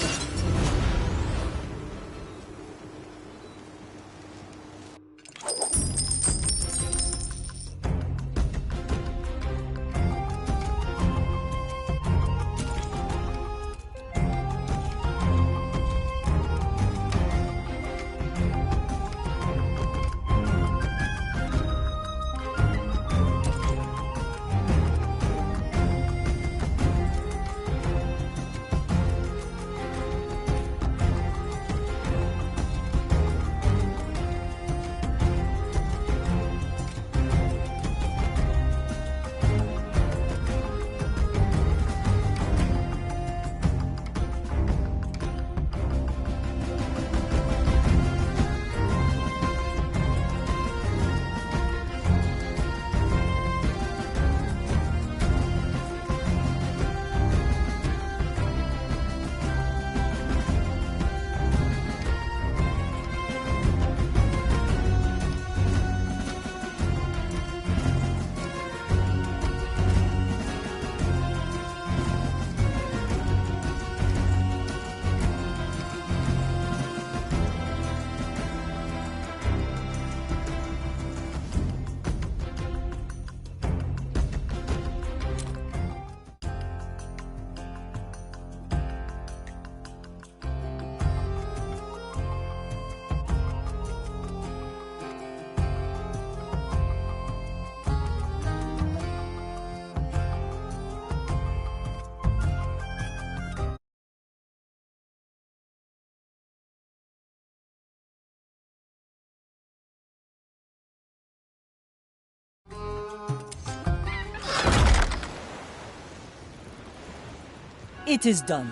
It is done.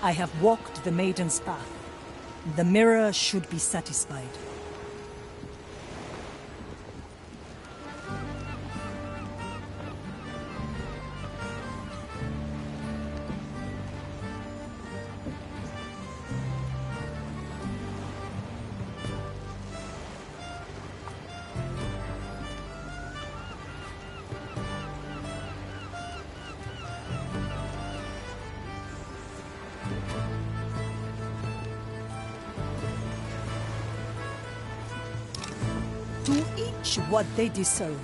I have walked the maiden's path. The mirror should be satisfied. To each what they deserve.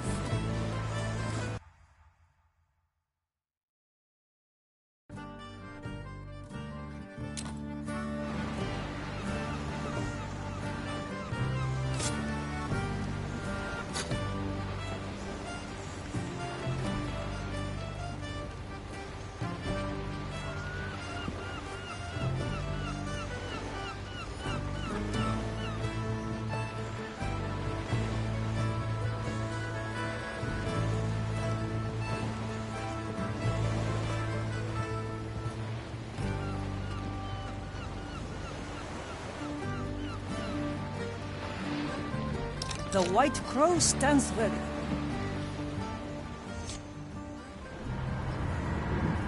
The White Crow stands ready.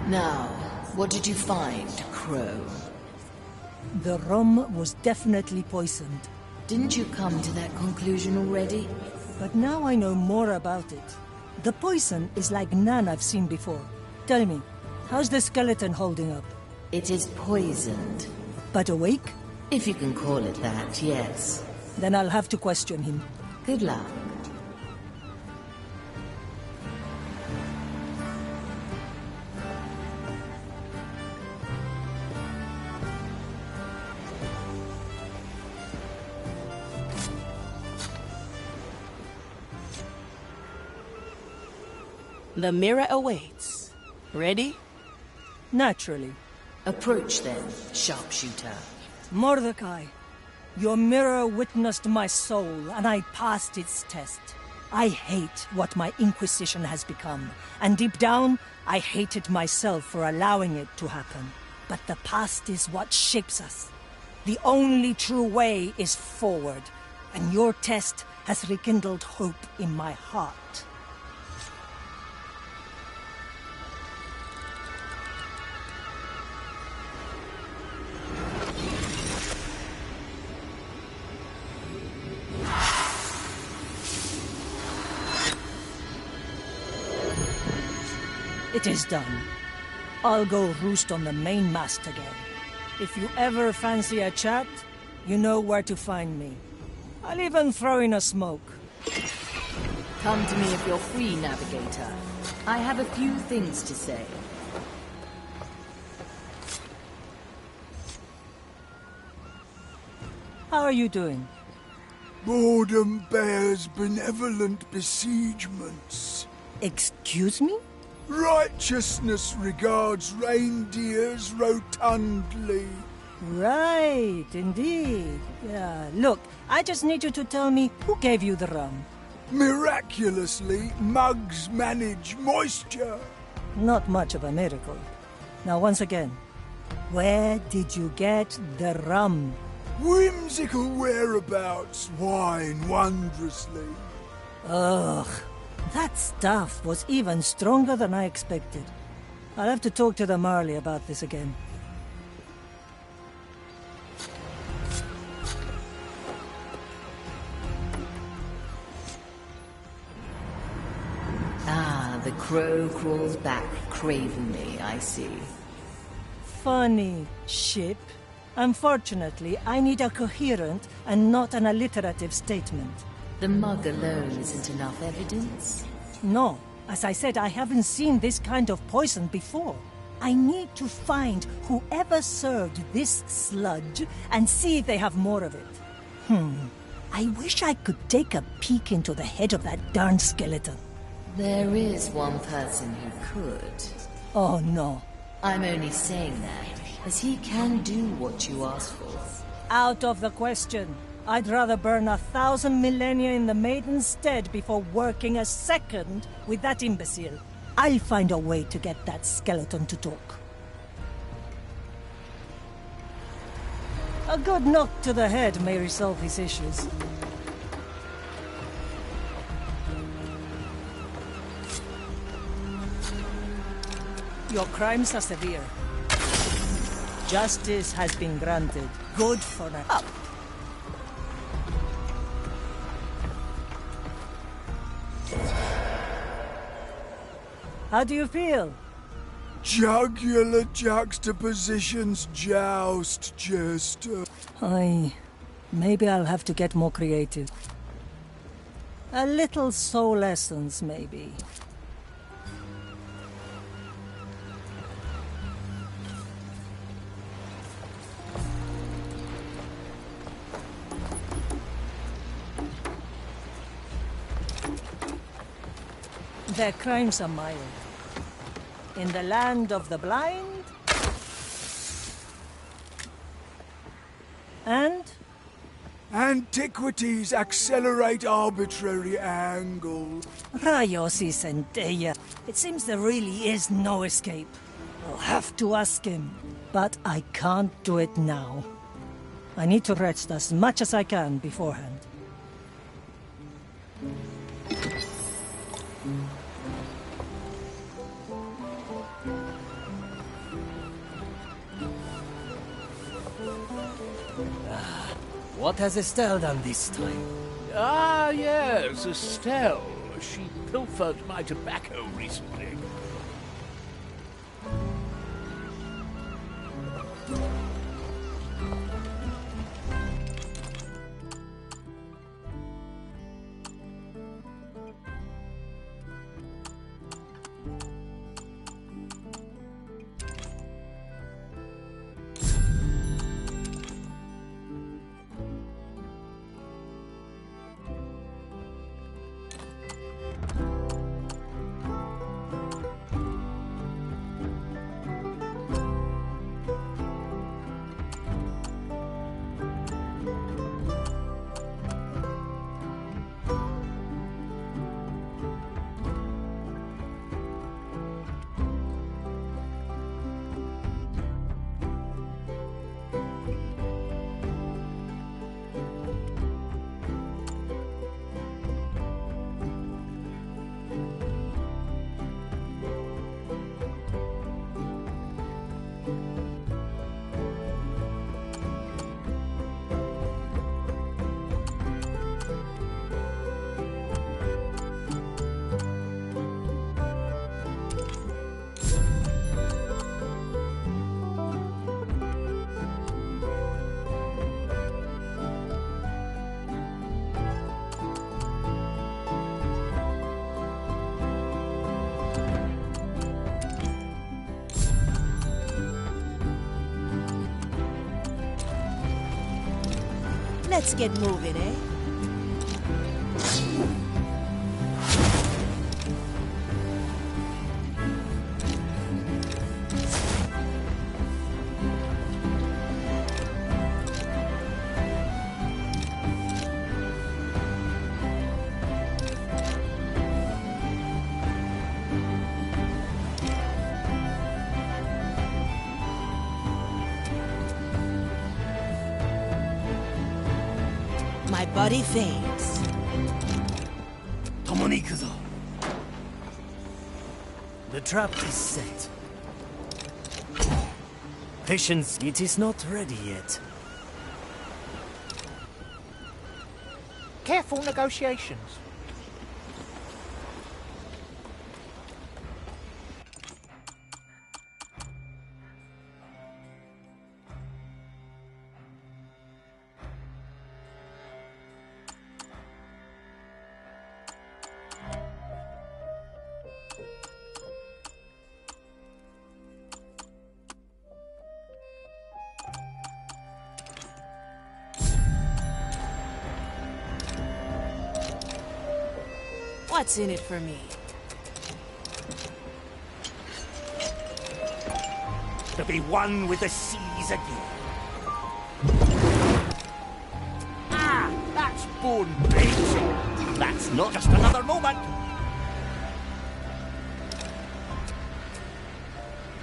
Now, what did you find, Crow? The rum was definitely poisoned. Didn't you come to that conclusion already? But now I know more about it. The poison is like none I've seen before. Tell me, how's the skeleton holding up? It is poisoned. But awake? If you can call it that, yes. Then I'll have to question him. Good luck. The mirror awaits. Ready? Naturally. Approach then, sharpshooter. Mordecai, your mirror witnessed my soul, and I passed its test. I hate what my Inquisition has become, and deep down, I hated myself for allowing it to happen. But the past is what shapes us. The only true way is forward, and your test has rekindled hope in my heart. It is done. I'll go roost on the main mast again. If you ever fancy a chat, you know where to find me. I'll even throw in a smoke. Come to me if you're free, Navigator. I have a few things to say. How are you doing? Boredom bears benevolent besiegements. Excuse me? Righteousness regards reindeers rotundly. Right, indeed. Yeah, look, I just need you to tell me who gave you the rum. Miraculously, mugs manage moisture. Not much of a miracle. Now, once again, where did you get the rum? Whimsical whereabouts wine wondrously. Ugh, that stuff was even stronger than I expected. I'll have to talk to the Marley about this again. Ah, the crow crawls back cravenly, I see. Funny, ship. Unfortunately, I need a coherent and not an alliterative statement. The mug alone isn't enough evidence? No. As I said, I haven't seen this kind of poison before. I need to find whoever served this sludge and see if they have more of it. I wish I could take a peek into the head of that darn skeleton. There is one person who could. Oh, no. I'm only saying that, as he can do what you ask for. Out of the question. I'd rather burn 1,000 millennia in the Maiden's stead before working a second with that imbecile. I'll find a way to get that skeleton to talk. A good knock to the head may resolve his issues. Your crimes are severe. Justice has been granted. Good for the up. How do you feel? Jugular juxtapositions joust, Jester. Maybe I'll have to get more creative. A little soul essence, maybe. Their crimes are mild. In the land of the blind... And? Antiquities accelerate arbitrary angles. Rayos y centella. It seems there really is no escape. I'll have to ask him. But I can't do it now. I need to rest as much as I can beforehand. What has Estelle done this time? Ah, yes, Estelle. She pilfered my tobacco recently. Let's get moving, eh? My body fades. The trap is set. Patience, it is not ready yet. Careful negotiations. What's in it for me? To be one with the seas again. Ah, that's bone breaking. That's not just another moment.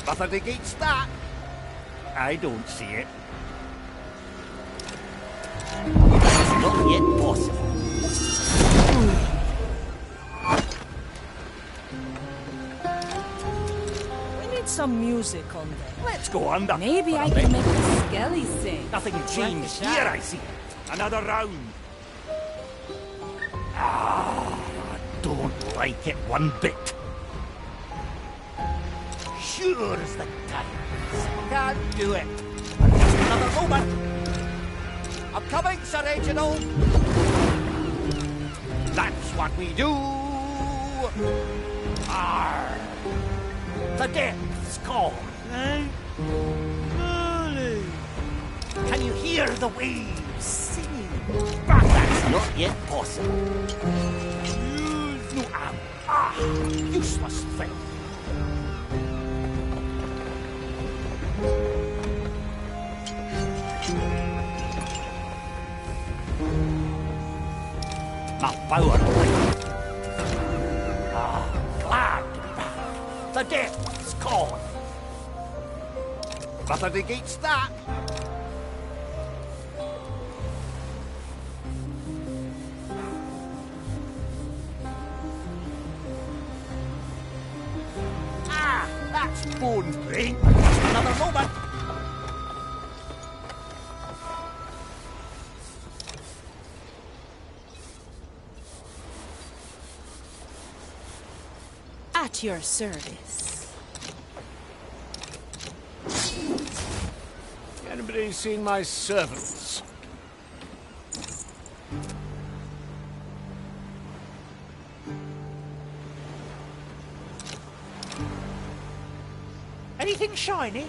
Nothing against that. I don't see it. That's not yet possible. Some music on there. Let's go under. Maybe I can make the Skelly sing. Nothing changed here, I see. Another round. Ah, I don't like it one bit. Sure as the times. Can't do it. Just another moment. I'm coming, Sir Reginald. That's what we do. Arr. The depths call. Can you hear the waves singing? But that's not yet possible. Use no arm. Ah, useless thing. My power light. Ah, glad to be back. The depths call. Nothing against that. That's fun, thing. Just another moment. At your service. Anybody seen my servants? Anything shiny?